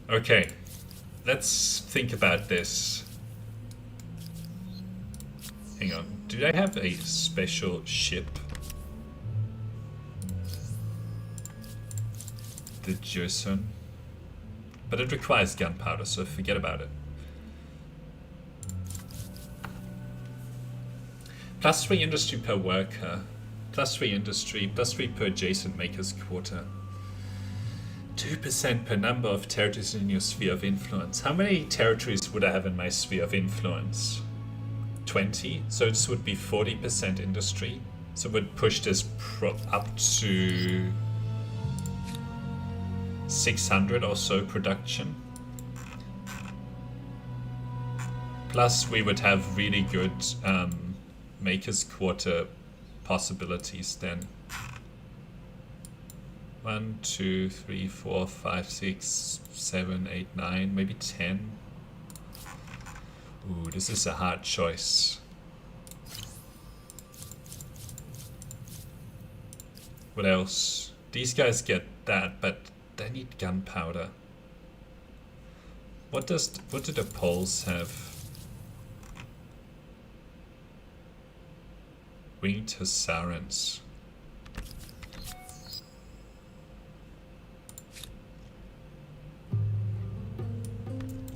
Okay, let's think about this. Hang on, do I have a special ship? The Jerson. But it requires gunpowder, so forget about it. +3 industry per worker. +3 industry, +3 per adjacent maker's quarter. 2% per number of territories in your sphere of influence. How many territories would I have in my sphere of influence? 20. So this would be 40% industry. So it would push this up to 600 or so production. Plus, we would have really good Maker's Quarter possibilities then. 1, 2, 3, 4, 5, 6, 7, 8, 9, maybe 10. Ooh, this is a hard choice. What else? These guys get that, but they need gunpowder. What do the Poles have? Winged Hussarans.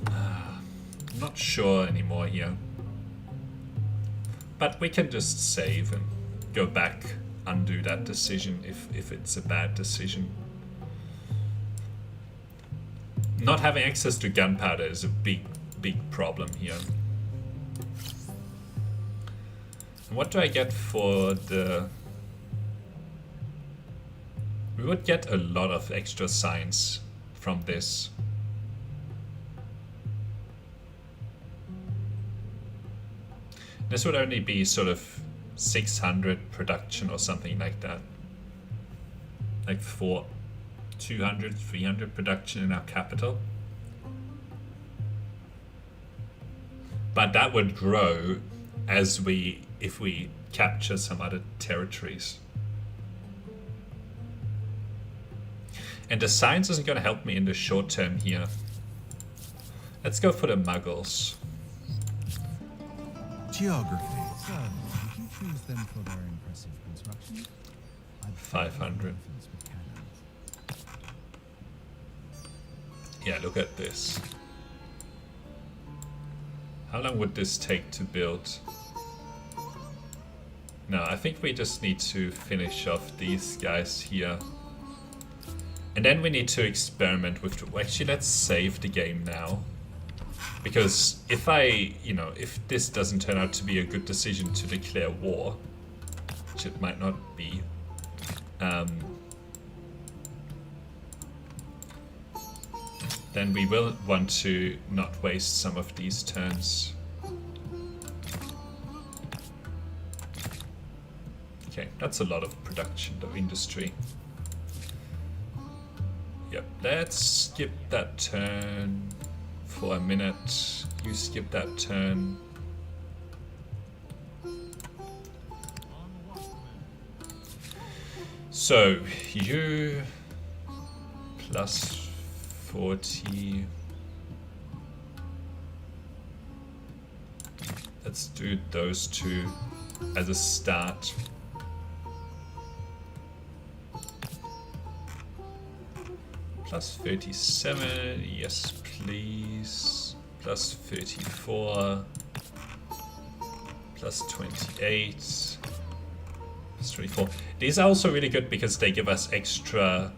I'm not sure anymore here. But we can just save and go back, undo that decision if it's a bad decision. Not having access to gunpowder is a big problem here. And what do I get for the... We would get a lot of extra science from this. This would only be sort of 600 production or something like that. Like for 200, 300 production in our capital. But that would grow as if we capture some other territories. And the science isn't going to help me in the short term here. Let's go for the Muggles. Geography. So, would you choose them for their impressive construction? 500. Yeah, look at this. How long would this take to build? No, I think we just need to finish off these guys here. And then we need to experiment with... Actually, let's save the game now. Because if if this doesn't turn out to be a good decision to declare war, which it might not be, then we will want to not waste some of these turns. Okay, that's a lot of production, of industry. Yep, let's skip that turn for a minute. You skip that turn. So, you plus 40. Let's do those two as a start. Plus 37, yes please. Plus 34. Plus 28. Plus 24. These are also really good because they give us extra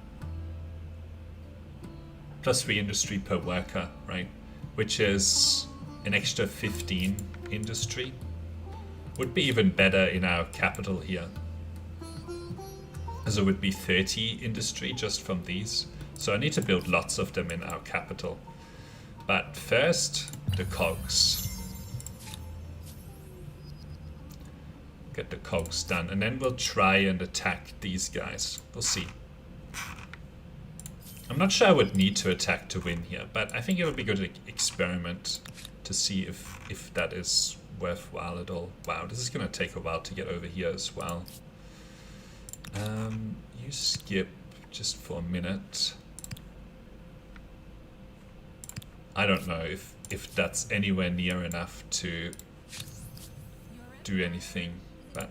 plus 3 industry per worker, right? Which is an extra 15 industry. Would be even better in our capital here, as it would be 30 industry just from these. So I need to build lots of them in our capital. But first, the cogs. Get the cogs done, and then we'll try and attack these guys. We'll see. I'm not sure I would need to attack to win here, but I think it would be good to experiment to see if that is worthwhile at all. Wow, this is going to take a while to get over here as well. You skip just for a minute. I don't know if that's anywhere near enough to do anything, but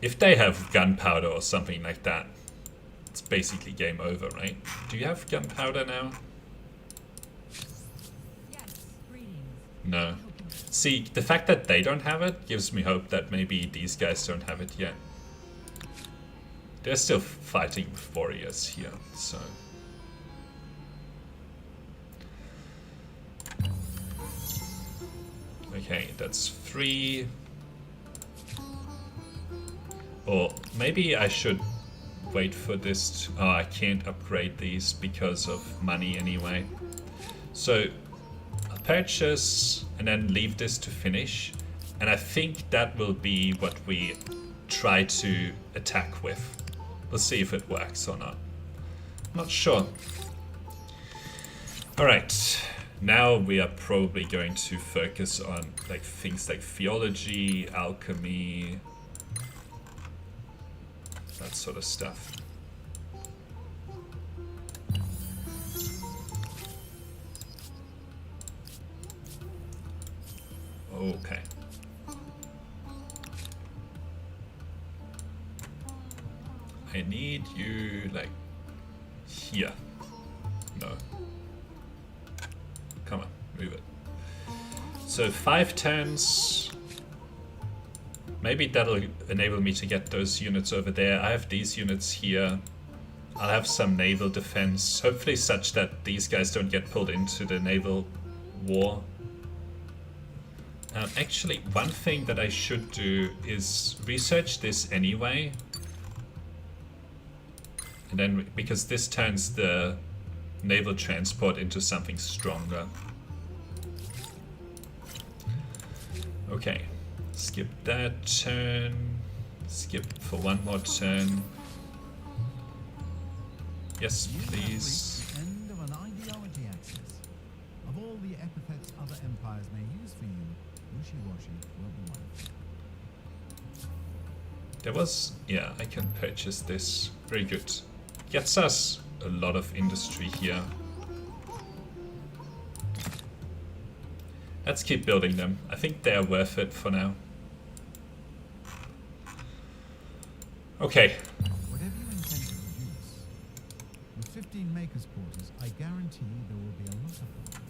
if they have gunpowder or something like that, it's basically game over, right? Do you have gunpowder now? Yes, greetings. No. See, the fact that they don't have it gives me hope that maybe these guys don't have it yet. They're still fighting with warriors here, so... Okay, that's 3. Or maybe I should wait for this. Oh, I can't upgrade these because of money anyway. So I'll purchase and then leave this to finish. And I think that will be what we try to attack with. We'll see if it works or not. Not sure. Alright. Now we are probably going to focus on like things like theology, alchemy, that sort of stuff. Okay. I need you like here. No. Come on, move it. So 5 turns. Maybe that'll enable me to get those units over there. I have these units here. I'll have some naval defense, hopefully such that these guys don't get pulled into the naval war. Actually, one thing that I should do is research this anyway. And then, because this turns the naval transport into something stronger. Okay, skip that turn. Skip for one more turn. Yes, please. The end of an ideology axis. Of all the epithets other empires may use for you, wishy-washy will be one. There was, yeah, I can purchase this. Very good. Gets us a lot of industry here. Let's keep building them. I think they're worth it for now. Okay. Whatever you intend to produce, with 15 makers' quarters, I guarantee there will be a lot of them.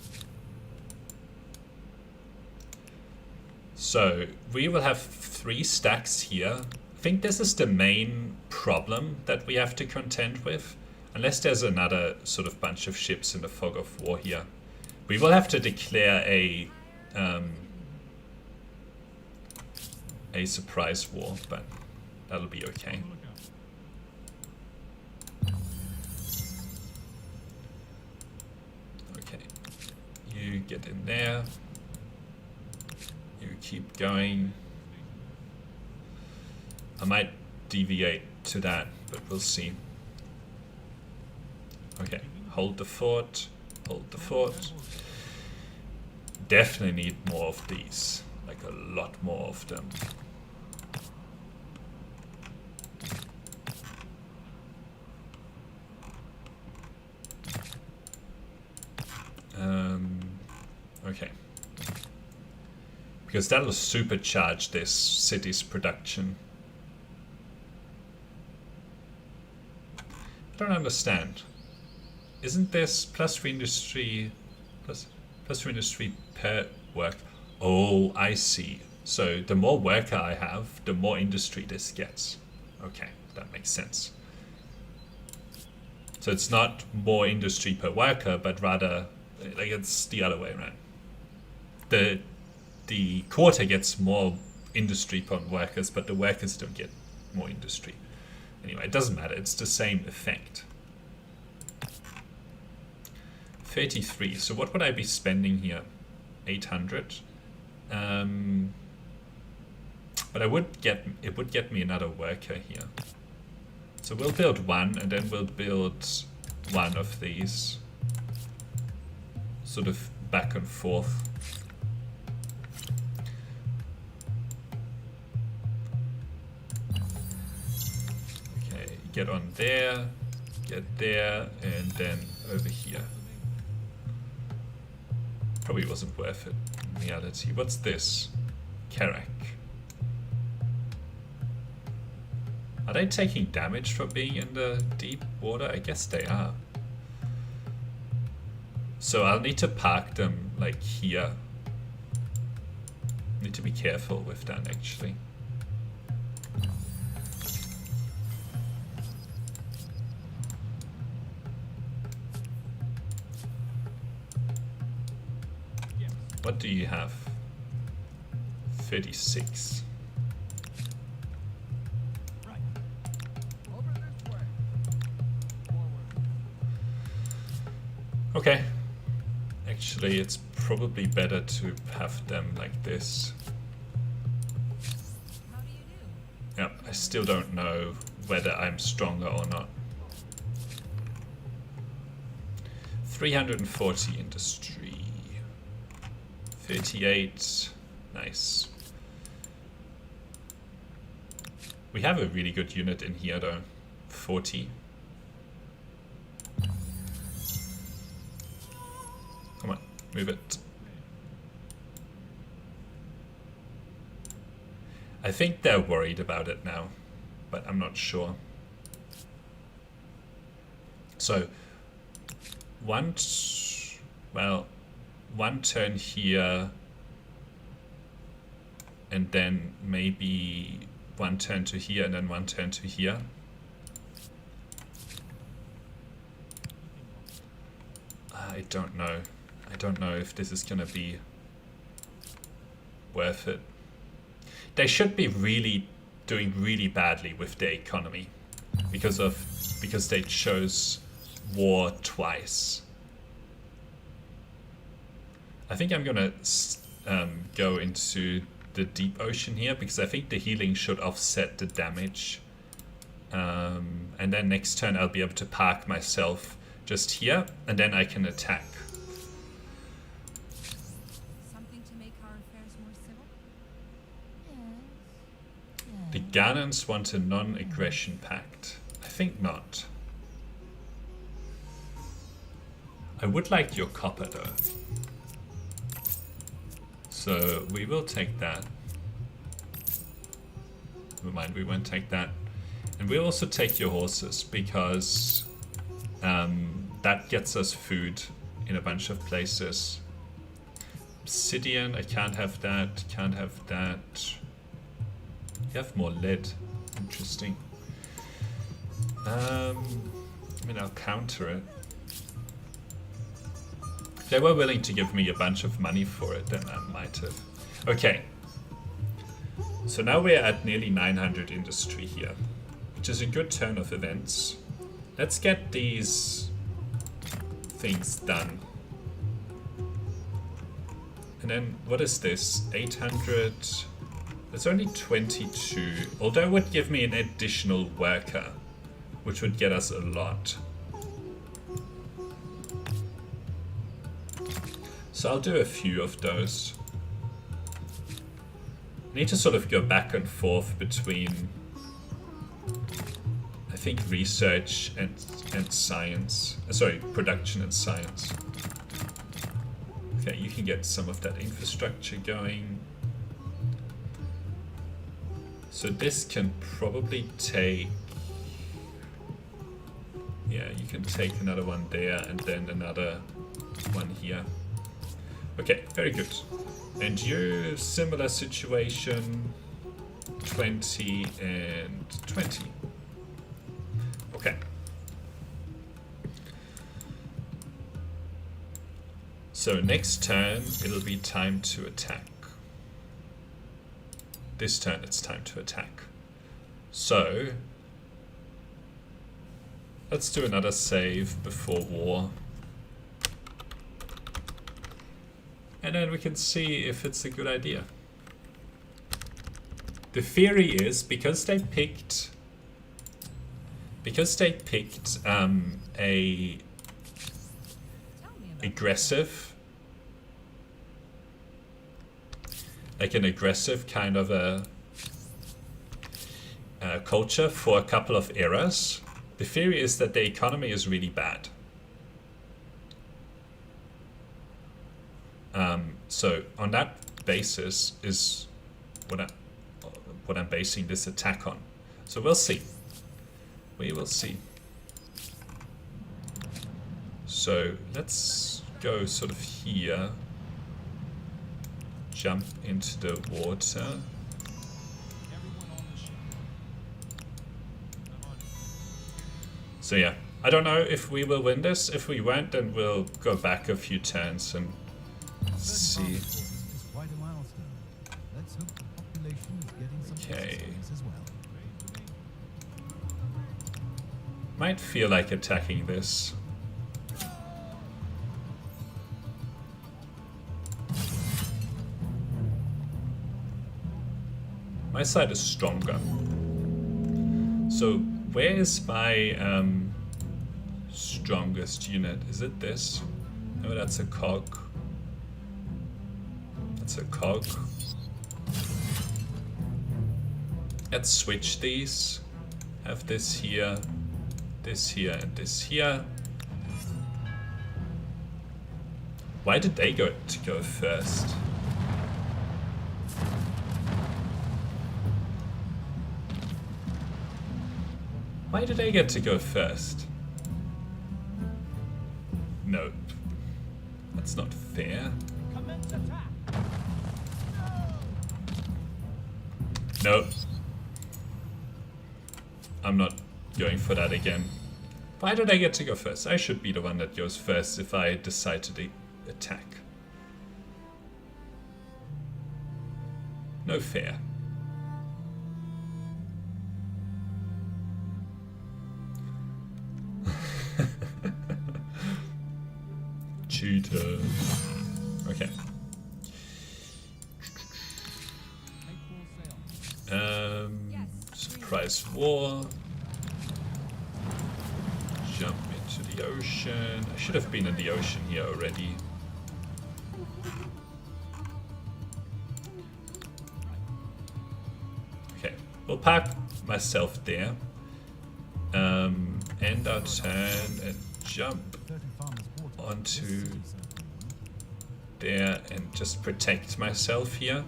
So we will have 3 stacks here. I think this is the main problem that we have to contend with. Unless there's another sort of bunch of ships in the fog of war here. We will have to declare a surprise war, but that'll be okay. Okay, you get in there. You keep going. I might deviate to that, but we'll see. Okay, hold the fort, hold the fort. Definitely need more of these, like a lot more of them. Okay. Because that'll supercharge this city's production. I don't understand. Isn't this plus 3 industry plus 3 industry per work? Oh, I see. So the more worker I have, the more industry this gets. Okay, that makes sense. So it's not more industry per worker, but rather like it's the other way around. The quarter gets more industry per workers, but the workers don't get more industry. Anyway, it doesn't matter. It's the same effect. 33. So what would I be spending here? 800. But it would get me another worker here. So we'll build one, and then we'll build one of these. Sort of back and forth. Okay, get on there, get there, and then over here. Probably wasn't worth it in reality. What's this? Karak. Are they taking damage from being in the deep water? I guess they are. So I'll need to park them like here. Need to be careful with that actually. What do you have? 36. Okay. Actually, it's probably better to have them like this. How do you do? Yeah, I still don't know whether I'm stronger or not. 340 industry. 38. Nice. We have a really good unit in here though. 40. Come on, move it. I think they're worried about it now, but I'm not sure. So, one turn here, and then maybe one turn to here, and then one turn to here. I don't know. I don't know if this is gonna be worth it. They should be doing really badly with their economy because they chose war twice. I think I'm gonna go into the deep ocean here because I think the healing should offset the damage. And then next turn I'll be able to park myself just here, and then I can attack. Something to make our affairs more civil? Yes. The Ghanans want a non-aggression pact. I think not. I would like your copper though. So we will take that. Never mind, we won't take that. And we'll also take your horses because that gets us food in a bunch of places. Obsidian, I can't have that, can't have that. You have more lead. Interesting. I mean, I'll counter it. If they were willing to give me a bunch of money for it, then I might have. Okay. So now we're at nearly 900 industry here, which is a good turn of events. Let's get these things done. And then, what is this? 800. It's only 22. Although it would give me an additional worker, which would get us a lot. So I'll do a few of those. I need to sort of go back and forth between, I think, research and science. Sorry, production and science. Okay, you can get some of that infrastructure going. So this can probably take... Yeah, you can take another one there and then another one here. Okay, very good. And you, similar situation, 20 and 20. Okay. So next turn, it'll be time to attack. This turn, it's time to attack. So, let's do another save before war. And then we can see if it's a good idea. The theory is because they picked a aggressive, like an aggressive kind of a culture for a couple of eras. The theory is that the economy is really bad. So on that basis is what I'm basing this attack on. So we'll see. We will see. So let's go sort of here. Jump into the water. So yeah, I don't know if we will win this. If we won't, then we'll go back a few turns and see. Is quite a milestone. Let's hope the population is getting some Okay. exercise as well. Might feel like attacking this. My side is stronger. So where is my strongest unit? Is it this? No, that's a cog. That's a cog. Let's switch these. Have this here, and this here. Why did they go first? Why did they get to go first? No. That's not fair. Nope. I'm not going for that again. Why did I get to go first? I should be the one that goes first if I decide to attack. No fair. Cheater. Okay. Surprise war. Jump into the ocean. I should have been in the ocean here already. Okay, we'll park myself there. End our turn and jump onto there and just protect myself here.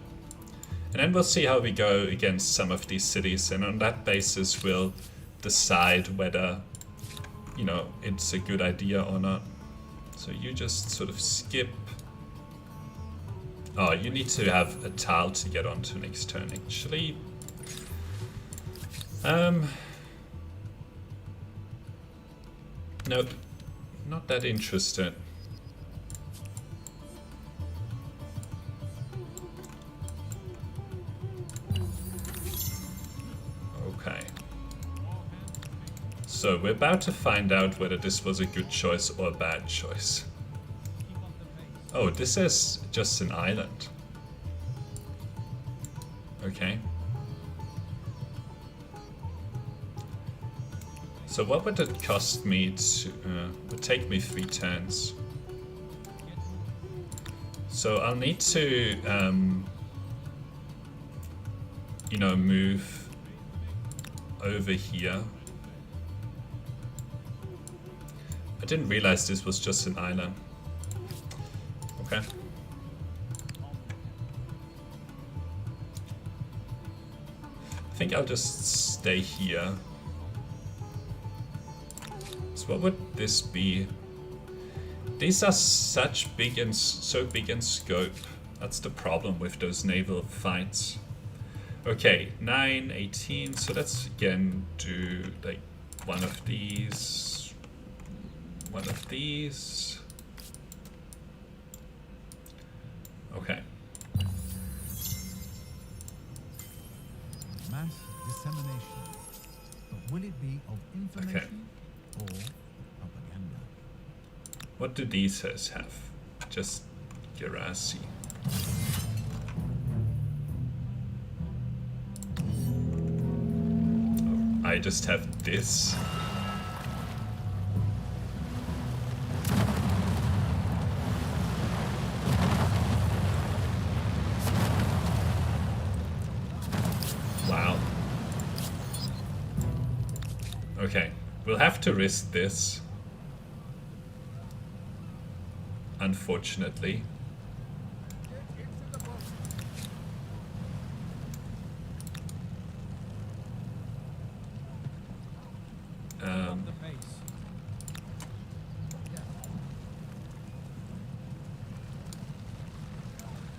And then we'll see how we go against some of these cities, and on that basis we'll decide whether, you know, it's a good idea or not. So you just sort of skip. Oh, you need to have a tile to get onto next turn, actually. Nope. Not that interested. Okay. So we're about to find out whether this was a good choice or a bad choice. Oh, this is just an island. Okay. So what would it cost me to... would take me 3 turns. So I'll need to, you know, move over here. I didn't realize this was just an island. Okay. I think I'll just stay here. So what would this be? These are such big and so big in scope. That's the problem with those naval fights. Okay, 9, 18. So let's again do like one of these. One of these. Okay. Mass dissemination. But will it be of information or propaganda? What do these have? Just Gerasi. Oh, I just have this. Wow. Okay, we'll have to risk this. Unfortunately.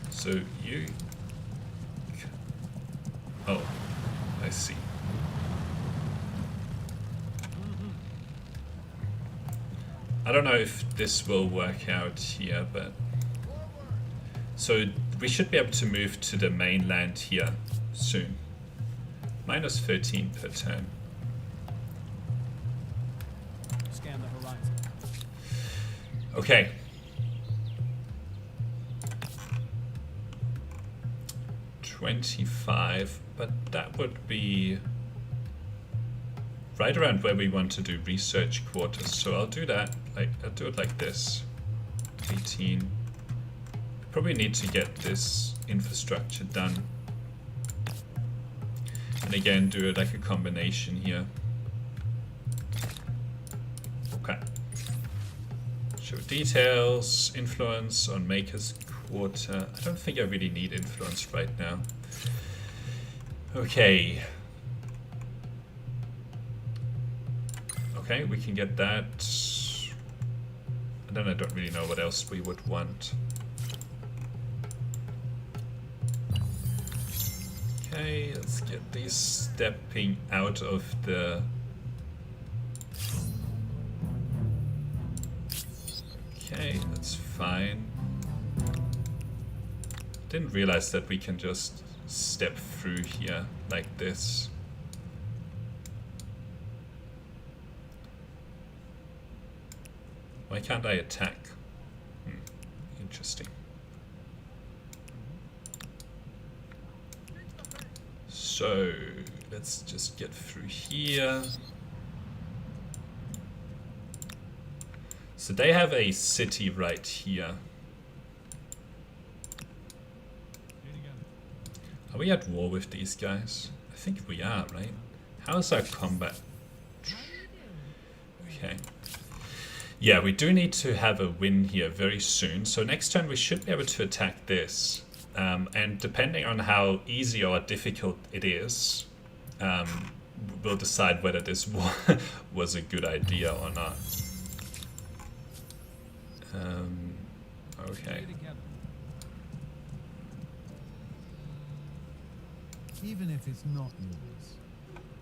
So you... Oh, I see. I don't know if this will work out here, but... So we should be able to move to the mainland here soon. Minus 13 per turn. Scan the horizon. Okay. 25, but that would be right around where we want to do research quarters. So I'll do that. I'll do it like this. 18. Probably need to get this infrastructure done. And again, do it like a combination here. Okay. Show details, influence on Maker's Quarter. I don't think I really need influence right now. Okay. Okay, we can get that. And then I don't really know what else we would want. Okay, let's get these stepping out of the... Okay, that's fine. Didn't realize that we can just step through here like this. Why can't I attack? Interesting. So let's just get through here. So they have a city right here. Are we at war with these guys? I think we are, right? How's our combat? Okay. Yeah, we do need to have a win here very soon. So next turn we should be able to attack this. And depending on how easy or difficult it is, we'll decide whether this was a good idea or not. Okay. Even if it's not yours,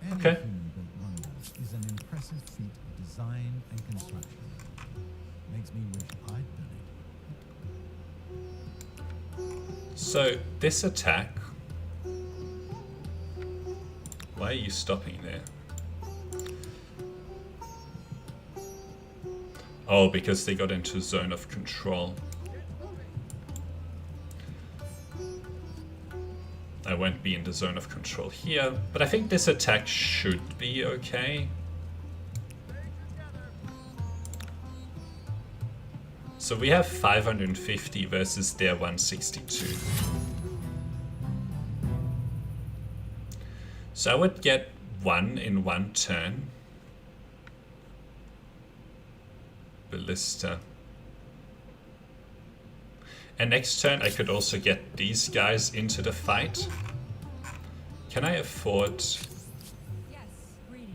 any Okay. human-built wonder is an impressive feat of design and construction. Makes me wish I'd done it. So this attack. Why are you stopping there? Oh, because they got into zone of control. I won't be in the zone of control here, but I think this attack should be okay. So we have 550 versus their 162. So I would get one in one turn. Ballista. And next turn I could also get these guys into the fight. Can I afford... Yes, greetings.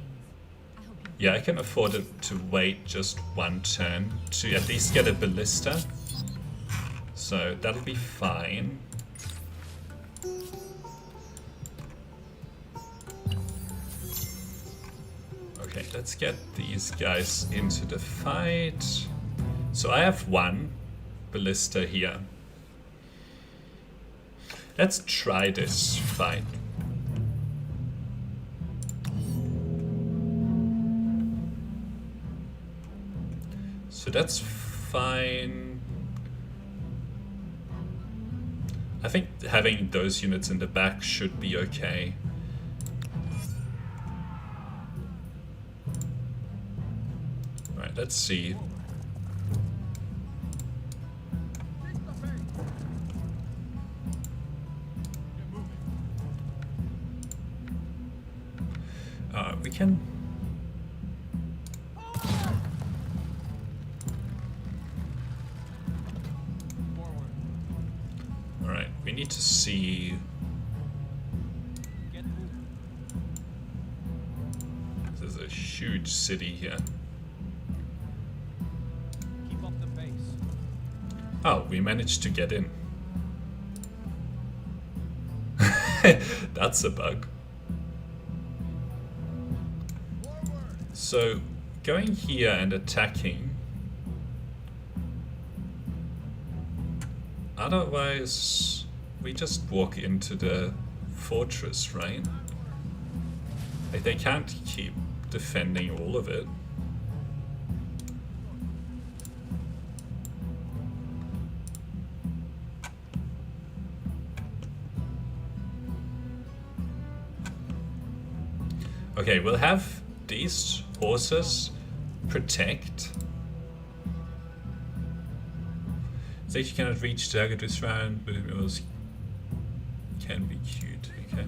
I hope you Yeah, I can afford it to wait just one turn to at least get a ballista. So that'll be fine. Okay, let's get these guys into the fight. So I have one ballista here. Let's try this fight. So that's fine. I think having those units in the back should be okay. Alright, let's see. We can... Alright, we need to see... There's a huge city here. Keep up the pace. Oh, we managed to get in. That's a bug. So, going here and attacking. Otherwise, we just walk into the fortress, right? Like, they can't keep defending all of it. Okay, we'll have these horses protect. Say you cannot reach target this round, but it was can be cute. Okay.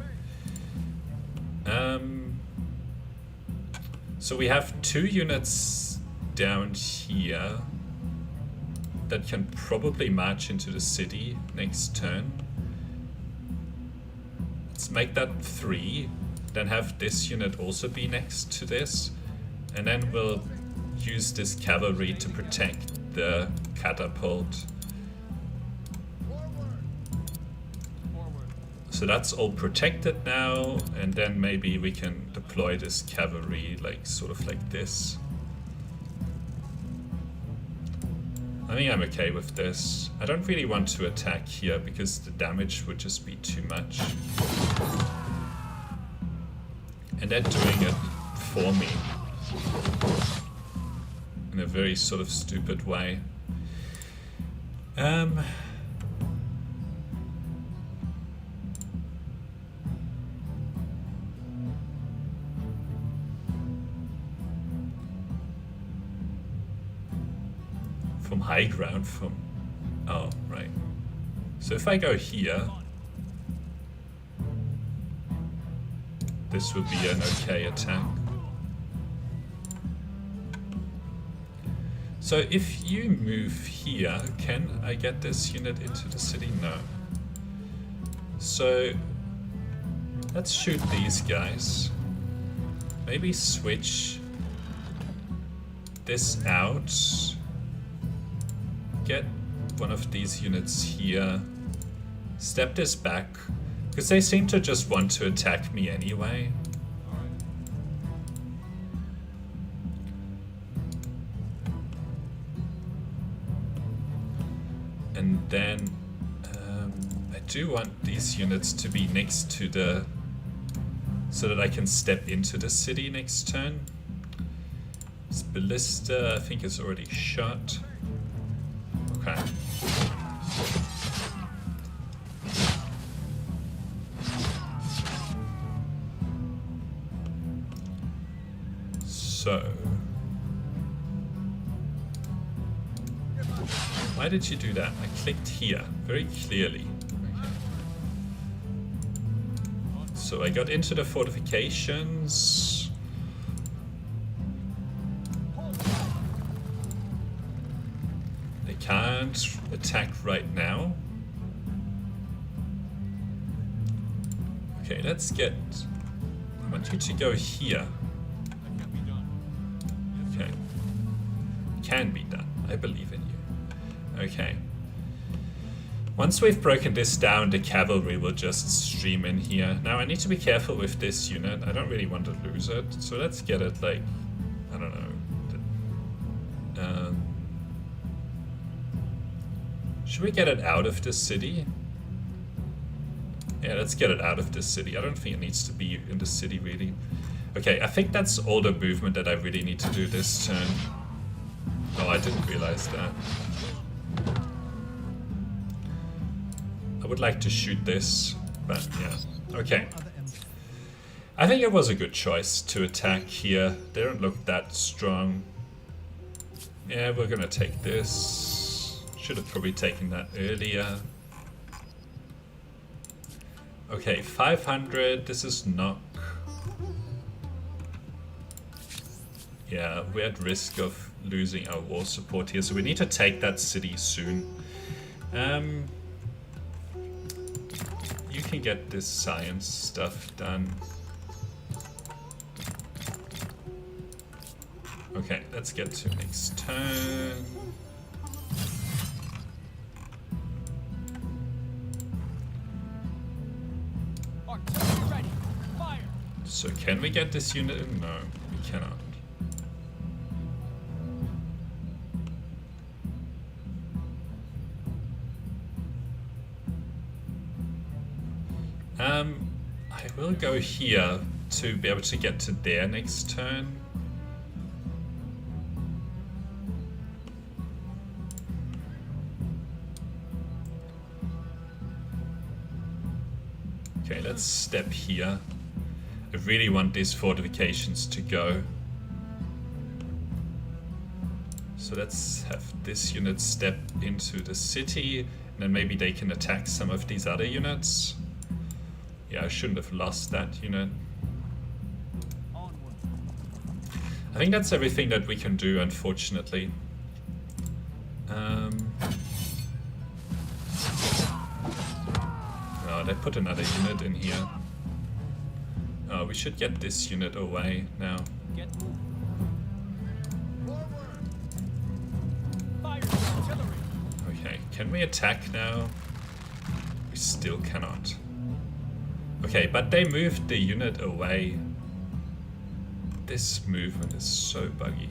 So we have 2 units down here that can probably march into the city next turn. Let's make that 3, then have this unit also be next to this, and then we'll use this cavalry to protect the catapult. So that's all protected now, and then maybe we can deploy this cavalry like sort of like this. I think I'm okay with this. I don't really want to attack here because the damage would just be too much. And they're doing it for me in a very sort of stupid way. From high ground, from... Oh, right. So if I go here, this would be an okay attack. So if you move here, can I get this unit into the city? No. So let's shoot these guys. Maybe switch this out. Get one of these units here. Step this back. Because they seem to just want to attack me anyway. And then I do want these units to be next to the... so that I can step into the city next turn. This ballista I think is already shot. Okay. So, why did you do that? I clicked here very clearly. Okay. So I got into the fortifications. They can't attack right now. Okay, let's get... I want you to go here. Okay. Can be done. I believe in you. Okay. Once we've broken this down, the cavalry will just stream in here. Now I need to be careful with this unit. I don't really want to lose it. So let's get it like... I don't know. Should we get it out of the city? Yeah, let's get it out of the city. I don't think it needs to be in the city, really. Okay, I think that's all the movement that I really need to do this turn. Oh, I didn't realize that. I would like to shoot this, but yeah. Okay. I think it was a good choice to attack here. They don't look that strong. Yeah, we're gonna take this. Should have probably taken that earlier. Okay, 500. This is knock. Yeah, we're at risk of losing our war support here, so we need to take that city soon. You can get this science stuff done. Okay, let's get to next turn. Ready. Fire. So can we get this unit in? No, we cannot. I will go here to be able to get to there next turn. Okay, let's step here. I really want these fortifications to go. So let's have this unit step into the city, and then maybe they can attack some of these other units. Yeah, I shouldn't have lost that unit. Onward. I think that's everything that we can do, unfortunately. Oh, they put another unit in here. Oh, we should get this unit away now. Get moving. Forward. Fire artillery. Okay, can we attack now? We still cannot. Okay, but they moved the unit away. This movement is so buggy.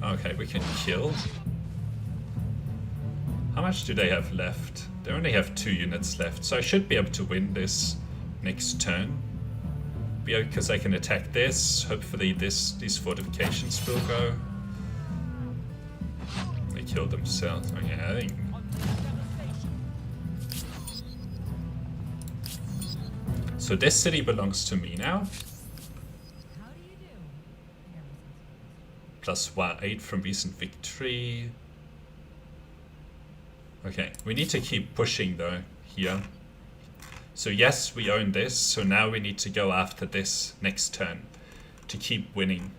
Okay, we can kill. How much do they have left? They only have 2 units left, so I should be able to win this next turn. Because I can attack this. Hopefully these fortifications will go. They killed themselves. Okay, I think. So this city belongs to me now. How do you do? And everything's Plus 8 from recent victory. Okay, we need to keep pushing though here. So yes, we own this, so now we need to go after this next turn to keep winning.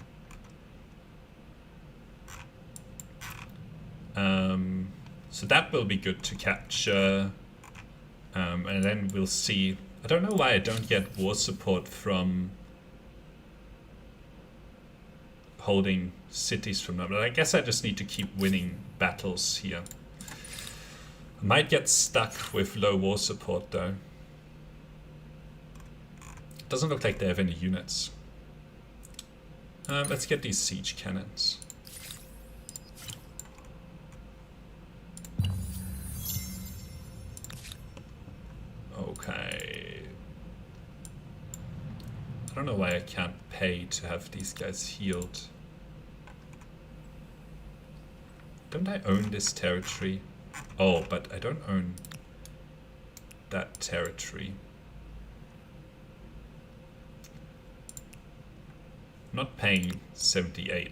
So that will be good to capture. And then we'll see. I don't know why I don't get war support from holding cities from them, but I guess I just need to keep winning battles here. I might get stuck with low war support though. Doesn't look like they have any units. Let's get these siege cannons. Okay. I don't know why I can't pay to have these guys healed. Don't I own this territory? Oh, but I don't own that territory. I'm not paying 78.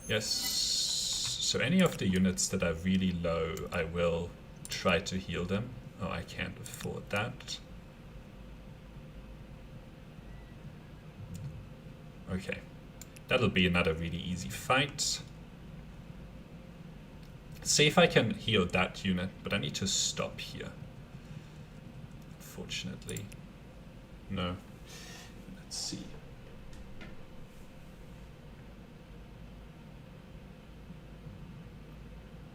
Yes, so any of the units that are really low, I will try to heal them. Oh, I can't afford that. Okay, that'll be another really easy fight. See if I can heal that unit, but I need to stop here. Unfortunately. No. Let's see.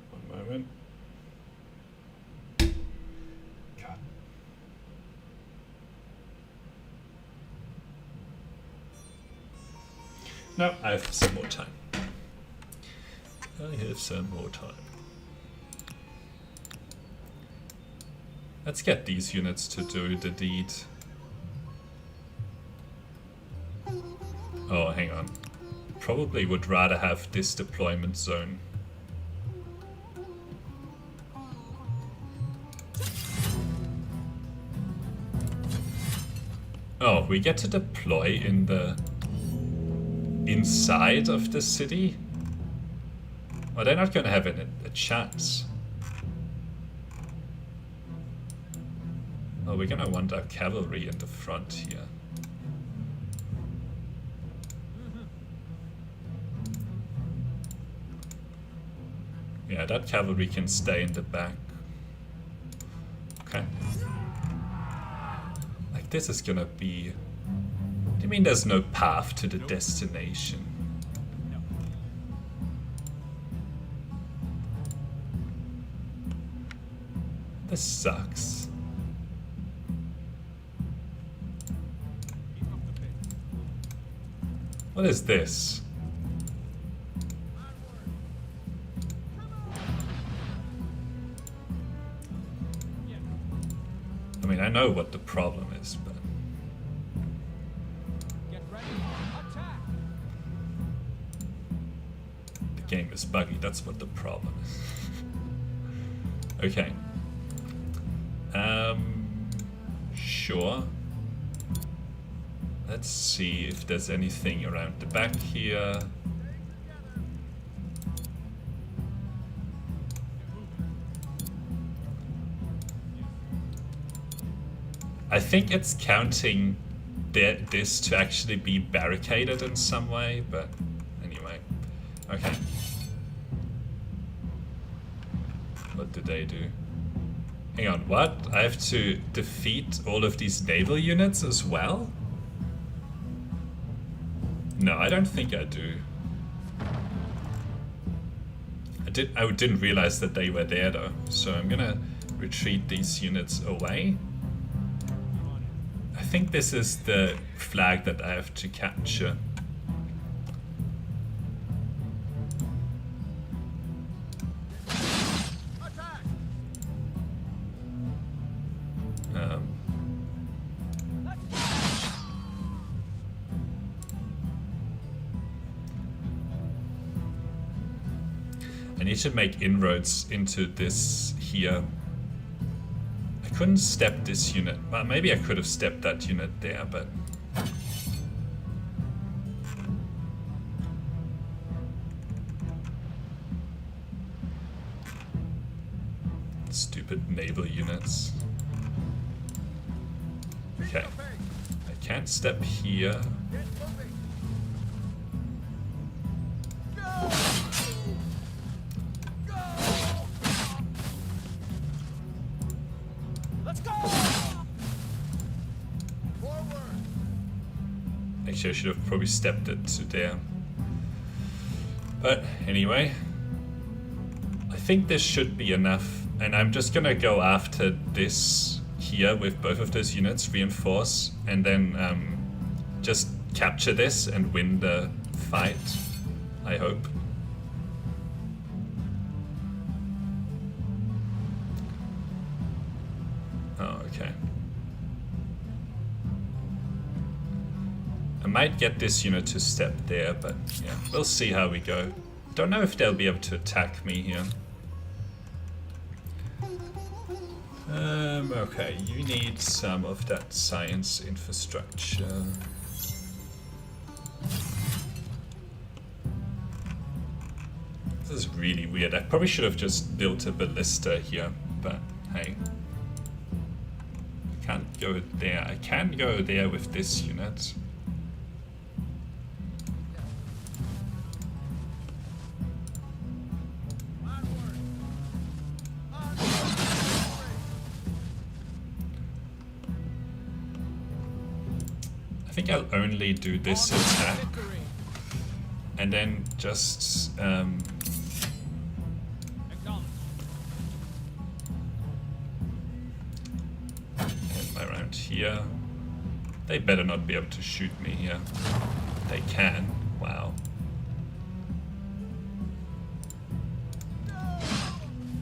One moment. God. No, I have some more time. I have some more time. Let's get these units to do the deed. Oh, hang on. Probably would rather have this deployment zone. Oh, we get to deploy in the inside of the city? Oh, they're not going to have a chance. Oh, we're going to want our cavalry in the front here. Yeah, that cavalry can stay in the back. Okay. Like, this is gonna be... Do you mean there's no path to the destination? No. This sucks. Keep up the pace. What is this? Yeah. I mean, I know what the problem is, but... Get ready. Attack. The game is buggy, that's what the problem is. Okay. Sure. Let's see if there's anything around the back here. I think it's counting this to actually be barricaded in some way, but anyway. Okay. What did they do? Hang on, what? I have to defeat all of these naval units as well? No, I don't think I do. I didn't realize that they were there though, so I'm gonna retreat these units away. I think this is the flag that I have to capture. I need to make inroads into this here. I couldn't step this unit. Well, maybe I could have stepped that unit there, but... Stupid naval units. Okay. I can't step here. Get moving. Go! Go! Let's go! Forward. Actually, I should have probably stepped it to there. But anyway, I think this should be enough. And I'm just gonna go after this here with both of those units, reinforce, and then just capture this and win the fight, I hope. Oh, okay. I might get this unit to step there, but yeah, we'll see how we go. Don't know if they'll be able to attack me here. Okay, you need some of that science infrastructure. This is really weird. I probably should have just built a ballista here, but hey. I can't go there. I can go there with this unit. I think I'll only do this attack and then just Acknowledge. head around here. They better not be able to shoot me here. They can. Wow.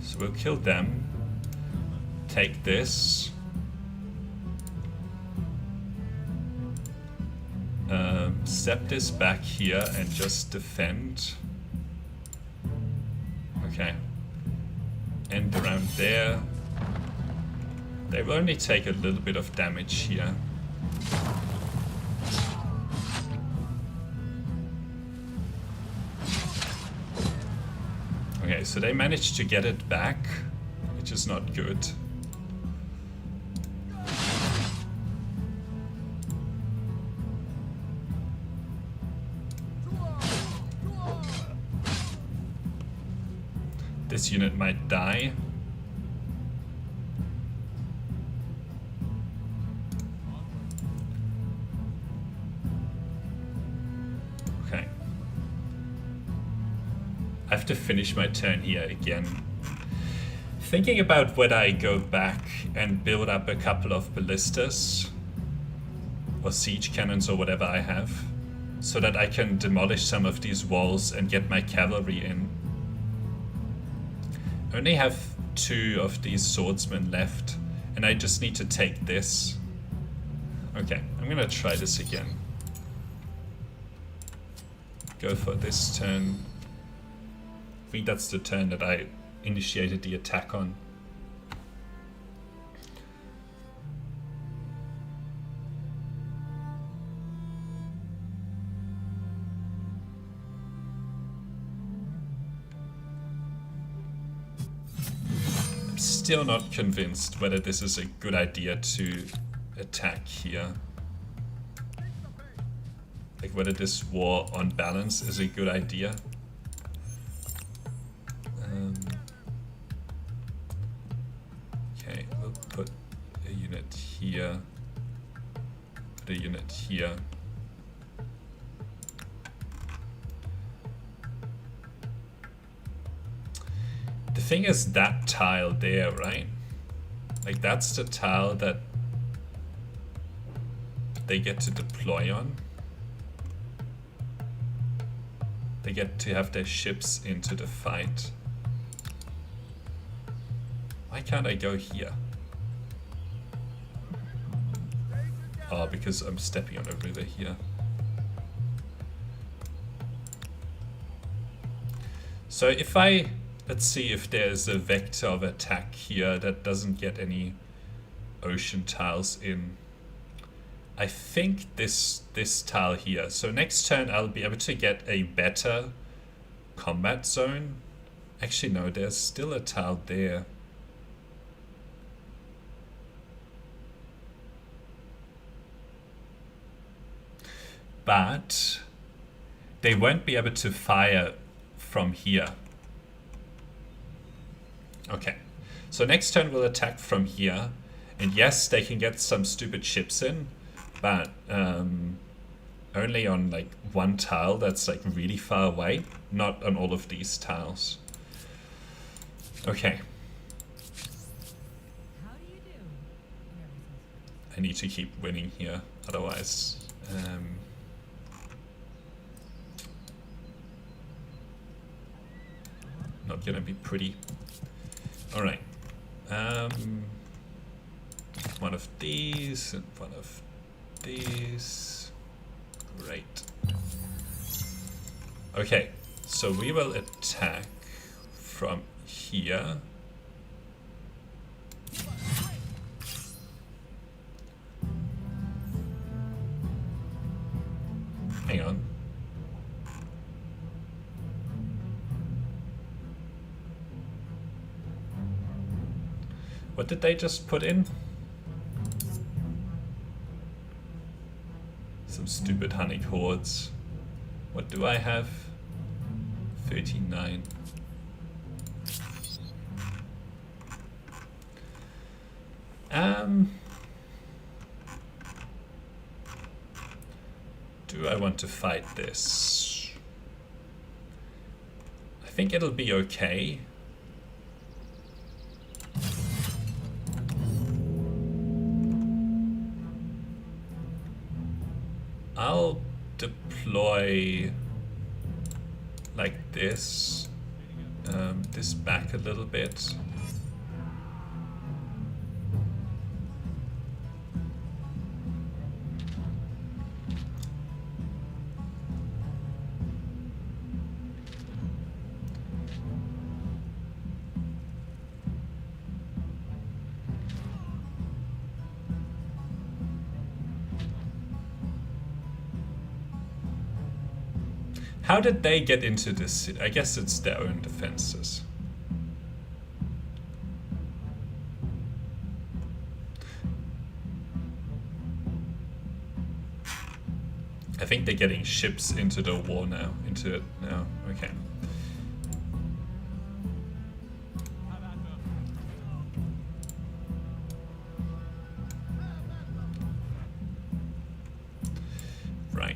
So we'll kill them. Take this. Step this back here and just defend. Okay. And around there. They will only take a little bit of damage here. Okay, so they managed to get it back, which is not good. This unit might die. Okay. I have to finish my turn here again. Thinking about whether I go back and build up a couple of ballistas or siege cannons or whatever I have, so that I can demolish some of these walls and get my cavalry in. I only have 2 of these swordsmen left, and I just need to take this. Okay, I'm gonna try this again. Go for this turn. I think that's the turn that I initiated the attack on. I'm still not convinced whether this is a good idea to attack here. Like whether this war on balance is a good idea. Okay, we'll put a unit here, put a unit here. The thing is that tile there, right? Like that's the tile that they get to deploy on. They get to have their ships into the fight. Why can't I go here? Oh, because I'm stepping on a river here. So if I, let's see if there's a vector of attack here that doesn't get any ocean tiles in. I think this tile here. So next turn I'll be able to get a better combat zone. Actually no, there's still a tile there. But they won't be able to fire from here. Okay, so next turn we'll attack from here. And yes, they can get some stupid ships in, but only on like one tile that's like really far away, not on all of these tiles. Okay. How do you do? And everything's I need to keep winning here, otherwise not gonna be pretty. All right, one of these and one of these. Great. Okay, so we will attack from here. Hang on. What did they just put in? Some stupid honey hordes. What do I have? 39. Do I want to fight this? I think it'll be okay. I'll deploy like this, this back a little bit. How did they get into this city? I guess it's their own defenses. I think they're getting ships into the war now. Into it now. Okay. Right.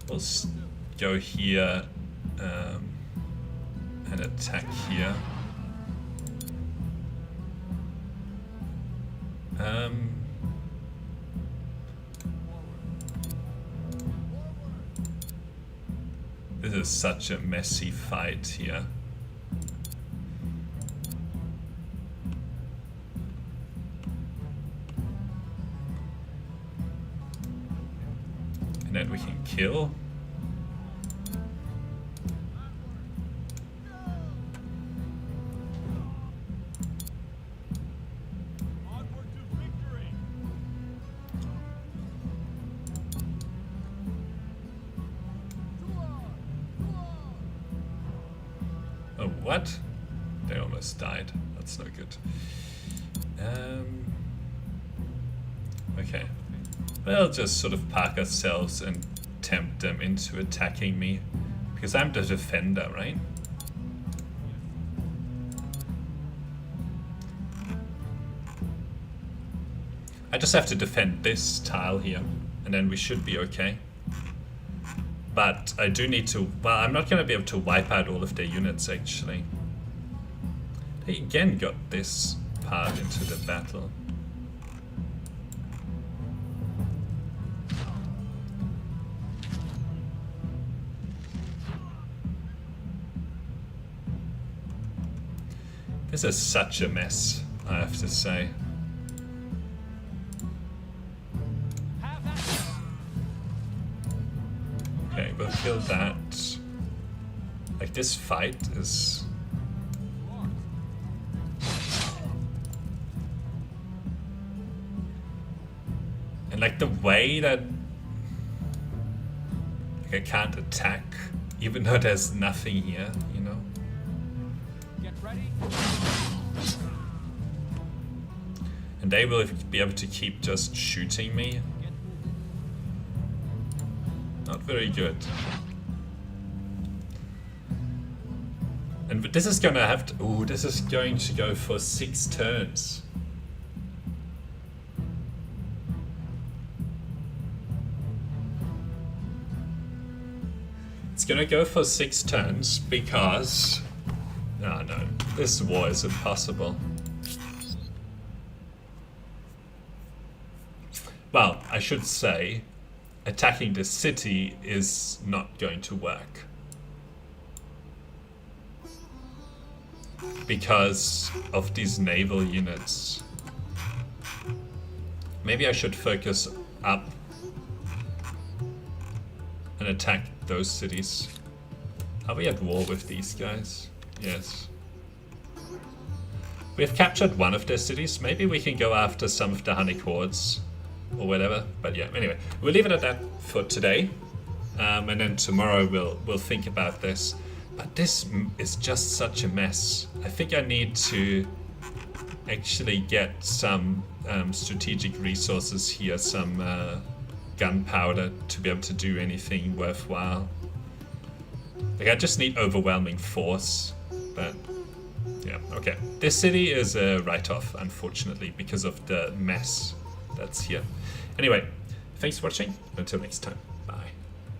We'll go here and attack here. This is such a messy fight here. that we can kill. Onward to victory. Oh, what? They almost died. That's no good. Okay. We'll just sort of park ourselves and tempt them into attacking me. Because I'm the defender, right? I just have to defend this tile here, and then we should be okay. But I do need to... Well, I'm not going to be able to wipe out all of their units, actually. They again got this part into the battle. This is such a mess, I have to say. Have that. Okay, we'll kill that. Like, this fight is... And like the way that like, I can't attack, even though there's nothing here, you know? Get ready. And they will be able to keep just shooting me. Get moving. Not very good. And this is gonna have to... Ooh, this is going to go for 6 turns. It's gonna go for 6 turns because... Oh no, this war is impossible. Well, I should say, attacking the city is not going to work. Because of these naval units. Maybe I should focus up and attack those cities. Are we at war with these guys? Yes. We have captured one of their cities. Maybe we can go after some of the Hunnic hordes or whatever. But yeah, anyway, we'll leave it at that for today. And then tomorrow we'll think about this. But this is just such a mess. I think I need to actually get some strategic resources here, some gunpowder to be able to do anything worthwhile. Like, I just need overwhelming force, but yeah, okay. This city is a write-off, unfortunately, because of the mess that's here. Anyway, thanks for watching. Until next time.